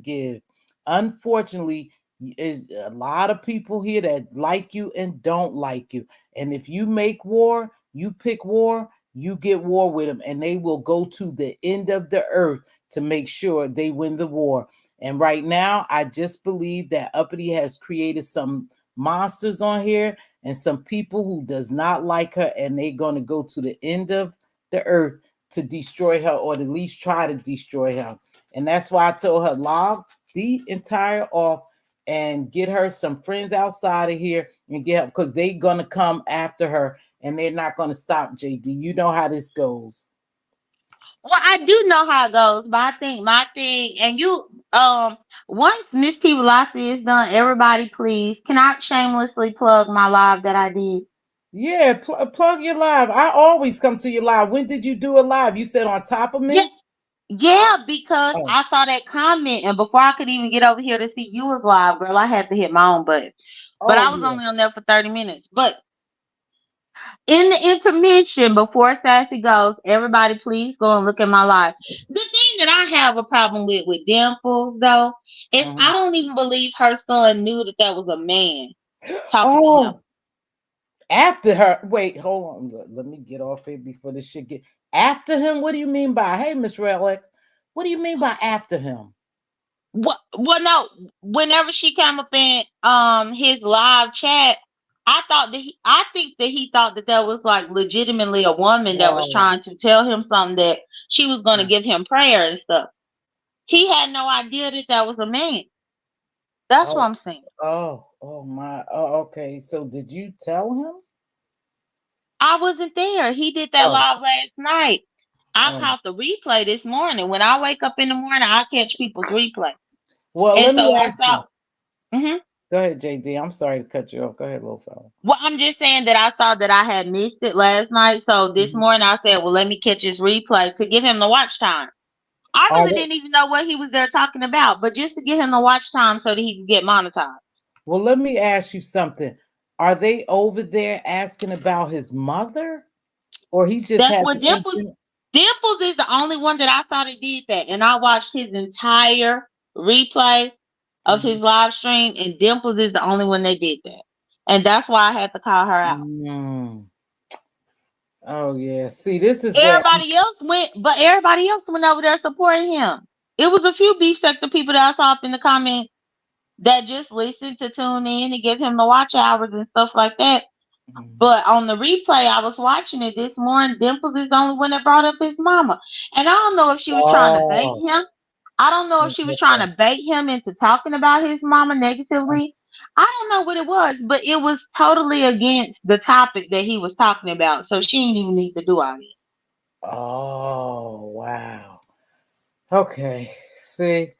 give. Unfortunately, is a lot of people here that like you and don't like you. And if you make war, you pick war, you get war with them, and they will go to the end of the earth to make sure they win the war. And right now, I just believe that Uppity has created some monsters on here and some people who does not like her, and they're going to go to the end of the earth to destroy her, or at least try to destroy her. And that's why I told her, log the entire off and get her some friends outside of here and get her, because they're going to come after her and they're not going to stop, JD. You know how this goes. Well, I do know how it goes, but I think my thing, and you, once Mz.Teavalocity is done, everybody please, can I shamelessly plug my live that I did? Yeah, plug your live. I always come to your live. When did you do a live? You said on top of me? Yeah, because Oh. I saw that comment, and before I could even get over here to see you was live, girl, I had to hit my own button. But I was only on there for 30 minutes. But in the intermission, before Sassy goes, everybody please go and look at my live. The thing that I have a problem with Dimples, though, is I don't even believe her son knew that was a man talking to him. After her, wait, hold on. Let me get off here before this shit get after him. What do you mean by, hey, Miss Relics? What do you mean by after him? Well, no. Whenever she came up in his live chat, I think that he thought that was like legitimately a woman that was trying to tell him something, that she was going to give him prayer and stuff. He had no idea that was a man. That's what I'm saying. Oh my. Oh, okay. So did you tell him? I wasn't there. He did that live last night. I caught the replay this morning. When I wake up in the morning, I catch people's replay. Well, and let me so ask you. Go ahead, JD. I'm sorry to cut you off. Go ahead, little fella. Well, I'm just saying that I saw that I had missed it last night. So this morning I said, well, let me catch his replay to give him the watch time. I really didn't even know what he was there talking about, but just to get him the watch time so that he could get monetized. Well, let me ask you something. Are they over there asking about his mother? Or he's just That's what Dimples is the only one that I saw that did that. And I watched his entire replay of his live stream, and Dimples is the only one that did that. And that's why I had to call her out. Oh yeah. See, this is everybody else went over there supporting him. It was a few beef sector people that I saw up in the comments that just listened to tune in and give him the watch hours and stuff like that. But on the replay, I was watching it this morning. Dimples is the only one that brought up his mama. And I don't know if she was trying to bait him. I don't know if she was trying to bait him into talking about his mama negatively. I don't know what it was, but it was totally against the topic that he was talking about. So she didn't even need to do all this. Oh, wow. Okay. See.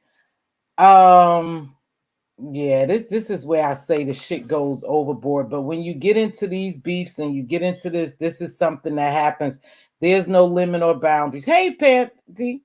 Yeah, this is where I say the shit goes overboard. But when you get into these beefs and you get into this is something that happens. There's no limit or boundaries. Hey, Pandy.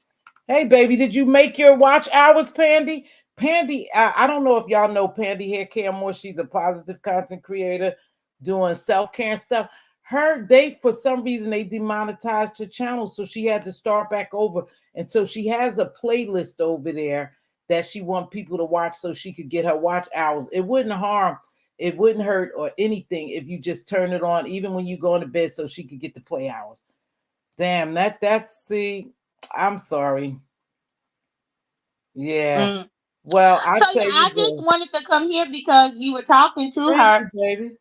Hey, baby, did you make your watch hours, Pandy? Pandy, I don't know if y'all know Pandy Hair Care More. She's a positive content creator doing self-care and stuff. They for some reason they demonetized her channel, so she had to start back over. And so she has a playlist over there that she want people to watch so she could get her watch hours. It wouldn't harm, it wouldn't hurt or anything if you just turn it on, even when you go to bed, so she could get the play hours. Damn, see, I'm sorry. Yeah. Well, I just wanted to come here because you were talking to her. Baby.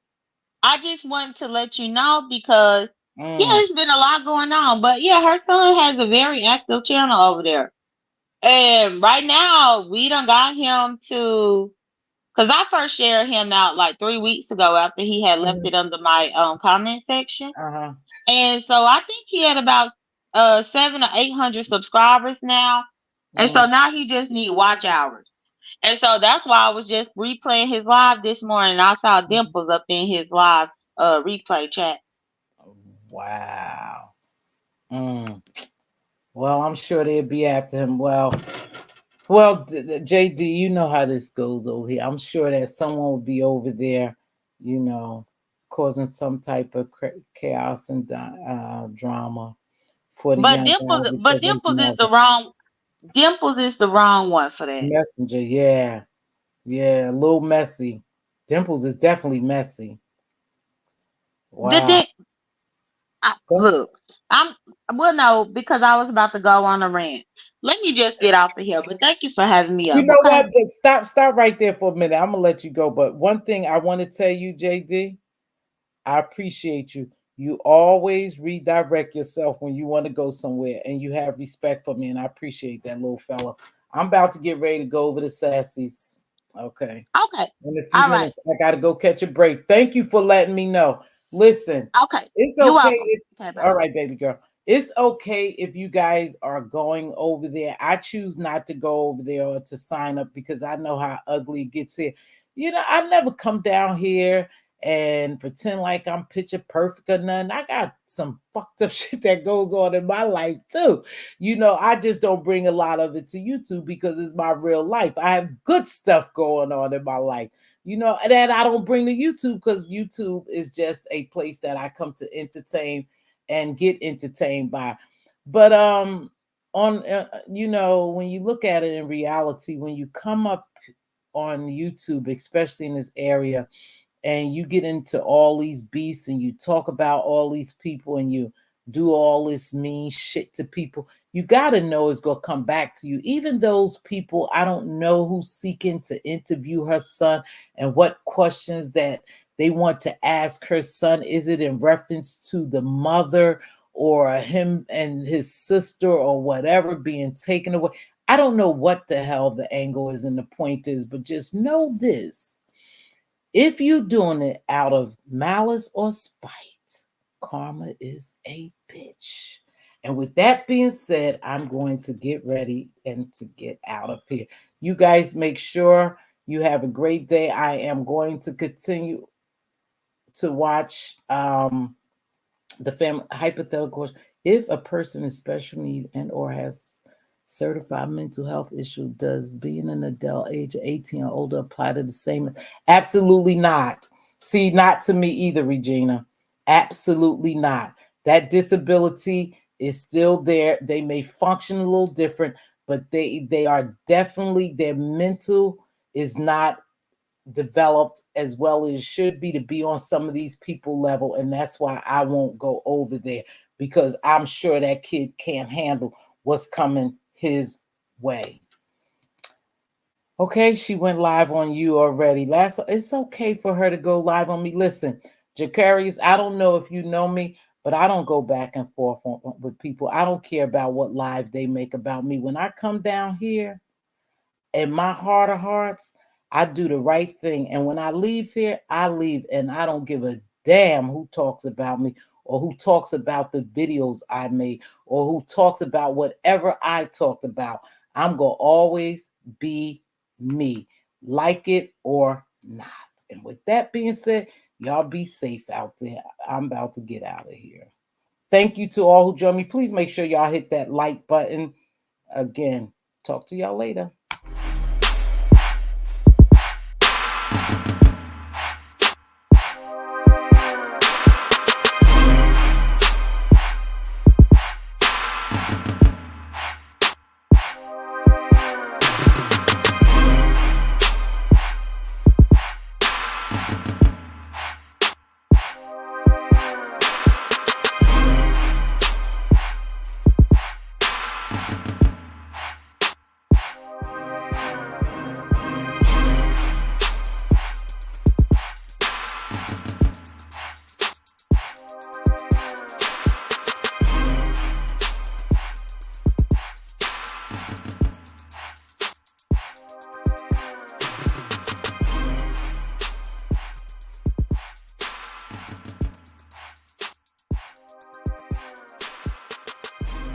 I just wanted to let you know because yeah, it's been a lot going on. But yeah, her son has a very active channel over there. And right now, we done got him to, because I first shared him out like 3 weeks ago after he had left it under my comment section. And so I think he had about 700 or 800 subscribers now. And so now he just need watch hours. And so that's why I was just replaying his live this morning. I saw Dimples up in his live replay chat. Wow. Well, I'm sure they'll be after him. Well, Well, JD, you know how this goes over here. I'm sure that someone will be over there, causing some type of chaos and drama for the But young guy because of mother. Dimples is the wrong one for that. Messenger. Yeah, yeah, a little messy. Dimples is definitely messy. The Wow. thing, look, I'm well, no, because I was about to go on a rant. Let me just get off of here. But thank you for having me You up. know Okay. what? But stop right there for a minute. I'm gonna let you go. But one thing I want to tell you, JD, I appreciate you. You always redirect yourself when you want to go somewhere, and you have respect for me, and I appreciate that, little fella. I'm about to get ready to go over to Sassy's. Okay. Okay. In a few All right. minutes, I got to go catch a break. Thank you for letting me know. Listen, Okay. it's You're okay. welcome. Okay. Bye. All right, baby girl. It's okay if you guys are going over there. I choose not to go over there or to sign up because I know how ugly it gets here. I never come down here and pretend like I'm picture perfect or nothing. I got some fucked up shit that goes on in my life too. I just don't bring a lot of it to YouTube because it's my real life. I have good stuff going on in my life. That I don't bring to YouTube because YouTube is just a place that I come to entertain and get entertained by. But when you look at it in reality, when you come up on YouTube, especially in this area, and you get into all these beefs and you talk about all these people and you do all this mean shit to people, you got to know it's going to come back to you. Even those people, I don't know who's seeking to interview her son and what questions that they want to ask her son. Is it in reference to the mother or him and his sister or whatever being taken away? I don't know what the hell the angle is and the point is, but just know this. If you're doing it out of malice or spite, karma is a bitch. And with that being said, I'm going to get ready and to get out of here. You guys make sure you have a great day. I am going to continue to watch the family hypothetical. If a person is special needs and or has certified mental health issue, does being an adult age of 18 or older apply to the same? Absolutely not. See, not to me either, Regina. Absolutely not. That disability is still there. They may function a little different, but they are definitely, their mental is not developed as well as should be to be on some of these people level, and that's why I won't go over there, because I'm sure that kid can't handle what's coming his way. Okay, she went live on you already. It's okay for her to go live on me. Listen, Jacarius, I don't know if you know me, but I don't go back and forth with people. I don't care about what live they make about me. When I come down here, in my heart of hearts, I do the right thing. And when I leave here, I leave and I don't give a damn who talks about me or who talks about the videos I made or who talks about whatever I talked about. I'm going to always be me, like it or not. And with that being said, y'all be safe out there. I'm about to get out of here. Thank you to all who joined me. Please make sure y'all hit that like button. Again, talk to y'all later.